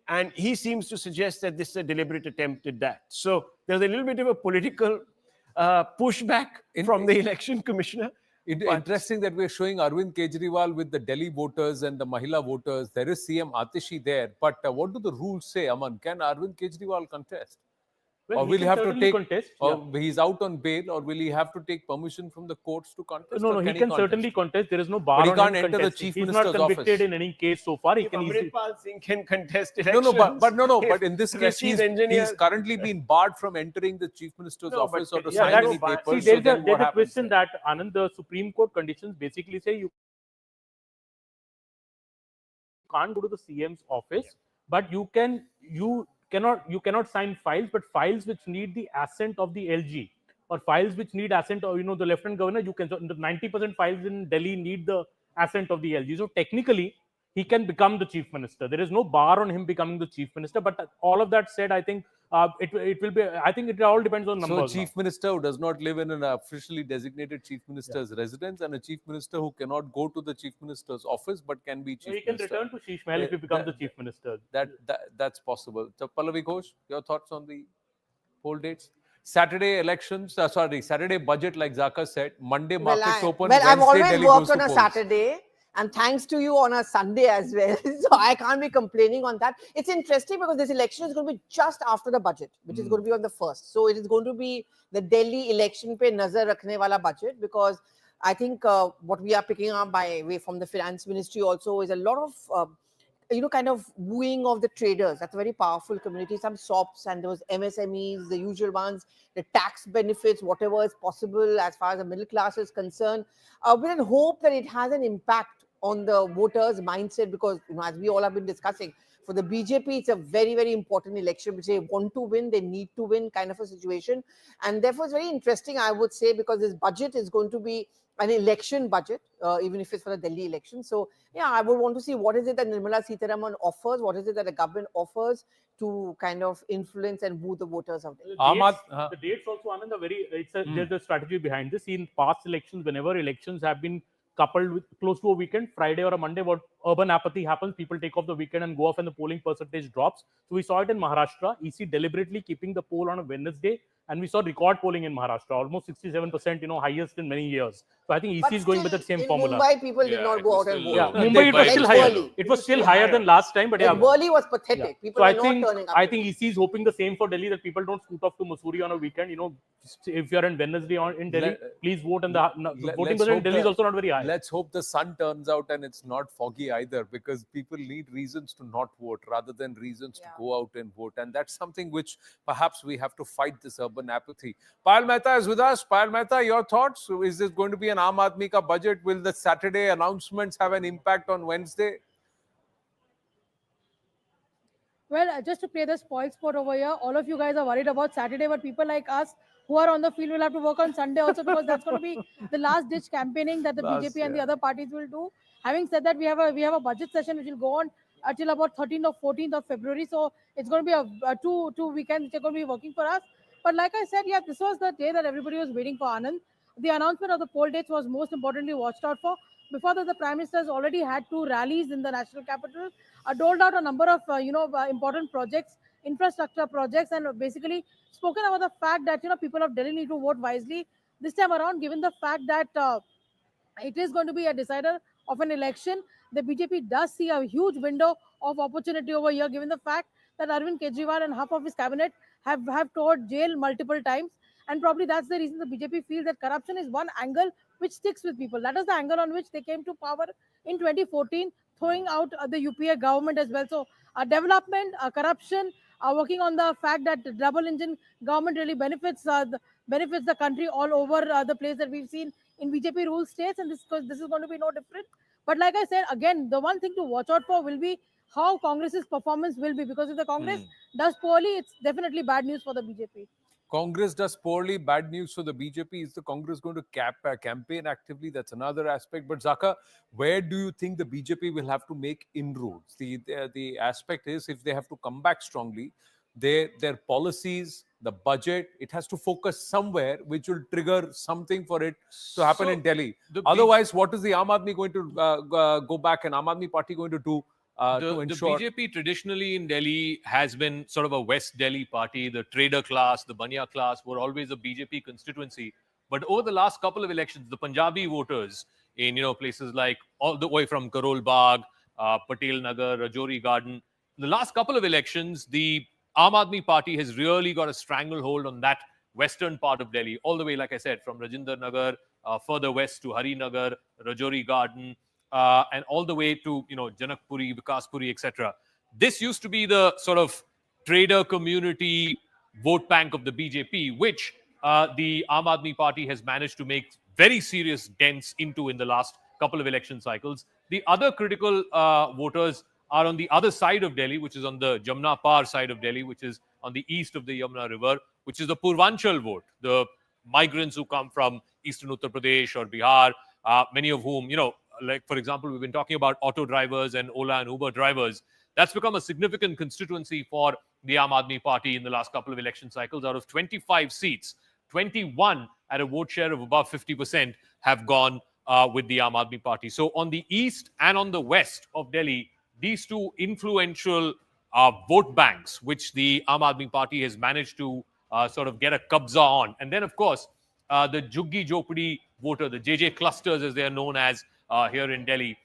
And he seems to suggest that this is a deliberate attempt at that. So there's a little bit of a political pushback from the election commissioner. Interesting that we're showing Arvind Kejriwal with the Delhi voters and the Mahila voters. There is CM Atishi there. But what do the rules say, Aman? Can Arvind Kejriwal contest? Well, or will he have to take, contest, he's out on bail, or will he have to take permission from the courts to contest? No, he can certainly contest. There is no bar but he on can't him enter the contesting. chief He's minister's not convicted office. in any case so far. He can easily... Amritpal Singh can contest elections. But in this case, he's currently been barred from entering the chief minister's office or to sign any papers. See, there's a question that, Anand, the Supreme Court conditions basically say you can't go to the CM's office, but you cannot sign files, but files which need the assent of the LG, or files which need assent of the Lieutenant Governor. You can, the 90% files in Delhi need the assent of the LG. So technically, he can become the chief minister. There is no bar on him becoming the chief minister. But all of that said, I think it will be. I think it all depends on numbers. So, chief minister who does not live in an officially designated chief minister's residence, and a chief minister who cannot go to the chief minister's office but can be chief minister. He can return to Sheesh Mahal if he becomes the chief minister. That's possible. So, Pallavi Ghosh, your thoughts on the poll dates? Saturday elections, Saturday budget, like Zaka said. Monday markets open. Well, I've always Delhi worked goes on a polls. Saturday. And thanks to you on a Sunday as well. So I can't be complaining on that. It's interesting because this election is going to be just after the budget, which is going to be on the 1st. So it is going to be the Delhi election pe nazar rakhne wala budget, because I think what we are picking up by way from the finance ministry also is a lot of, kind of wooing of the traders. That's a very powerful community. Some SOPs and those MSMEs, the usual ones, the tax benefits, whatever is possible as far as the middle class is concerned. We can hope that it has an impact on the voters' mindset, because as we all have been discussing, for the BJP, it's a very, very important election which they want to win, they need to win kind of a situation. And therefore, it's very interesting, I would say, because this budget is going to be an election budget, even if it's for the Delhi election. So, yeah, I would want to see what is it that Nirmala Sitharaman offers, what is it that the government offers to kind of influence and woo the voters out there. The dates also, Anand, there's a strategy behind this. In past elections, whenever elections have been coupled with close to a weekend, Friday or a Monday, what urban apathy happens, people take off the weekend and go off and the polling percentage drops. So we saw it in Maharashtra, EC deliberately keeping the poll on a Wednesday, and we saw record polling in Maharashtra, almost 67%, highest in many years. So I think EC is going with that same in formula. Mumbai, people did not go out and vote. Yeah, Mumbai, it was still higher. It was still higher than last time, but yeah. Worli was pathetic. Yeah. People So were not turning up. I think EC is hoping the same for Delhi, that people don't scoot off to Mussoorie on a weekend. If you're in Wednesday in Delhi, please vote. And the voting percent in Delhi is also not very high. Let's hope the sun turns out and it's not foggy either, because people need reasons to not vote rather than reasons to go out and vote. And that's something which perhaps we have to fight, this urban apathy. Payal Mehta is with us. Payal Mehta, your thoughts? Is this going to be an Aam Aadmi ka budget? Will the Saturday announcements have an impact on Wednesday? Well, just to play the spoil sport over here, all of you guys are worried about Saturday, but people like us who are on the field will have to work on Sunday also, because that's going to be the last ditch campaigning that the BJP and the other parties will do. Having said that, we have a budget session which will go on until about 13th or 14th of February. So it's going to be a two weekends which are going to be working for us. But like I said, yeah, this was the day that everybody was waiting for, Anand. The announcement of the poll dates was most importantly watched out for. Before that, the Prime Minister has already had 2 rallies in the national capital, doled out a number of important projects, infrastructure projects, and basically spoken about the fact that people of Delhi need to vote wisely this time around, given the fact that it is going to be a decider of an election. The BJP does see a huge window of opportunity over here, given the fact that Arvind Kejriwal and half of his cabinet have toured jail multiple times. And probably that's the reason the BJP feels that corruption is one angle which sticks with people. That is the angle on which they came to power in 2014, throwing out the UPA government as well. So development, corruption, working on the fact that the double engine government really benefits the country all over the place that we've seen in BJP rule states, and this is going to be no different. But like I said, again, the one thing to watch out for will be how Congress's performance will be, because if the Congress does poorly, it's definitely bad news for the BJP. Congress does poorly, bad news for the BJP. Is the Congress going to campaign actively? That's another aspect. But Zaka, where do you think the BJP will have to make inroads? The aspect is, if they have to come back strongly, their policies, the budget, it has to focus somewhere which will trigger something for it to happen in Delhi. Otherwise, what is the Aam Aadmi going to go back and Aam Aadmi Party going to do? To ensure the BJP traditionally in Delhi has been sort of a West Delhi party. The trader class, the Banya class were always a BJP constituency. But over the last couple of elections, the Punjabi voters in places like all the way from Karol Bagh, Patel Nagar, Rajouri Garden, the last couple of elections, the Aam Aadmi Party has really got a stranglehold on that western part of Delhi, all the way, like I said, from Rajinder Nagar, further west to Harinagar, Rajouri Garden, and all the way to Janakpuri, Vikaspuri, etc. This used to be the sort of trader community vote bank of the BJP, which the Aam Aadmi Party has managed to make very serious dents into in the last couple of election cycles. The other critical voters are on the other side of Delhi, which is on the Jamna Par side of Delhi, which is on the east of the Yamuna River, which is the Purvanchal vote, the migrants who come from eastern Uttar Pradesh or Bihar, many of whom, like, for example, we've been talking about auto drivers and Ola and Uber drivers. That's become a significant constituency for the Aam Aadmi Party in the last couple of election cycles. Out of 25 seats, 21 at a vote share of above 50% have gone with the Aam Aadmi Party. So on the east and on the west of Delhi, these two influential vote banks, which the Aam Aadmi Party has managed to sort of get a kabza on. And then, of course, the Juggi Jopadi voter, the JJ clusters as they are known as, here in Delhi,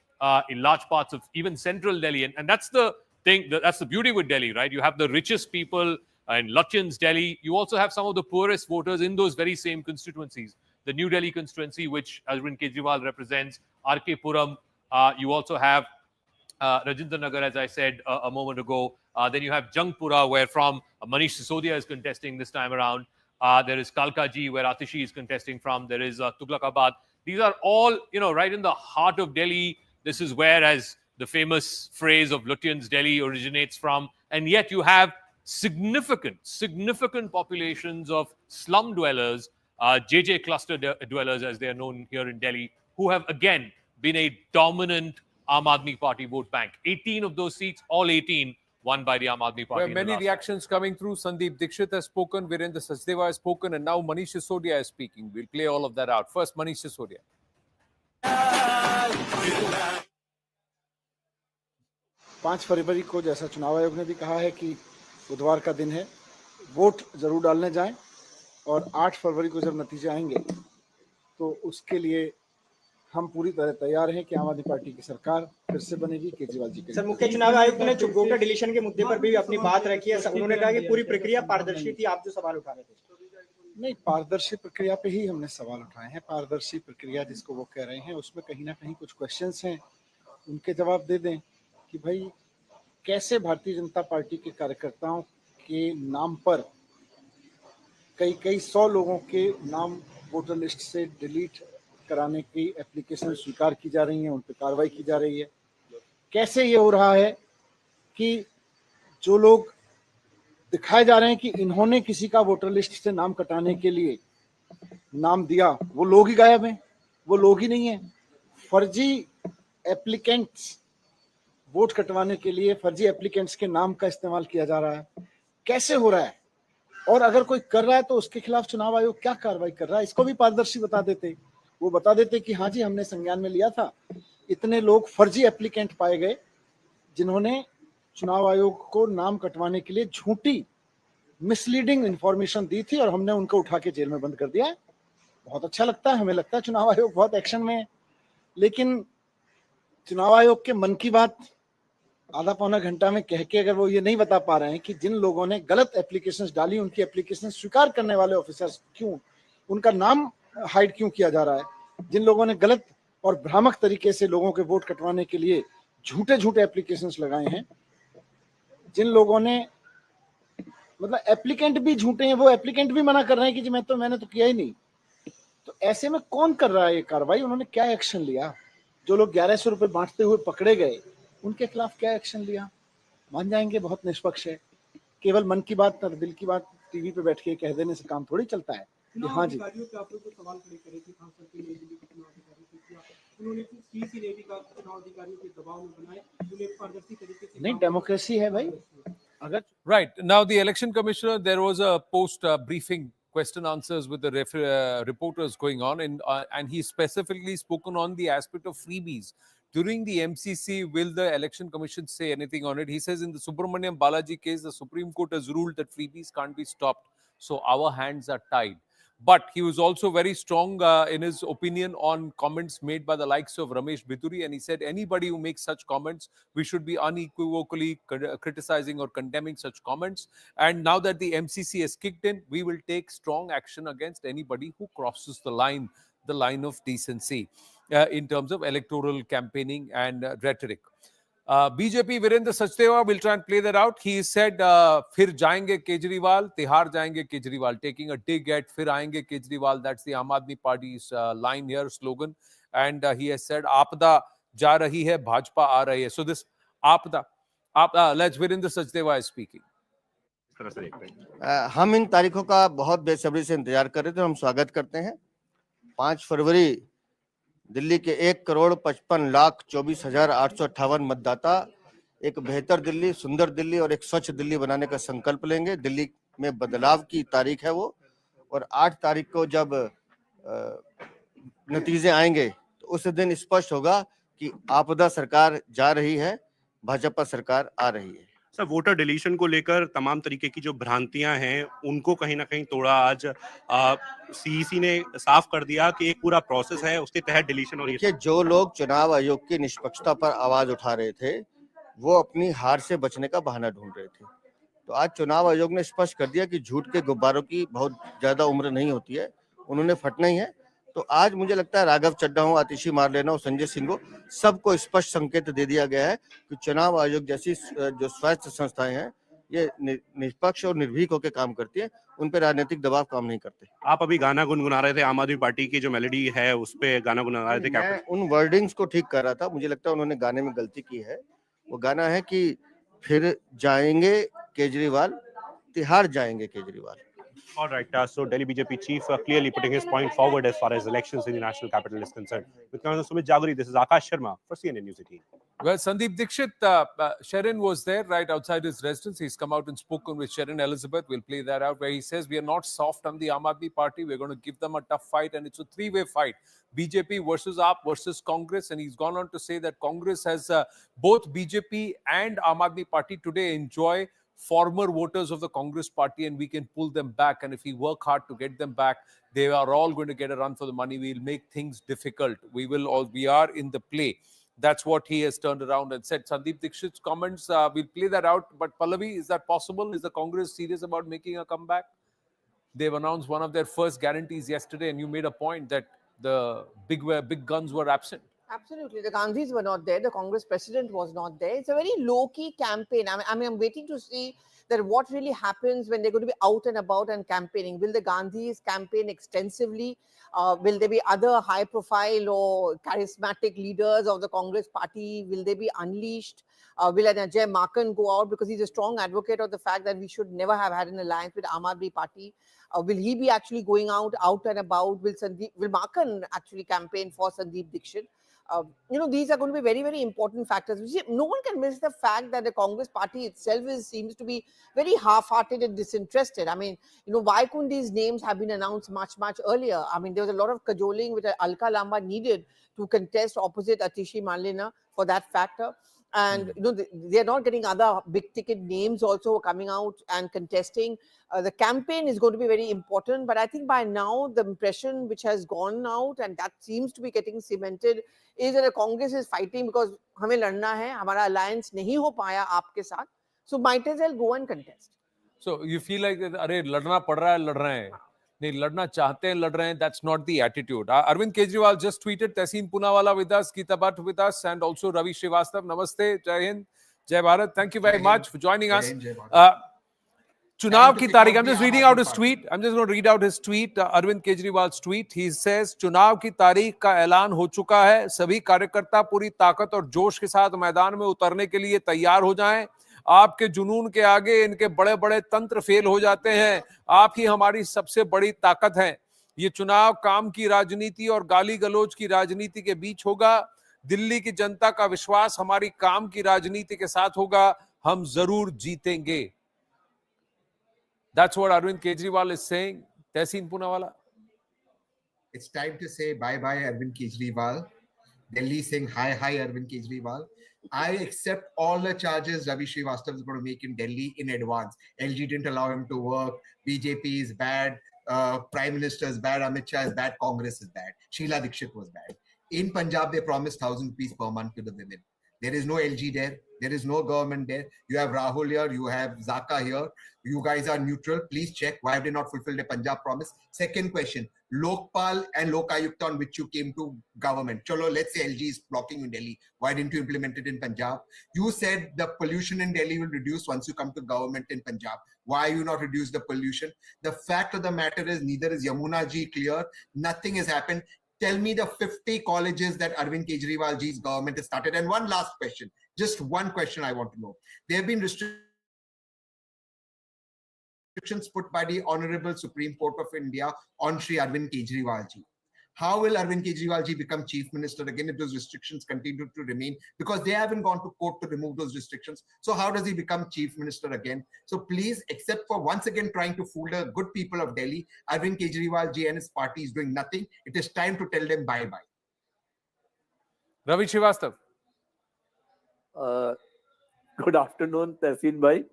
in large parts of even central Delhi. And that's the thing, that's the beauty with Delhi, right? You have the richest people in Lutyens, Delhi. You also have some of the poorest voters in those very same constituencies. The New Delhi constituency, which Arvind Kejriwal represents, RK Puram. You also have Rajinder Nagar, as I said a moment ago. Then you have Jangpura, where from Manish Sisodia is contesting this time around. There is Kalkaji, where Atishi is contesting from. There is Tughlakabad. These are all, right in the heart of Delhi. This is where, as the famous phrase of Lutyens, Delhi originates from. And yet you have significant populations of slum dwellers, JJ cluster dwellers, as they are known here in Delhi, who have, again, been a dominant Aam Aadmi Party vote bank. 18 of those seats, all 18, won by the Aam Aadmi Party. There are many reactions coming through. Sandeep Dikshit has spoken, Virendra Sachdeva has spoken, and now Manish Sisodia is speaking. We'll play all of that out. First, Manish Sisodia. पाँच फरवरी को जैसा चुनाव आयोग ने भी कहा है कि बुधवार का दिन है, वोट जरूर डालने जाएं और 8 फरवरी को जब नतीजे आएंगे तो उसके लिए हम पूरी तरह तैयार हैं कि आम आदमी पार्टी की सरकार फिर से बनेगी केजरीवाल जी के। सर, मुख्य चुनाव आयुक्त ने वोटर डिलीशन के मुद्दे पर भी अपनी बात रखी है। उन्होंने कहा कि पूरी प्रक्रिया पारदर्शी थी, आप जो सवाल उठा रहे थे। नहीं, पारदर्शी प्रक्रिया पे ही हमने सवाल उठाए हैं। पारदर्शी प्रक्रिया जिसको वो कह रहे हैं उसमें कहीं ना कहीं कुछ क्वेश्चंस हैं, उनके जवाब दे दें कि भाई कैसे भारतीय जनता पार्टी के कार्यकर्ताओं के नाम पर कई 100 लोगों के नाम वोटर लिस्ट से डिलीट कराने की एप्लीकेशन स्वीकार की जा रही हैं, उन पर कार्रवाई की जा रही है। कैसे ये हो रहा है कि जो लोग दिखाए जा रहे हैं कि इन्होंने किसी का वोटर लिस्ट से नाम कटाने के लिए नाम दिया, वो लोग ही गायब हैं, वो लोग ही नहीं है। फर्जी एप्लीकेंट्स वोट कटवाने के लिए फर्जी एप्लीकेंट्स के नाम का इस्तेमाल किया जा रहा है। कैसे हो रहा है? और अगर कोई कर रहा है तो उसके खिलाफ चुनाव आयोग क्या कार्रवाई कर रहा है, इसको भी पारदर्शी बता देते। वो बता देते कि हाँ जी, हमने संज्ञान में लिया था, इतने लोग फर्जी एप्लीकेंट पाए गए जिन्होंने चुनाव आयोग को नाम कटवाने के लिए झूठी मिसलीडिंग इंफॉर्मेशन दी थी और हमने उनको उठा के जेल में बंद कर दिया है। बहुत अच्छा लगता है, हमें लगता है चुनाव आयोग बहुत एक्शन में है, लेकिन चुनाव आयोग के मन की बात आधा पौना घंटा में कह के अगर वो ये नहीं बता पा रहे हैं कि जिन लोगों ने गलत एप्लीकेशंस डाली उनकी एप्लीकेशन स्वीकार करने वाले ऑफिसर्स क्यों, उनका नाम हाइड क्यों किया जा रहा है, जिन लोगों ने गलत और भ्रामक तरीके से लोगों के वोट कटवाने के लिए झूठे एप्लीकेशंस लगाए हैं, जिन लोगों ने मतलब एप्लीकेंट भी झूठे हैं, वो एप्लीकेंट भी मना कर रहे हैं कि जी मैंने तो किया ही नहीं। तो ऐसे में कौन कर रहा है ये कार्रवाई? उन्होंने क्या एक्शन लिया? जो लोग 1100 रुपए बांटते हुए पकड़े गए उनके खिलाफ क्या एक्शन लिया? मान जाएंगे बहुत निष्पक्ष है। केवल मन की बात और दिल की बात टीवी पे बैठ के कह देने से काम थोड़ी चलता है। हाँ जी, नहीं, डेमोक्रेसी है भाई। अगर Right. Now, the election commissioner, there was a post briefing question answers with the reporters going on, and he specifically spoken on the aspect of freebies. During the MCC, will the election commission say anything on it? He says in the Subramaniam Balaji case, the Supreme Court has ruled that freebies can't be stopped. So our hands are tied. But he was also very strong in his opinion on comments made by the likes of Ramesh Bithuri, and he said anybody who makes such comments, we should be unequivocally criticizing or condemning such comments. And now that the MCC has kicked in, we will take strong action against anybody who crosses the line of decency in terms of electoral campaigning and rhetoric. BJP Virendra Sachdeva will try and play that out. He said, "Fir jayenge Kejriwal, Tihar jayenge Kejriwal," taking a dig at "Fir aayenge Kejriwal." That's the Aam Aadmi Party's line here, slogan. And he has said, "Aapda ja rahi hai, Bhajpa aa rahi hai." So this Aapda, let's Virendra Sachdeva is speaking. हम इन तारीखों का बहुत बेसब्री से इंतजार कर रहे थे, हम स्वागत करते हैं। 5 फरवरी दिल्ली के 1,55,24,858 मतदाता एक बेहतर दिल्ली, सुंदर दिल्ली और एक स्वच्छ दिल्ली बनाने का संकल्प लेंगे। दिल्ली में बदलाव की तारीख है वो, और 8 तारीख को जब नतीजे आएंगे तो उस दिन स्पष्ट होगा कि आपदा सरकार जा रही है, भाजपा सरकार आ रही है। सर, वोटर डिलीशन को लेकर तमाम तरीके की जो भ्रांतियां हैं उनको कहीं ना कहीं तोड़ा। आज सीईसी ने साफ कर दिया कि एक पूरा प्रोसेस है, उसके तहत डिलीशन हो रही है। जो लोग चुनाव आयोग की निष्पक्षता पर आवाज उठा रहे थे वो अपनी हार से बचने का बहाना ढूंढ रहे थे, तो आज चुनाव आयोग ने स्पष्ट कर दिया कि झूठ के गुब्बारों की बहुत ज्यादा उम्र नहीं होती है, उन्होंने फटना ही है। तो आज मुझे लगता है राघव चड्ढा हो, आतिशी मारलेना हो, संजय सिंह हो, सबको स्पष्ट संकेत दे दिया गया है कि चुनाव आयोग जैसी जो स्वायत्त संस्थाएं हैं ये निष्पक्ष और निर्भीक होकर काम करती है, उन पर राजनीतिक दबाव काम नहीं करते। आप अभी गाना गुनगुना रहे थे, आम आदमी पार्टी की जो मेलोडी है उस पे गाना गुनगुना रहे थे, क्या? मैं उन वर्डिंग्स को ठीक कर रहा था, मुझे लगता है उन्होंने गाने में गलती की है। वो गाना है कि फिर जाएंगे केजरीवाल, तिहाड़ जाएंगे Kejriwal. All right. So Delhi BJP chief clearly putting his point forward as far as elections in the national capital is concerned. With Colonel Sumit Jaguri, this is Akash Sharma for CNN News 18. Well, Sandeep Dixit, Sharon was there right outside his residence. He's come out and spoken with Sharon Elizabeth. We'll play that out where he says we are not soft on the Aam Aadmi Party. We're going to give them a tough fight, and it's a three-way fight. BJP versus AAP versus Congress, and he's gone on to say that Congress has both BJP and Aam Aadmi Party today enjoy former voters of the Congress party, and we can pull them back. And if we work hard to get them back, they are all going to get a run for the money. We'll make things difficult. We are in the play. That's what he has turned around and said. Sandeep Dixit's comments, we'll play that out. But Pallavi, is that possible? Is the Congress serious about making a comeback? They've announced one of their first guarantees yesterday, and you made a point that the big guns were absent. Absolutely. The Gandhis were not there. The Congress president was not there. It's a very low-key campaign. I mean, I'm waiting to see that what really happens when they're going to be out and about and campaigning. Will the Gandhis campaign extensively? Will there be other high-profile or charismatic leaders of the Congress party? Will they be unleashed? Will an Ajay Makan go out because he's a strong advocate of the fact that we should never have had an alliance with Aam Aadmi Party? Will he be actually going out and about? Will Makan actually campaign for Sandeep Dixit? These are going to be very, very important factors. No one can miss the fact that the Congress party itself seems to be very half-hearted and disinterested. I mean, why couldn't these names have been announced much, much earlier? I mean, there was a lot of cajoling which Alka Lamba needed to contest opposite Atishi Malina for that factor. And they're not getting other big ticket names also coming out and contesting. The campaign is going to be very important, but I think by now the impression which has gone out, and that seems to be getting cemented, is that the Congress is fighting because हमें लड़ना है, हमारा alliance नहीं हो पाया आपके साथ, so might as well go and contest. So you feel like अरे लड़ना पड़ रहा है, लड़ रहे हैं. नहीं लड़ना चाहते हैं, लड़ रहे हैं. That's not the attitude. Arvind Kejriwal just tweeted, Tehseen Poonawala with us, Geeta Bhatt with us, and also Ravi Srivastav. Namaste, Jai Hind, Jai Bharat. Thank you very much for joining us. Chunav ki tarikh. I'm just reading out his tweet. I'm just going to read out his tweet, Arvind Kejriwal's tweet. He says, चुनाव की तारीख का ऐलान हो चुका है. सभी कार्यकर्ता पूरी ताकत और जोश के साथ मैदान में उतरने के लिए तैयार हो जाएं. आपके जुनून के आगे इनके बड़े बड़े तंत्र फेल हो जाते हैं. आप ही हमारी सबसे बड़ी ताकत हैं. ये चुनाव काम की राजनीति और गाली गलौज की राजनीति के बीच होगा. दिल्ली की जनता का विश्वास हमारी काम की राजनीति के साथ होगा. हम जरूर जीतेंगे. That's what Arvind Kejriwal is saying. Tehseen Poonawala. It's time to say bye-bye, Arvind Kejriwal. Delhi saying hi, Arvind Kejriwal. I accept all the charges Ravi Srivastav is going to make in Delhi in advance. LG didn't allow him to work. BJP is bad. Prime Minister is bad. Amit Shah is bad. Congress is bad. Sheila Dikshit was bad. In Punjab, they promised 1,000 rupees per month to the women. There is no LG there. There is no government there. You have Rahul here. You have Zaka here. You guys are neutral. Please check. Why have they not fulfilled the Punjab promise? Second question. Lokpal and Lokayukta on which you came to government. Chalo, let's say LG is blocking you in Delhi. Why didn't you implement it in Punjab? You said the pollution in Delhi will reduce once you come to government in Punjab. Why you not reduce the pollution? The fact of the matter is neither is Yamuna ji clear. Nothing has happened. Tell me the 50 colleges that Arvind Kejriwal ji's government has started. And one last question, just one question I want to know. There have been restrictions put by the Honorable Supreme Court of India on Shri Arvind Kejriwal ji. How will Arvind Kejriwal ji become chief minister again if those restrictions continue to remain? Because they haven't gone to court to remove those restrictions. So how does he become chief minister again? So please, except for once again trying to fool the good people of Delhi, Arvind Kejriwal ji and his party is doing nothing. It is time to tell them bye-bye. Ravi Srivastav. Good afternoon, Tehseen bhai.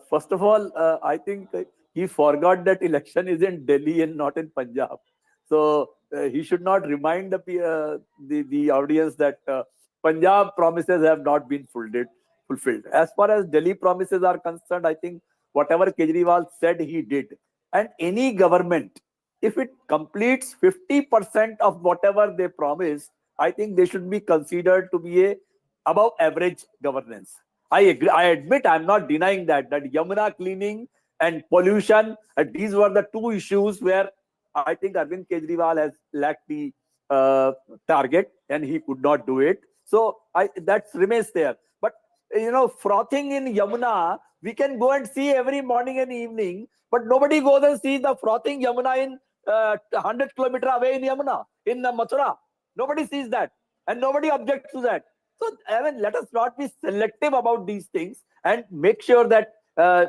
First of all, I think he forgot that election is in Delhi and not in Punjab. So he should not remind the audience that Punjab promises have not been fulfilled. As far as Delhi promises are concerned, I think whatever Kejriwal said, he did. And any government, if it completes 50% of whatever they promise, I think they should be considered to be a above average governance. I agree. I admit, I'm not denying that Yamuna cleaning and pollution, these were the two issues where I think Arvind Kejriwal has lacked the target and he could not do it. So that remains there. But frothing in Yamuna, we can go and see every morning and evening, but nobody goes and sees the frothing Yamuna in 100 kilometers away in Yamuna, in Mathura. Nobody sees that, and nobody objects to that. So, I mean, let us not be selective about these things and make sure that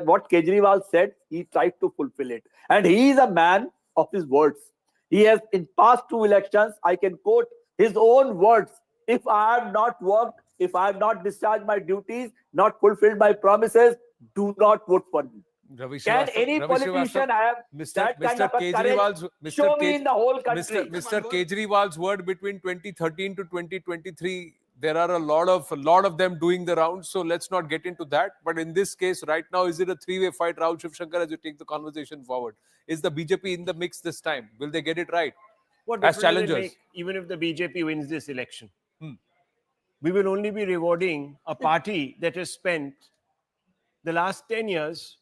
what Kejriwal said, he tried to fulfill it. And he is a man of his words. He has, in past 2 elections, I can quote his own words. If I have not worked, if I have not discharged my duties, not fulfilled my promises, do not vote for me. Can any politician have that kind of a courage? Show me in the whole country. Mr. Kejriwal's word between 2013 to 2023, there are a lot of them doing the rounds, so let's not get into that. But in this case, right now, is it a three-way fight, Rahul Shivshankar, as you take the conversation forward? Is the BJP in the mix this time? Will they get it right? What as difference challengers? will it make, even if the BJP wins this election? We will only be rewarding a party that has spent the last 10 years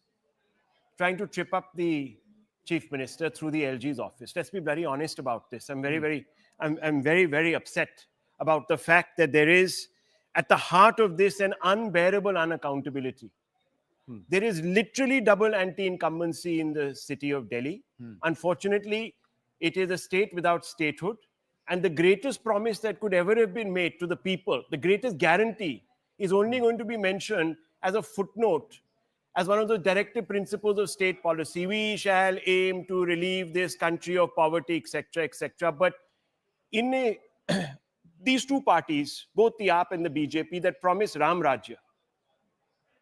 trying to trip up the chief minister through the LG's office. Let's be very honest about this. I'm very upset about the fact that there is, at the heart of this, an unbearable unaccountability. There is literally double anti-incumbency in the city of Delhi. Unfortunately, it is a state without statehood. And the greatest promise that could ever have been made to the people, the greatest guarantee, is only going to be mentioned as a footnote, as one of the directive principles of state policy. We shall aim to relieve this country of poverty, etc., etc. But in these two parties, both the AAP and the BJP, that promise Ram Rajya,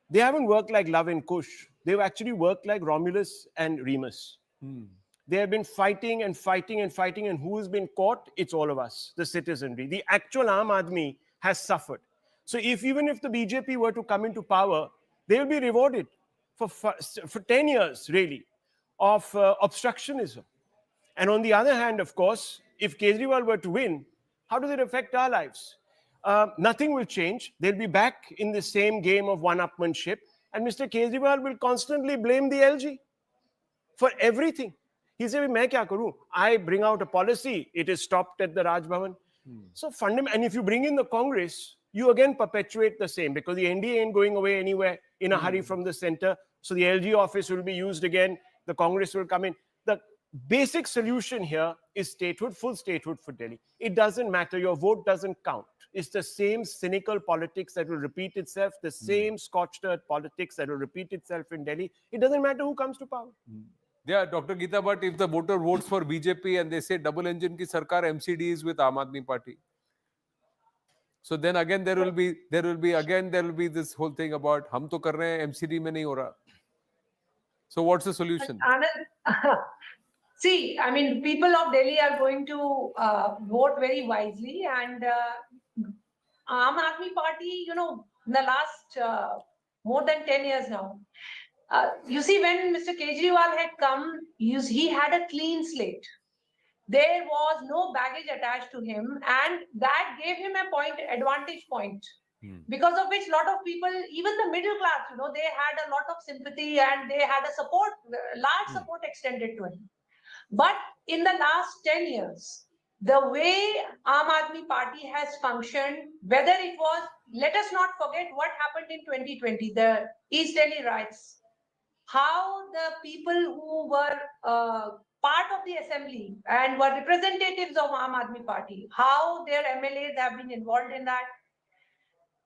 they haven't worked like Love and Kush. They've actually worked like Romulus and Remus. They have been fighting and fighting and fighting, and who has been caught? It's all of us, the citizenry. The actual Aam Aadmi has suffered. So even if the BJP were to come into power, they will be rewarded for 10 years, really, of obstructionism. And on the other hand, of course, if Kejriwal were to win, how does it affect our lives? Nothing will change. They'll be back in the same game of one-upmanship. And Mr. Kejriwal will constantly blame the LG for everything. He said, "Main kya karu? I bring out a policy, it is stopped at the Raj Bhavan." So and if you bring in the Congress, you again perpetuate the same, because the NDA ain't going away anywhere in a hurry from the center. So the LG office will be used again. The Congress will come in. The basic solution here is statehood, full statehood for Delhi. It doesn't matter. Your vote doesn't count. It's the same cynical politics that will repeat itself, the same scorched earth politics that will repeat itself in Delhi. It doesn't matter who comes to power. Yeah, Dr. Geeta, but if the voter votes for BJP and they say double engine ki sarkar, MCD is with Aam Aadmi Party. So then again there will be this whole thing about hum to kar rahe hain, MCD mein nahi ho raha. So what's the solution? See, I mean, people of Delhi are going to vote very wisely, and Aam Aadmi Party, in the last more than 10 years now, you see, when Mr. Kejriwal had come, he had a clean slate. There was no baggage attached to him, and that gave him a advantage point. Because of which a lot of people, even the middle class, they had a lot of sympathy, and they had a large support extended to him. But in the last 10 years, the way Aam Aadmi Party has functioned, whether it was, let us not forget what happened in 2020, the East Delhi riots, how the people who were part of the assembly and were representatives of Aam Aadmi Party, how their MLAs have been involved in that.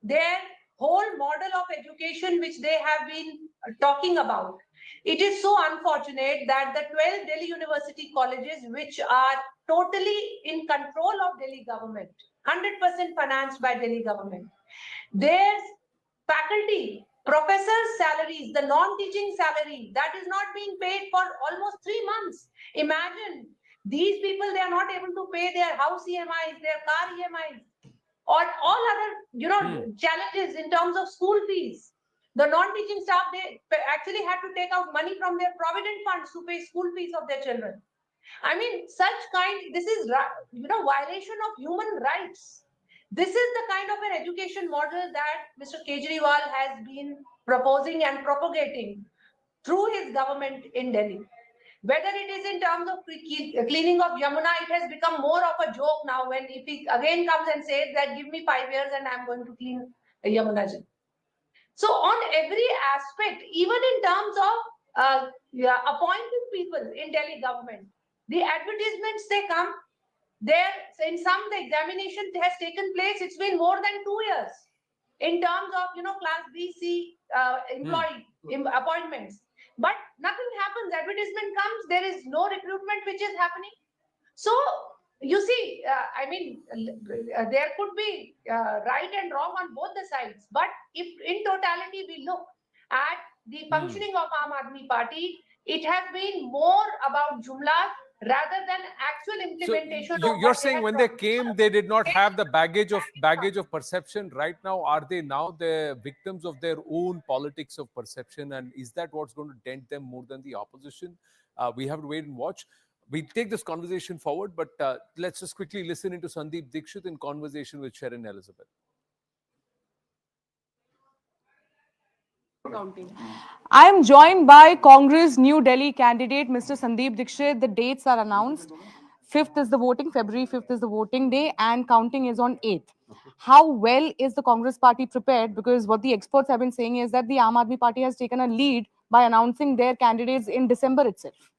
Their whole model of education which they have been talking about. It is so unfortunate that the 12 Delhi University colleges, which are totally in control of Delhi government, 100% financed by Delhi government, their faculty, professors' salaries, the non-teaching salary, that is not being paid for almost 3 months. Imagine, these people, they are not able to pay their house EMIs, their car EMIs, or all other, challenges in terms of school fees. The non-teaching staff, they actually had to take out money from their provident funds to pay school fees of their children. I mean, this is, violation of human rights. This is the kind of an education model that Mr. Kejriwal has been proposing and propagating through his government in Delhi. Whether it is in terms of cleaning of Yamuna, it has become more of a joke now when if he again comes and says that give me 5 years and I'm going to clean Yamuna. So on every aspect, even in terms of appointing people in Delhi government, the advertisements they come, there in some the examination has taken place. It's been more than 2 years in terms of class B, C employee appointments, but nothing happens. Advertisement comes, there is no recruitment which is happening. So you see, I mean, there could be right and wrong on both the sides, but if in totality we look at the functioning of Aam Aadmi Party, it has been more about jumlas rather than actual implementation. So you're saying when they came, they did not have the baggage of perception. Right now, are they now the victims of their own politics of perception? And is that what's going to dent them more than the opposition? We have to wait and watch. We take this conversation forward, but let's just quickly listen into Sandeep Dikshit in conversation with Sharon Elizabeth. I am joined by Congress New Delhi candidate Mr. Sandeep Dikshit. The dates are announced. 5th is the voting, February 5th is the voting day, and counting is on 8th. How well is the Congress party prepared? Because what the experts have been saying is that the Aam Aadmi Party has taken a lead by announcing their candidates in December itself.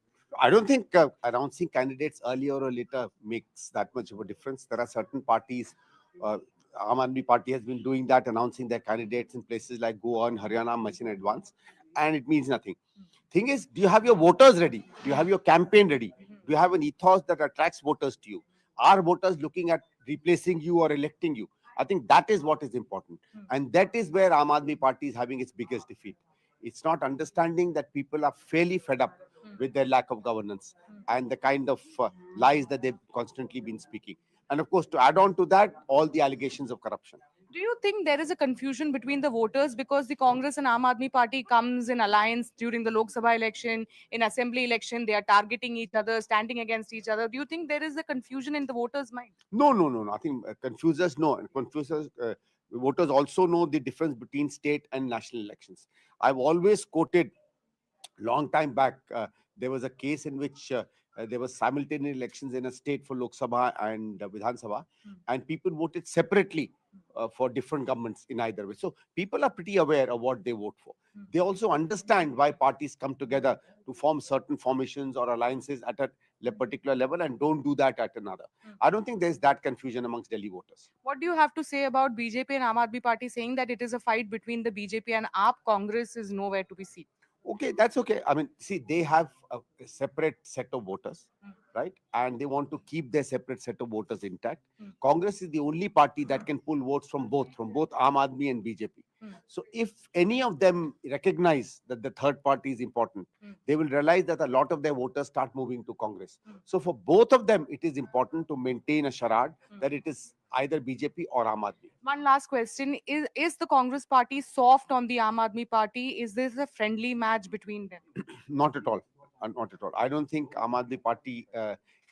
I don't think announcing candidates earlier or later makes that much of a difference. There are certain parties, Aam Aadmi Party has been doing that, announcing their candidates in places like Goa and Haryana much in advance, and it means nothing. Thing is, do you have your voters ready? Do you have your campaign ready? Do you have an ethos that attracts voters to you? Are voters looking at replacing you or electing you? I think that is what is important. And that is where Aam Aadmi Party is having its biggest defeat. It's not understanding that people are fairly fed up with their lack of governance and the kind of lies that they've constantly been speaking. And of course, to add on to that, all the allegations of corruption. Do you think there is a confusion between the voters because the Congress and Aam Aadmi Party comes in alliance during the Lok Sabha election, in assembly election, they are targeting each other, standing against each other. Do you think there is a confusion in the voters' mind? No. I think confusers know. And voters also know the difference between state and national elections. I've always quoted, long time back, there was a case in which there was simultaneous elections in a state for Lok Sabha and Vidhan Sabha, and people voted separately for different governments in either way. So people are pretty aware of what they vote for. They also understand why parties come together to form certain formations or alliances at a particular level and don't do that at another. I don't think there's that confusion amongst Delhi voters. What do you have to say about BJP and Aam Aadmi Party saying that it is a fight between the BJP and AAP? Congress is nowhere to be seen. Okay, that's okay. I mean, see, they have a separate set of voters, right? And they want to keep their separate set of voters intact. Congress is the only party that can pull votes from both Aam Aadmi and BJP. So if any of them recognize that the third party is important, they will realize that a lot of their voters start moving to Congress. So for both of them, it is important to maintain a charade that it is either BJP or Aam Aadmi. One last question. Is the Congress party soft on the Aam Aadmi Party? Is this a friendly match between them? Not at all. Not at all. I don't think Aam Aadmi Party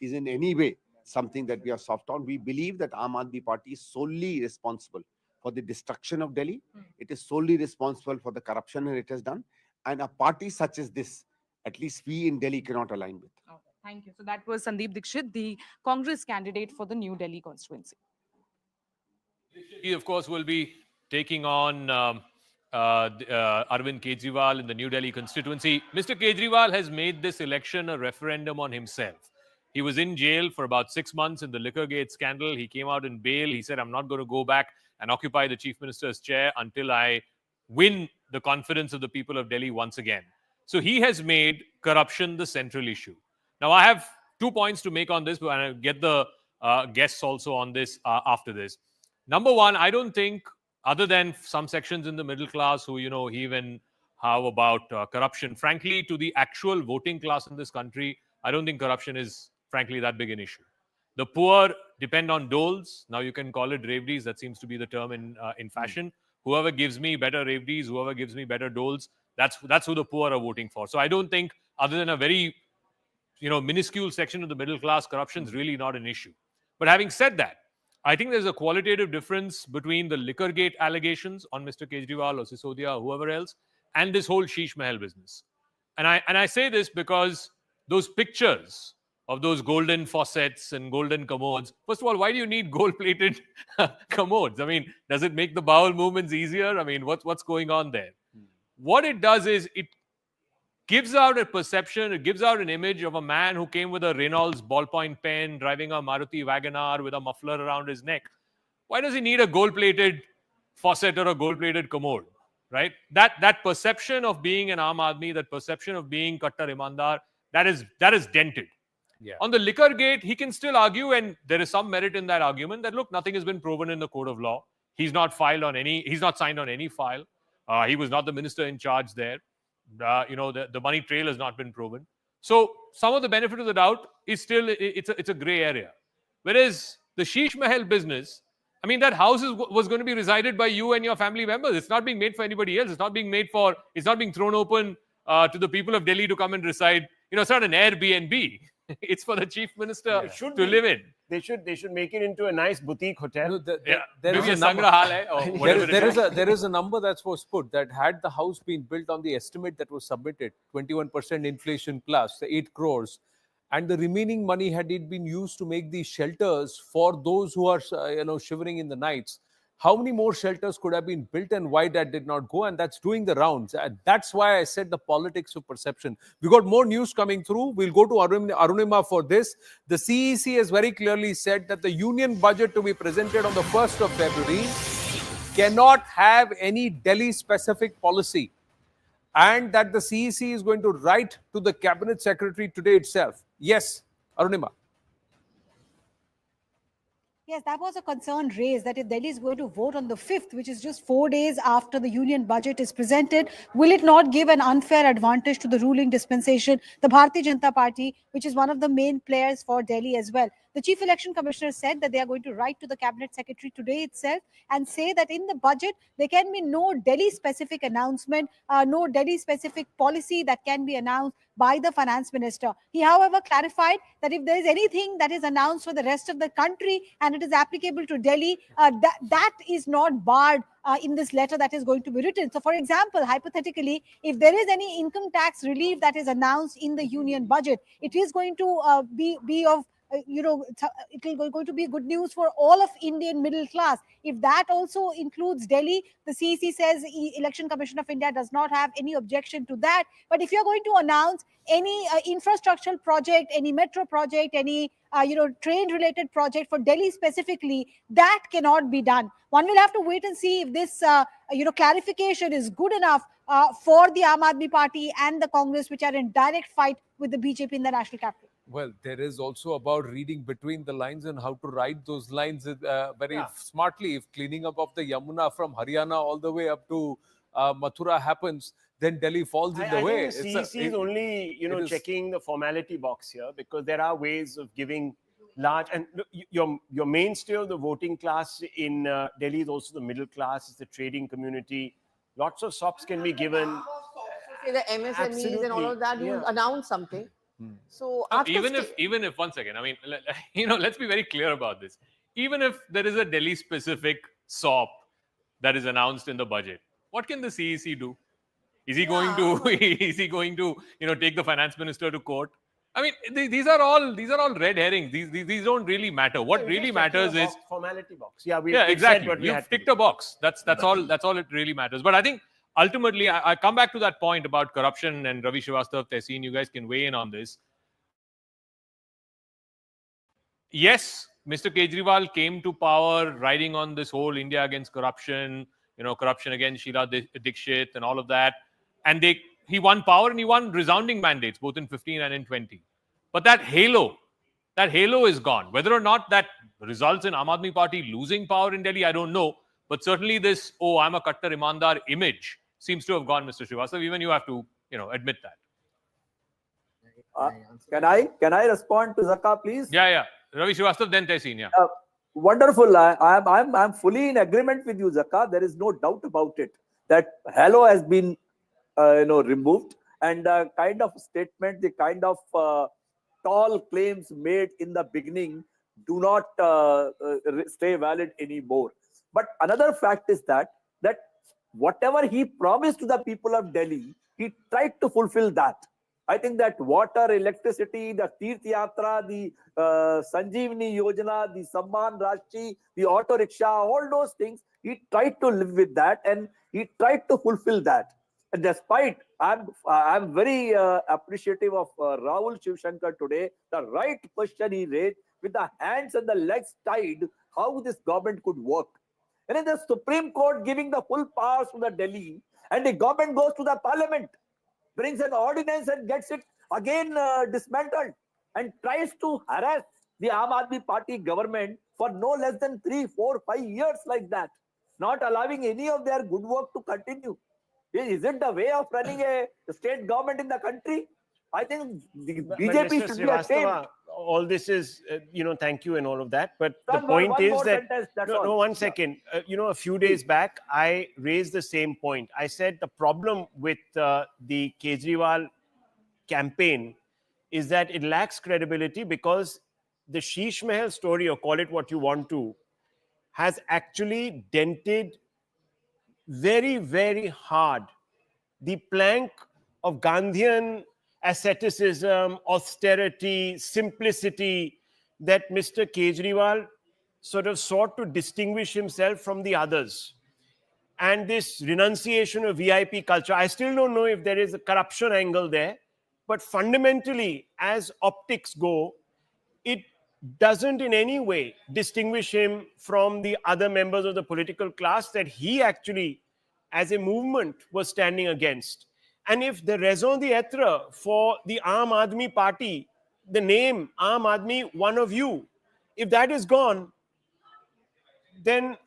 is in any way something that we are soft on. We believe that Aam Aadmi Party is solely responsible for the destruction of Delhi. It is solely responsible for the corruption that it has done. And a party such as this, at least we in Delhi cannot align with. Okay, thank you. So that was Sandeep Dikshit, the Congress candidate for the New Delhi constituency. He, of course, will be taking on Arvind Kejriwal in the New Delhi constituency. Mr. Kejriwal has made this election a referendum on himself. He was in jail for about 6 months in the Liquorgate scandal. He came out in bail. He said, I'm not going to go back and occupy the chief minister's chair until I win the confidence of the people of Delhi once again. So he has made corruption the central issue. Now, I have 2 points to make on this, but I'll get the guests also on this after this. Number one, I don't think, other than some sections in the middle class who, heave and how about corruption, frankly, to the actual voting class in this country, I don't think corruption is, frankly, that big an issue. The poor depend on doles. Now you can call it raveries. That seems to be the term in fashion. Whoever gives me better raveries, whoever gives me better doles, that's who the poor are voting for. So I don't think, other than a very, minuscule section of the middle class, corruption is really not an issue. But having said that, I think there's a qualitative difference between the Liquorgate allegations on Mr. Kejriwal or Sisodia or whoever else and this whole Sheesh Mahal business. And I say this because those pictures of those golden faucets and golden commodes. First of all, why do you need gold-plated commodes? I mean, does it make the bowel movements easier? I mean, what's going on there? What it does is it gives out a perception, it gives out an image of a man who came with a Reynolds ballpoint pen, driving a Maruti Wagoner with a muffler around his neck. Why does he need a gold-plated faucet or a gold-plated commode? Right? That perception of being an Aam Aadmi, that perception of being Kattar Imandar, that is dented. Yeah. On the liquor gate, he can still argue, and there is some merit in that argument, that look, nothing has been proven in the court of law. He's not signed on any file. He was not the minister in charge there. The money trail has not been proven. So some of the benefit of the doubt is still, it's a gray area. Whereas the Sheesh Mahal business, I mean, that house was going to be resided by you and your family members. It's not being made for anybody else. It's not being thrown open to the people of Delhi to come and reside. It's not an Airbnb. It's for the chief minister to live in. They should make it into a nice boutique hotel. There is a number that was put that had the house been built on the estimate that was submitted, 21% inflation plus, 8 crores, and the remaining money had it been used to make these shelters for those who are shivering in the nights, how many more shelters could have been built and why that did not go? And that's doing the rounds. And that's why I said the politics of perception. We got more news coming through. We'll go to Arunima for this. The CEC has very clearly said that the union budget to be presented on the 1st of February cannot have any Delhi-specific policy. And that the CEC is going to write to the cabinet secretary today itself. Yes, Arunima. Yes, that was a concern raised that if Delhi is going to vote on the 5th, which is just 4 days after the union budget is presented, will it not give an unfair advantage to the ruling dispensation, the Bharatiya Janata Party, which is one of the main players for Delhi as well? The Chief Election Commissioner said that they are going to write to the Cabinet Secretary today itself and say that in the budget, there can be no Delhi-specific announcement, no Delhi-specific policy that can be announced by the Finance Minister. He, however, clarified that if there is anything that is announced for the rest of the country and it is applicable to Delhi, that is not barred in this letter that is going to be written. So, for example, hypothetically, if there is any income tax relief that is announced in the union budget, it is going to be of it is going to be good news for all of Indian middle class. If that also includes Delhi, the CEC says Election Commission of India does not have any objection to that. But if you're going to announce any infrastructural project, any metro project, any train-related project for Delhi specifically, that cannot be done. One will have to wait and see if this clarification is good enough for the Aam Aadmi Party and the Congress, which are in direct fight with the BJP in the national capital. Well, there is also about reading between the lines and how to write those lines very smartly. If cleaning up of the Yamuna from Haryana all the way up to Mathura happens, then Delhi falls in the way. I think the CEC is only, checking the formality box here, because there are ways of giving large, and your mainstay of the voting class in Delhi is also the middle class, it's the trading community. Lots of SOPs can be given. The MSMEs and all of that, you announce something. So even if once again, I mean, let's be very clear about this. Even if there is a Delhi specific SOP that is announced in the budget, what can the CEC do? Is he going to take the finance minister to court? I mean, these are all red herrings. These don't really matter. What really matters is formality box. Exactly. You've ticked a box. That's all it really matters. But I think ultimately, I come back to that point about corruption, and Ravi Srivastava, Tehseen, you guys can weigh in on this. Yes, Mr. Kejriwal came to power riding on this whole India against corruption, corruption against Sheila Dikshit and all of that. And he won power and he won resounding mandates, both in 15 and in 20. But that halo is gone. Whether or not that results in Aam Aadmi Party losing power in Delhi, I don't know. But certainly this, I'm a Kattar Imandar image seems to have gone, Mr. Srivastava. Even you have to, admit that. Can I respond to Zaka, please? Yeah. Ravi Srivastava, then Tehseen, yeah. Wonderful. I'm fully in agreement with you, Zaka. There is no doubt about it that halo has been, removed, and the kind of statement, the kind of tall claims made in the beginning do not stay valid anymore. But another fact is that whatever he promised to the people of Delhi, he tried to fulfill that. I think that water, electricity, the Tirth Yatra, the Sanjeevani Yojana, the Samman Rashti, the auto rickshaw, all those things, he tried to live with that and he tried to fulfill that. And despite, I'm very appreciative of Rahul Shivshankar today, the right question he raised with the hands and the legs tied, how this government could work. And in the Supreme Court giving the full powers to the Delhi, and the government goes to the parliament, brings an ordinance and gets it again dismantled, and tries to harass the Aam Aadmi Party government for no less than 3, 4, 5 years like that, not allowing any of their good work to continue. Is it the way of running a state government in the country? I think the BJP Mr. should be ashamed. Srivastava, all this is, thank you and all of that. But the One point is more that, sentence, that's all. one second. A few days back, I raised the same point. I said the problem with the Kejriwal campaign is that it lacks credibility because the Sheesh Mahal story, or call it what you want to, has actually dented very, very hard the plank of Gandhian asceticism, austerity, simplicity that Mr. Kejriwal sort of sought to distinguish himself from the others. And this renunciation of VIP culture, I still don't know if there is a corruption angle there, but fundamentally, as optics go, it doesn't in any way distinguish him from the other members of the political class that he actually, as a movement, was standing against. And if the raison d'etre for the Aam Aadmi Party, the name Aam Aadmi, one of you, if that is gone, then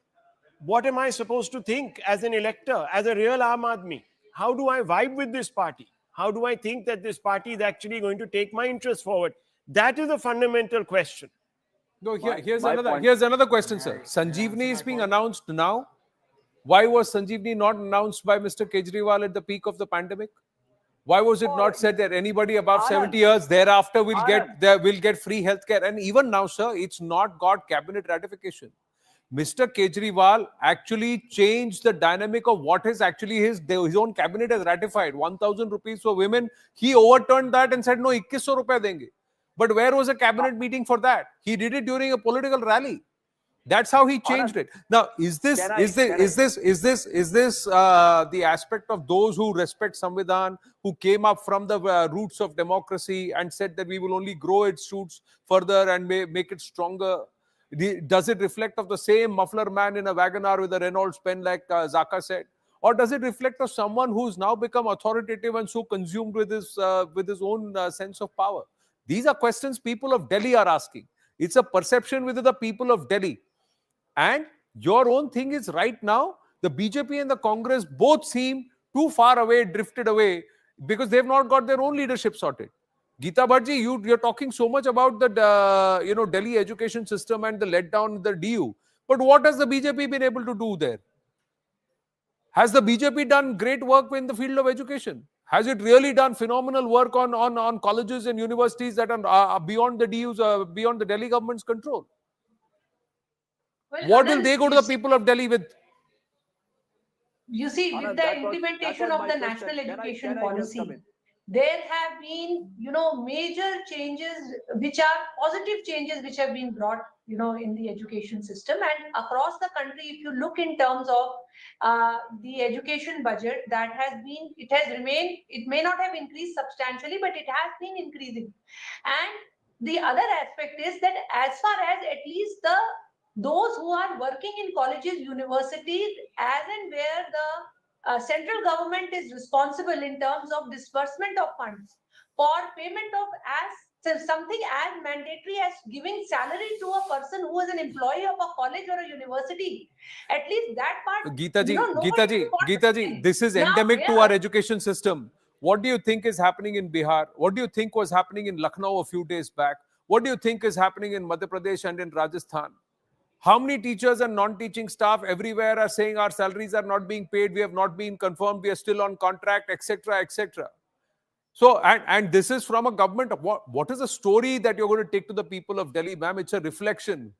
what am I supposed to think as an elector, as a real Aam Aadmi? How do I vibe with this party? How do I think that this party is actually going to take my interests forward? That is a fundamental question. No, here's another question, sir. Sanjeevani is being announced now. Why was Sanjeevani not announced by Mr. Kejriwal at the peak of the pandemic? Why was it not said that anybody above 70 years thereafter will get free healthcare? And even now, sir, it's not got cabinet ratification. Mr. Kejriwal actually changed the dynamic of what is actually his own cabinet has ratified. 1,000 rupees for women. He overturned that and said, no, 2100 rupees denge. But where was a cabinet meeting for that? He did it during a political rally. That's how he changed it. Now, is this the aspect of those who respect Samvidhan, who came up from the roots of democracy and said that we will only grow its shoots further and make it stronger? Does it reflect of the same muffler man in a Wagoner with a Renault pen like Zaka said? Or does it reflect of someone who's now become authoritative and so consumed with his own sense of power? These are questions people of Delhi are asking. It's a perception within the people of Delhi. And your own thing is right now, the BJP and the Congress both seem too far away, drifted away, because they've not got their own leadership sorted. Geeta Bhattji, you're talking so much about the Delhi education system and the letdown, the DU. But what has the BJP been able to do there? Has the BJP done great work in the field of education? Has it really done phenomenal work on colleges and universities that are beyond the DUs, beyond the Delhi government's control? Well, What will they go to the people of Delhi with? You see, with the implementation of the national education policy, there have been, major changes, which are positive changes, which have been brought, in the education system. And across the country, if you look in terms of the education budget, it has remained, it may not have increased substantially, but it has been increasing. And the other aspect is that as far as at least those who are working in colleges, universities, as and where the central government is responsible in terms of disbursement of funds for payment of something as mandatory as giving salary to a person who is an employee of a college or a university. At least that part. Geeta ji, this is endemic to our education system. What do you think is happening in Bihar? What do you think was happening in Lucknow a few days back? What do you think is happening in Madhya Pradesh and in Rajasthan? How many teachers and non-teaching staff everywhere are saying our salaries are not being paid, we have not been confirmed, we are still on contract, etc., etc. So, and this is from a government. What is the story that you're going to take to the people of Delhi, ma'am? It's a reflection.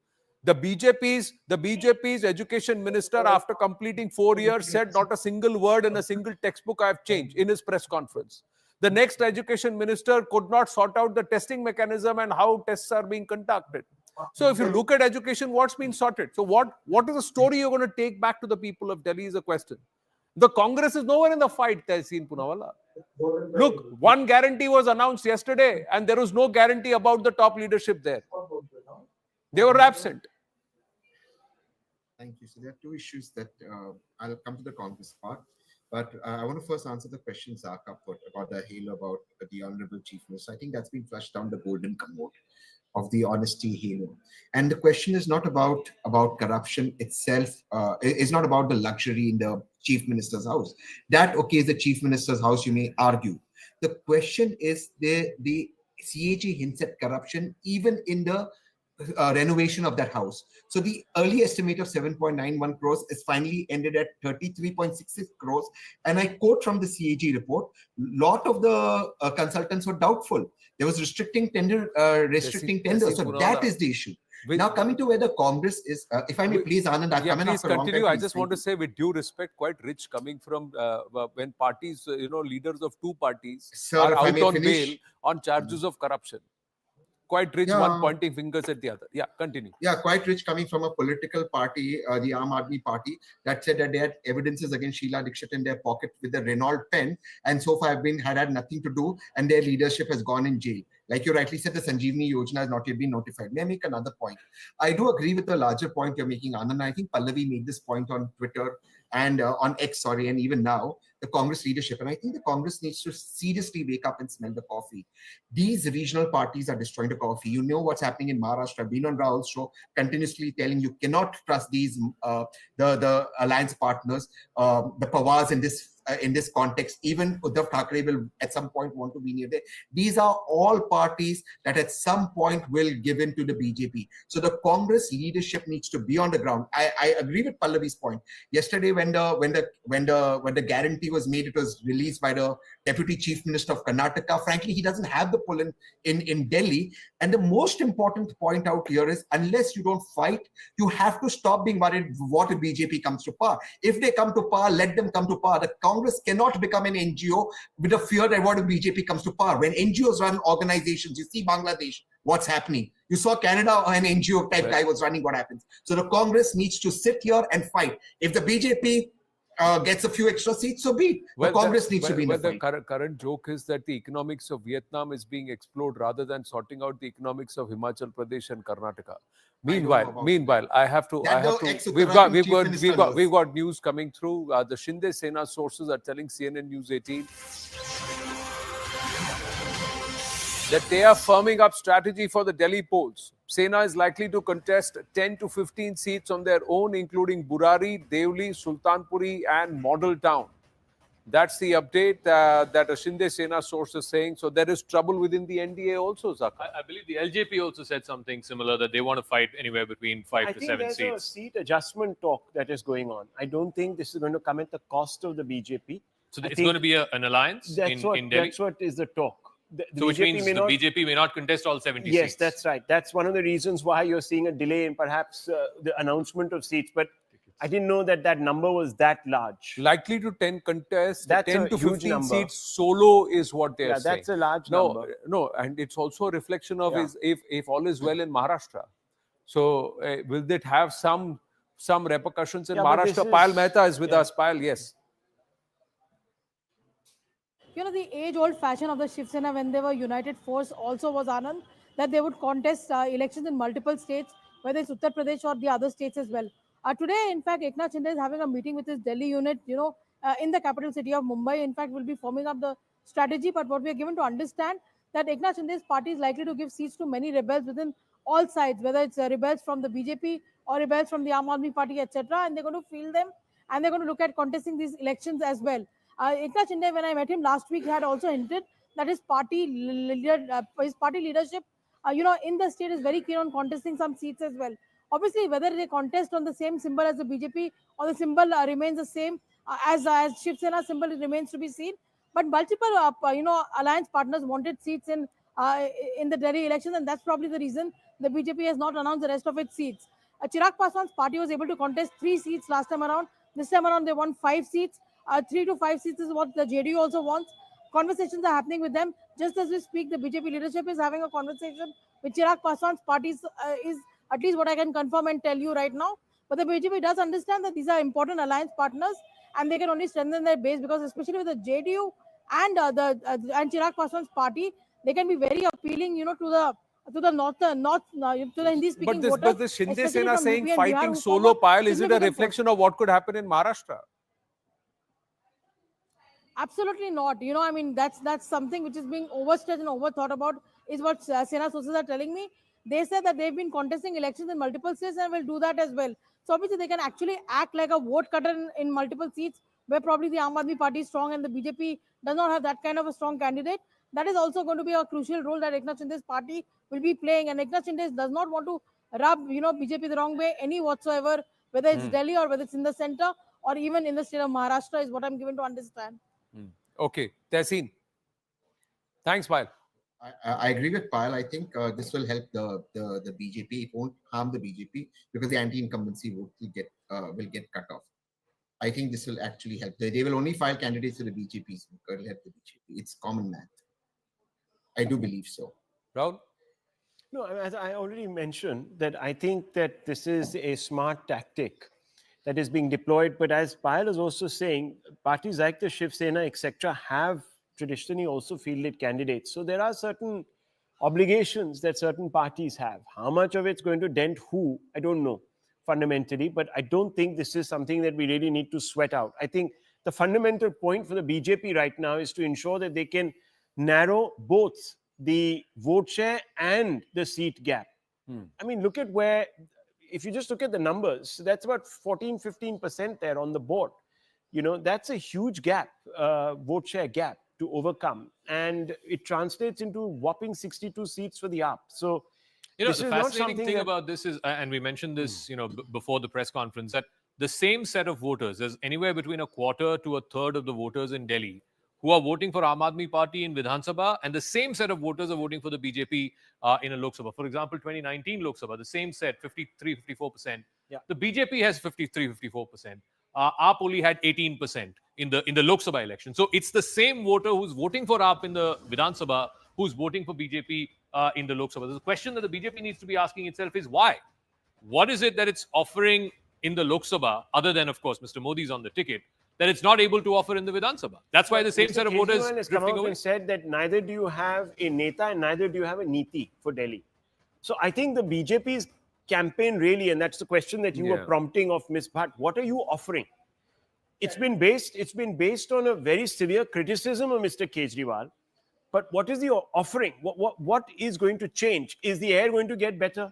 The BJP's education minister, after completing 4 years, said not a single word in a single textbook I have changed in his press conference. The next education minister could not sort out the testing mechanism and how tests are being conducted. So if you look at education, what's been sorted? So what is the story you're going to take back to the people of Delhi is a question. The Congress is nowhere in the fight, Tehseen Poonawalla. Look, one guarantee was announced yesterday and there was no guarantee about the top leadership there. They were absent. Thank you. So there are two issues that I'll come to the Congress part. But I want to first answer the question Zaka put about the halo about the Honorable Chief Minister. I think that's been flushed down the golden commode of the honesty halo. And the question is not about corruption itself. It's not about the luxury in the Chief Minister's house. That, okay, is the Chief Minister's house, you may argue. The question is the CAG hints at corruption even in the renovation of that house. So the early estimate of 7.91 crores is finally ended at 33.66 crores. And I quote from the CAG report, lot of the consultants were doubtful. There was restricting tender. So that is the issue. Now coming to where the Congress is, if I may please, Anand, I'll come in after continue. I just want to say, with due respect, quite rich coming from when parties, leaders of two parties are out on bail on charges of corruption. Quite rich, one pointing fingers at the other. Yeah, continue. Yeah, quite rich coming from a political party, the Aam Aadmi Party, that said that they had evidences against Sheila Dikshit in their pocket with the Renault pen, and so far had nothing to do, and their leadership has gone in jail. Like you rightly said, the Sanjeevani Yojana has not yet been notified. May I make another point? I do agree with the larger point you're making, Anand. I think Pallavi made this point on Twitter and on X, and even now, the Congress leadership. And I think the Congress needs to seriously wake up and smell the coffee. These regional parties are destroying the coffee. You know what's happening in Maharashtra. I've been on Rahul's show continuously telling you cannot trust these, the alliance partners, the Pawars in this context. Even Uddhav Thackeray will at some point want to be near there. These are all parties that at some point will give in to the BJP. So the Congress leadership needs to be on the ground. I agree with Pallavi's point. Yesterday, when the guarantee was made, it was released by the Deputy Chief Minister of Karnataka. Frankly, he doesn't have the pull in Delhi. And the most important point out here is, unless you don't fight, you have to stop being worried what if BJP comes to power. If they come to power, let them come to power. The Congress cannot become an NGO with a fear that what if BJP comes to power. When NGOs run organizations, you see Bangladesh, what's happening. You saw Canada, an NGO type guy was running, what happens. So the Congress needs to sit here and fight. If the BJP gets a few extra seats, so be it. The Congress needs to be in the fight. The current joke is that the economics of Vietnam is being explored rather than sorting out the economics of Himachal Pradesh and Karnataka. Meanwhile, we've got news coming through. The Shinde Sena sources are telling CNN News 18 that they are firming up strategy for the Delhi polls. Sena is likely to contest 10 to 15 seats on their own, including Burari, Devli, Sultanpuri, and Model Town. That's the update that a Shinde Sena source is saying. So there is trouble within the NDA also, Zaka. I believe the LJP also said something similar, that they want to fight anywhere between 5 to 7 seats. I think there's a seat adjustment talk that is going on. I don't think this is going to come at the cost of the BJP. So it's going to be an alliance in Delhi? That's what is the talk. So which means the BJP may not contest all 70 seats. Yes, that's right. That's one of the reasons why you're seeing a delay in perhaps the announcement of seats. But I didn't know that number was that large. Likely to 10 contest, that's 10 to 15 seats solo is what they are saying. That's a large number. No, and it's also a reflection of if all is well in Maharashtra. So will it have some repercussions in Maharashtra? Payal Mehta is with us. Payal, yes. The age-old fashion of the Shiv Sena when they were united force also was, Anand, that they would contest elections in multiple states, whether it's Uttar Pradesh or the other states as well. Today, in fact, Eknath Shinde is having a meeting with his Delhi unit, in the capital city of Mumbai. In fact, we'll be forming up the strategy. But what we are given to understand that Eknath Shinde's party is likely to give seats to many rebels within all sides, whether it's rebels from the BJP or rebels from the Aam Aadmi Party, etc. And they're going to field them and they're going to look at contesting these elections as well. Eknath Shinde, when I met him last week, had also hinted that his party leadership, in the state is very keen on contesting some seats as well. Obviously, whether they contest on the same symbol as the BJP or the symbol remains the same as Shiv Sena symbol remains to be seen. But multiple, alliance partners wanted seats in the Delhi elections, and that's probably the reason the BJP has not announced the rest of its seats. Chirag Paswan's party was able to contest 3 seats last time around. This time around, they won 5 seats. 3 to 5 seats is what the JDU also wants. conversations are happening with them. Just as we speak, the BJP leadership is having a conversation with Chirag Paswan's parties, is at least what I can confirm and tell you right now. But the BJP does understand that these are important alliance partners, and they can only strengthen their base, because especially with the JDU and and Chirag Paswan's party, they can be very appealing, to the north, to the Hindi-speaking voters. But this Shinde especially Sena from saying UP and Bihar, fighting who solo form a pile, is it a significant reflection of what could happen in Maharashtra? Absolutely not. I mean, that's something which is being overstretched and overthought about, is what Sena sources are telling me. They said that they've been contesting elections in multiple states and will do that as well. So obviously they can actually act like a vote cutter in multiple seats where probably the Aam Aadmi Party is strong and the BJP does not have that kind of a strong candidate. That is also going to be a crucial role that Eknath Shinde's party will be playing. And Eknath Shinde does not want to rub, BJP the wrong way any whatsoever, whether it's Delhi or whether it's in the center or even in the state of Maharashtra, is what I'm given to understand. Okay, Tehseen. Thanks, Payal. I agree with Payal. I think this will help the BJP. It won't harm the BJP because the anti-incumbency vote will get cut off. I think this will actually help. They will only file candidates for the BJP, so it will help the BJP. It's common math. I do believe so. Rahul? No, as I already mentioned, that I think that this is a smart tactic that is being deployed. But as Payal is also saying, parties like the Shiv Sena, etc., have traditionally also fielded candidates. So there are certain obligations that certain parties have. How much of it's going to dent who, I don't know fundamentally, but I don't think this is something that we really need to sweat out. I think the fundamental point for the BJP right now is to ensure that they can narrow both the vote share and the seat gap. I mean, look at where, if you just look at the numbers, that's about 14-15% there on the board. That's a huge gap, vote share gap to overcome. And it translates into whopping 62 seats for the AAP. So, the fascinating thing about this is, and we mentioned this, before the press conference, that the same set of voters, there's anywhere between a quarter to a third of the voters in Delhi who are voting for Aam Aadmi Party in Vidhan Sabha, and the same set of voters are voting for the BJP in a Lok Sabha. For example, 2019 Lok Sabha, the same set, 53-54%. Yeah. The BJP has 53-54%. AAP only had 18% in the Lok Sabha election. So it's the same voter who's voting for AAP in the Vidhan Sabha who's voting for BJP in the Lok Sabha. The question that the BJP needs to be asking itself is why? What is it that it's offering in the Lok Sabha, other than, of course, Mr. Modi's on the ticket, that it's not able to offer in the Vidhan Sabha? That's why the same set of voters has come drifting out away. and said that neither do you have a neta and neither do you have a niti for Delhi. So I think the BJP's campaign really, and that's the question that you were prompting of Ms. Bhatt, what are you offering? It's been based on a very severe criticism of Mr. Kejriwal. But what is the offering? What is going to change? Is the air going to get better?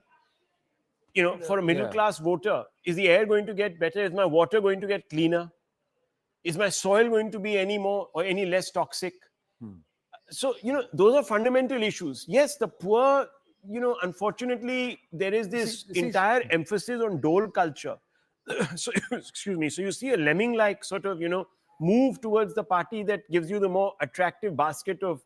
For a middle class voter, is the air going to get better? Is my water going to get cleaner? Is my soil going to be any more or any less toxic? So, those are fundamental issues. Yes, the poor, unfortunately, there is this entire emphasis on dole culture. So, excuse me. So you see a lemming-like sort of, move towards the party that gives you the more attractive basket of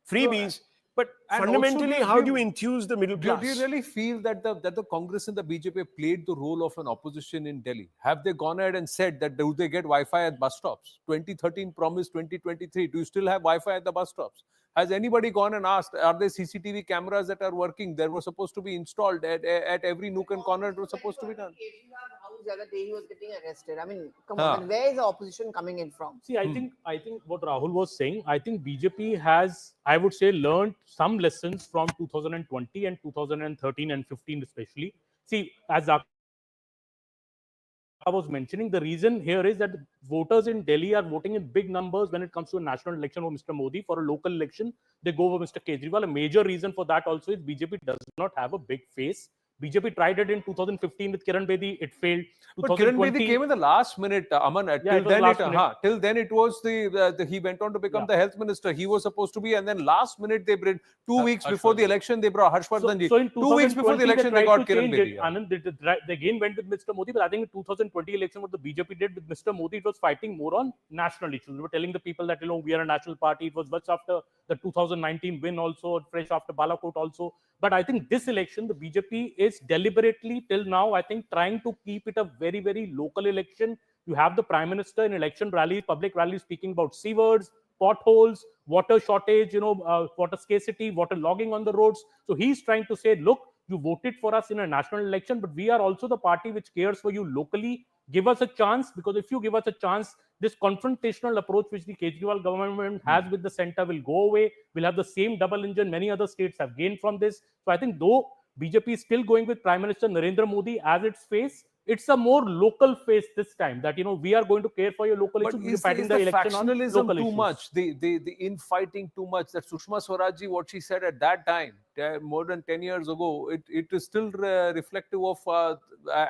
freebies. But fundamentally, how do you enthuse the middle class? Do you really feel that the Congress and the BJP played the role of an opposition in Delhi? Have they gone ahead and said that do they get Wi-Fi at bus stops? 2013 promised 2023. Do you still have Wi-Fi at the bus stops? Has anybody gone and asked, are there CCTV cameras that are working? They were supposed to be installed at every nook and corner. It was supposed to be done. The other day he was getting arrested. I mean, come on, where is the opposition coming in from? See, I think what Rahul was saying, I think BJP has, I would say, learned some lessons from 2020 and 2013 and 15 especially. See, as I was mentioning, the reason here is that voters in Delhi are voting in big numbers when it comes to a national election for Mr. Modi. For a local election, they go over Mr. Kejriwal. A major reason for that also is BJP does not have a big face. BJP tried it in 2015 with Kiran Bedi. It failed. But Kiran Bedi came in the last minute, Aman. Till then it was he went on to become the health minister. He was supposed to be, and then last minute they brought 2 weeks before the election they brought Harshvardhan ji. So in 2 weeks before the election they got Kiran Bedi. Anand, they again went with Mr. Modi, but I think in 2020 election what the BJP did with Mr. Modi, it was fighting more on national issues. We were telling the people that we are a national party. It was much after the 2019 win also, fresh after Balakot also. But I think this election, the BJP is deliberately till now, I think, trying to keep it a very, very local election. You have the Prime Minister in election rallies, public rallies, speaking about sewers, potholes, water shortage, water scarcity, water logging on the roads. So he's trying to say, look, you voted for us in a national election, but we are also the party which cares for you locally. Give us a chance, because if you give us a chance, this confrontational approach which the Kejriwal government has with the center will go away. We'll have the same double engine. Many other states have gained from this. So I think though BJP is still going with Prime Minister Narendra Modi as its face, it's a more local face this time, that we are going to care for your local But issues. We're is fighting the the election on factionalism local too issues. much? The infighting too much? That Sushma Swaraj, what she said at that time, more than 10 years ago, it is still reflective of,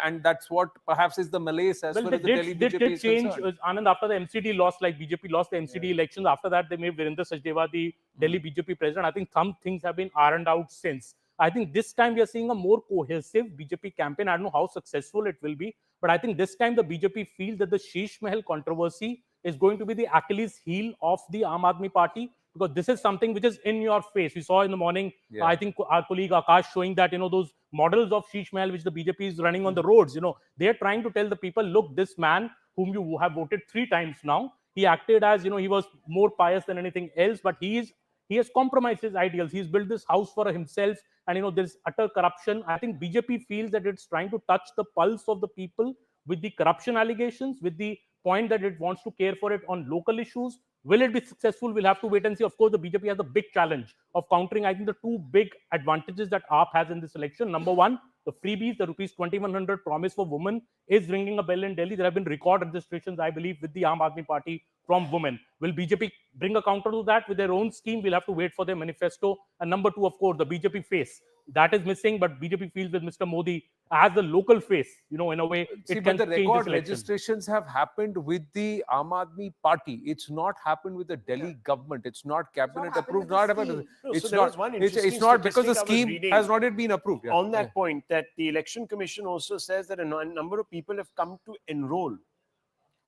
and that's what perhaps is the malaise as Well, far they as the Delhi did BJP is change, concerned. Anand, after the MCD lost, like BJP lost the MCD elections. After that, they made Virendra Sachdeva the Delhi BJP president. I think some things have been ironed out since. I think this time we are seeing a more cohesive BJP campaign. I don't know how successful it will be, but I think this time the BJP feels that the Sheesh Mahal controversy is going to be the Achilles heel of the Aam Aadmi Party, because this is something which is in your face. We saw in the morning, I think our colleague Akash showing that, those models of Sheesh Mahal which the BJP is running on the roads, they're trying to tell the people, look, this man whom you have voted 3 times now, he acted as, he was more pious than anything else, but he has compromised his ideals. He's built this house for himself, and there's utter corruption. I think BJP feels that it's trying to touch the pulse of the people with the corruption allegations, with the point that it wants to care for it on local issues. Will it be successful? We'll have to wait and see. Of course, the BJP has a big challenge of countering, I think, the 2 big advantages that AAP has in this election. Number one, the freebies, the rupees 2100 promise for women is ringing a bell in Delhi. There have been record registrations, I believe, with the Aam Aadmi Party from women. Will BJP bring a counter to that with their own scheme? We'll have to wait for their manifesto. And number 2, of course, the BJP face. That is missing, but BJP feels with Mr. Modi as the local face, in a way, See, it but can the change record this election. registrations have happened with the Aam Aadmi Party. It's not happened with the Delhi government. It's not cabinet approved. Not happened. It's so there was not. one It's interesting not because the statistic I was scheme reading has not yet been approved. on that point, that the Election Commission also says that a number of people have come to enroll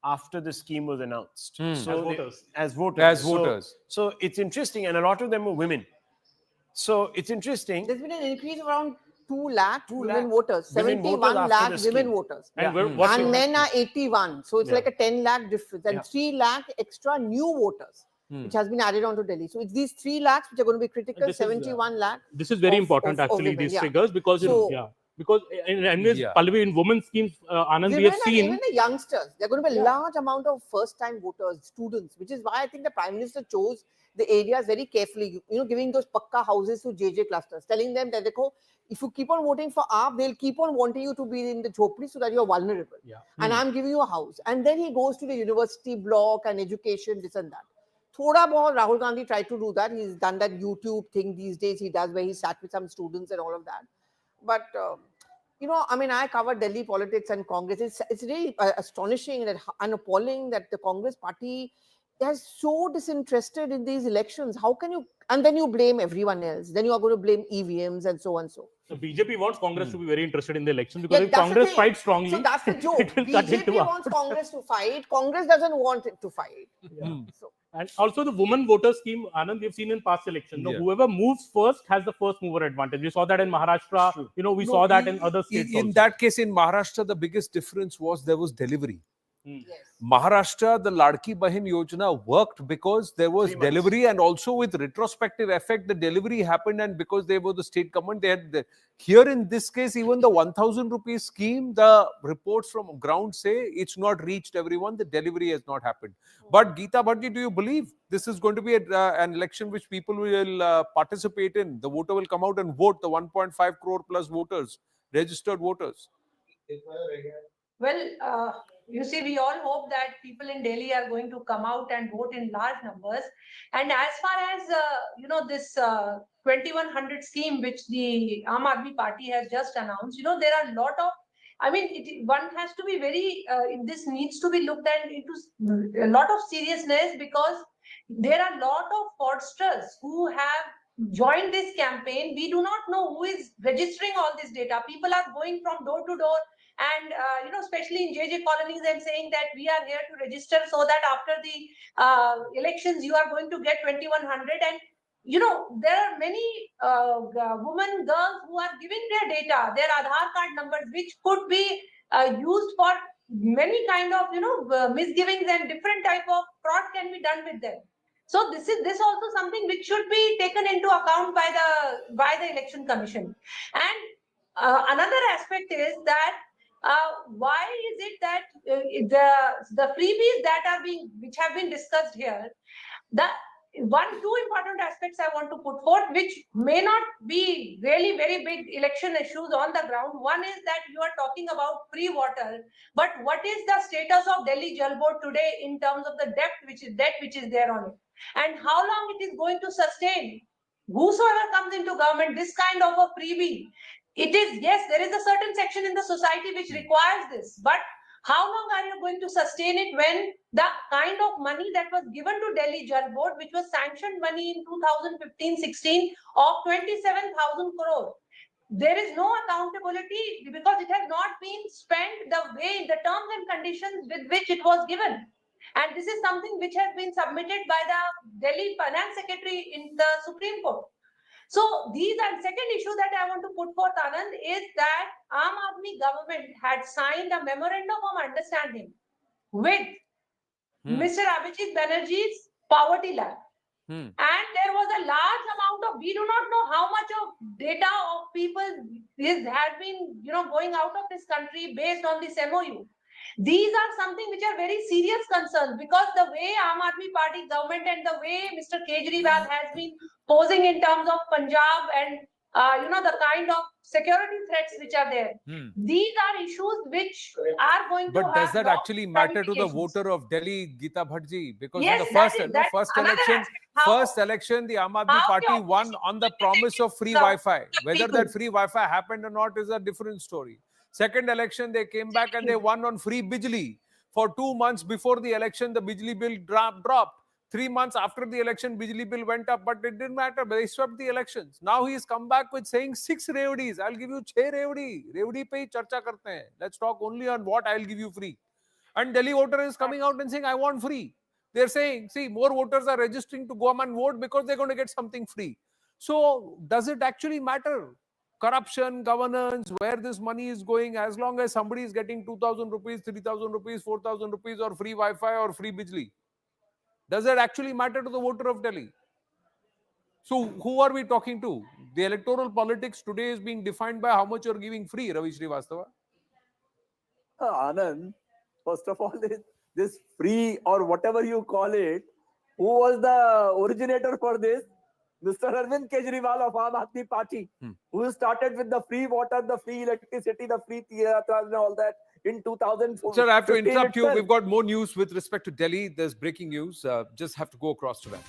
after the scheme was announced. Hmm. So As they- voters. as voters. As So- voters. So it's interesting, and a lot of them were women. So it's interesting. There's been an increase of around 2 lakh 2 women lakh voters, women 71 voters after lakh the women scheme. voters. And And men are 81. So it's Yeah. like a 10 lakh difference, and Yeah. 3 lakh extra new voters, which has been added on to Delhi. So it's these 3 lakhs which are going to be critical, This is, 71 lakh. This is very of- important, of actually, women, these yeah. figures, because, So- because Pallavi, in women's schemes, Anand, we Women have and seen. even the youngsters, there are going to be a large amount of first-time voters, students, which is why I think the Prime Minister chose the areas very carefully, giving those pakka houses to JJ clusters, telling them that, if you keep on voting for AAP, they'll keep on wanting you to be in the jhopri so that you're vulnerable. And I'm giving you a house. And then he goes to the university block and education, this and that. Thoda bahut Rahul Gandhi tried to do that. He's done that YouTube thing these days. He does where he sat with some students and all of that. But I cover Delhi politics and Congress. It's really astonishing and appalling that the Congress party is so disinterested in these elections. How can you? And then you blame everyone else. Then you are going to blame EVMs and so on and so. The BJP wants Congress to be very interested in the elections, because Yeah, if that's the Congress thing. fights strongly, So that's the joke. it will cut into BJP AAP. wants Congress to fight. Congress doesn't want it to fight. So, And also the woman voter scheme, Anand, we've seen in past elections. Yeah. Whoever moves first has the first mover advantage. We saw that in Maharashtra. We No, saw that in other states In also. that case, in Maharashtra, the biggest difference was there was delivery. yes. Maharashtra, the Ladki Bahin Yojana worked because there was 3 months. delivery, and also with retrospective effect, the delivery happened, and because they were the state government, they had here in this case, even the 1,000 rupees scheme, the reports from ground say it's not reached everyone, the delivery has not happened. But Geeta Bhatti, do you believe this is going to be an election which people will participate in? The voter will come out and vote, the 1.5 crore plus voters, registered voters. Well, you see, we all hope that people in Delhi are going to come out and vote in large numbers. And as far as, this 2100 scheme, which the Aam Aadmi Party has just announced, there are a lot of, one has to be very, this needs to be looked at into a lot of seriousness, because there are a lot of fraudsters who have joined this campaign. We do not know who is registering all this data. People are going from door to door, and especially in JJ colonies, and saying that we are here to register so that after the elections you are going to get 2100. And there are many women, girls who are giving their data, their Aadhaar card numbers, which could be used for many kind of misgivings, and different type of fraud can be done with them. So this also something which should be taken into account by the Election Commission. And another aspect is that why is it that the freebies that are which have been discussed here, two important aspects I want to put forth, which may not be really very big election issues on the ground. One is that you are talking about free water, but what is the status of Delhi Jal Board today in terms of the debt which is there on it, and how long it is going to sustain? Whosoever comes into government, this kind of a freebie, it is, yes, there is a certain section in the society which requires this, but how long are you going to sustain it when the kind of money that was given to Delhi Jal Board, which was sanctioned money in 2015-16 of 27,000 crore, there is no accountability because it has not been spent the way, the terms and conditions with which it was given. And this is something which has been submitted by the Delhi Finance Secretary in the Supreme Court. So these are second issue that I want to put forth, Anand, is that Aam Aadmi government had signed a memorandum of understanding with Mr. Abhijit Banerjee's Poverty Lab. And there was a large amount of, we do not know how much of data of people has been, going out of this country based on this MOU. These are something which are very serious concerns, because the way Aam Aadmi Party government and the way Mr. Kejriwal has been posing in terms of Punjab and the kind of security threats which are there. These are issues which are going to But have does that long actually matter to the ramifications. voter of Delhi, Geeta Bhattji? Because Yes, in the that first, is- that's first another election, aspect. the Aam Aadmi Party won on the promise of free Wi-Fi. Whether that free Wi-Fi happened or not is a different story. Second election, they came back and they won on free Bijli. For 2 months before the election, the Bijli bill dropped. 3 months after the election, Bijli bill went up, but it didn't matter. They swept the elections. Now he's come back with saying 6 revdis. I'll give you 6 revdi. Revdi pe hi charcha karte hain. Let's talk only on what I'll give you free. And Delhi voter is coming out and saying, I want free. They're saying, see, more voters are registering to go and vote because they're going to get something free. So does it actually matter? Corruption, governance, where this money is going, as long as somebody is getting 2,000 rupees, 3,000 rupees, 4,000 rupees, or free Wi-Fi or free Bijli. Does it actually matter to the voter of Delhi? So who are we talking to? The electoral politics today is being defined by how much you're giving free, Ravi Srivastava. Anand, first of all, this free or whatever you call it, who was the originator for this? Mr. Arvind Kejriwal of Aam Aadmi Party, who started with the free water, the free electricity, the free theatre and all that in 2004. Sir, I have to interrupt you. We've got more news with respect to Delhi. There's breaking news. Just have to go across to that.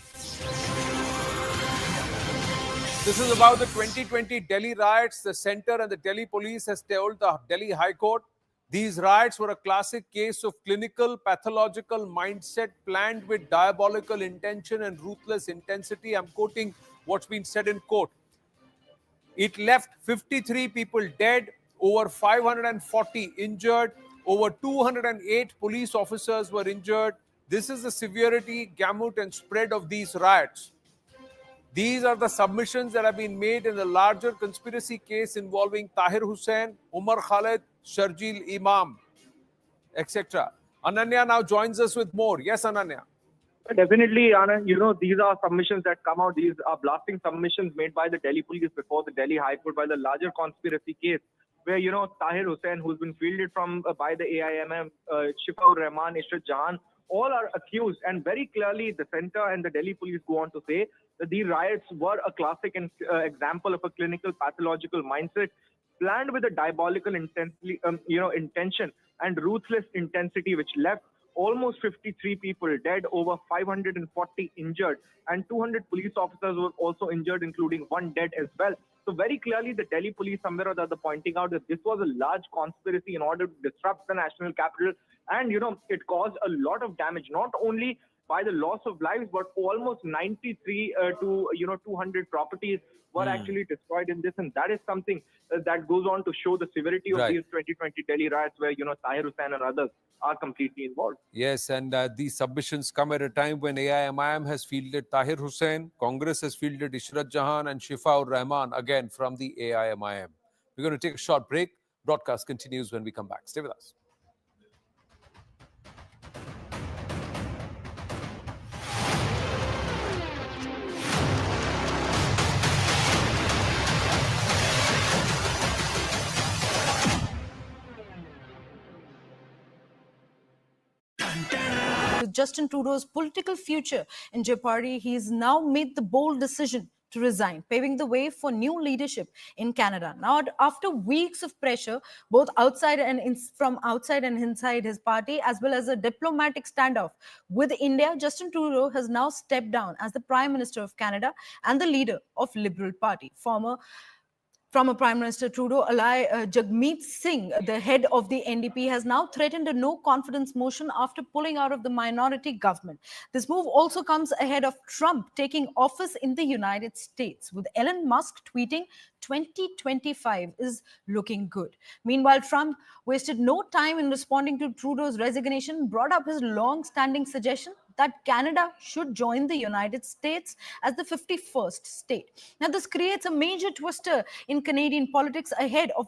This is about the 2020 Delhi riots. The center and the Delhi police has told the Delhi High Court these riots were a classic case of clinical pathological mindset planned with diabolical intention and ruthless intensity. I'm quoting what's been said in court. It left 53 people dead, over 540 injured, over 208 police officers were injured. This is the severity, gamut, and spread of these riots. These are the submissions that have been made in the larger conspiracy case involving Tahir Hussain, Umar Khalid, Sharjeel Imam, etc. Ananya now joins us with more. Yes, Ananya. Definitely, Anand, these are submissions that come out. These are blasting submissions made by the Delhi police before the Delhi High Court by the larger conspiracy case, where, Tahir Hussain, who's been fielded by the AIMM, Shifa Rahman, Ishrat Jahan, all are accused. And very clearly, the center and the Delhi police go on to say that these riots were a classic example of a clinical pathological mindset planned with a diabolical intention and ruthless intensity, which left almost 53 people dead, over 540 injured, and 200 police officers were also injured, including one dead as well. So very clearly, the Delhi police somewhere or the other pointing out that this was a large conspiracy in order to disrupt the national capital. And, it caused a lot of damage, not only by the loss of lives, but almost 93 to 200 properties were actually destroyed in this. And that is something that goes on to show the severity of these 2020 Delhi riots, where, Tahir Hussain and others are completely involved. Yes, and these submissions come at a time when AIMIM has fielded Tahir Hussain, Congress has fielded Ishrat Jahan and Shifa Rahman, again from the AIMIM. We're going to take a short break. Broadcast continues when we come back. Stay with us. Justin Trudeau's political future in jeopardy, he's now made the bold decision to resign, paving the way for new leadership in Canada. Now, after weeks of pressure, both outside and from outside and inside his party, as well as a diplomatic standoff with India, Justin Trudeau has now stepped down as the Prime Minister of Canada and the leader of Liberal Party. Former Prime Minister Trudeau, Jagmeet Singh, the head of the NDP, has now threatened a no-confidence motion after pulling out of the minority government. This move also comes ahead of Trump taking office in the United States, with Elon Musk tweeting 2025 is looking good. Meanwhile, Trump wasted no time in responding to Trudeau's resignation, brought up his long-standing suggestion that Canada should join the United States as the 51st state. Now, this creates a major twister in Canadian politics ahead of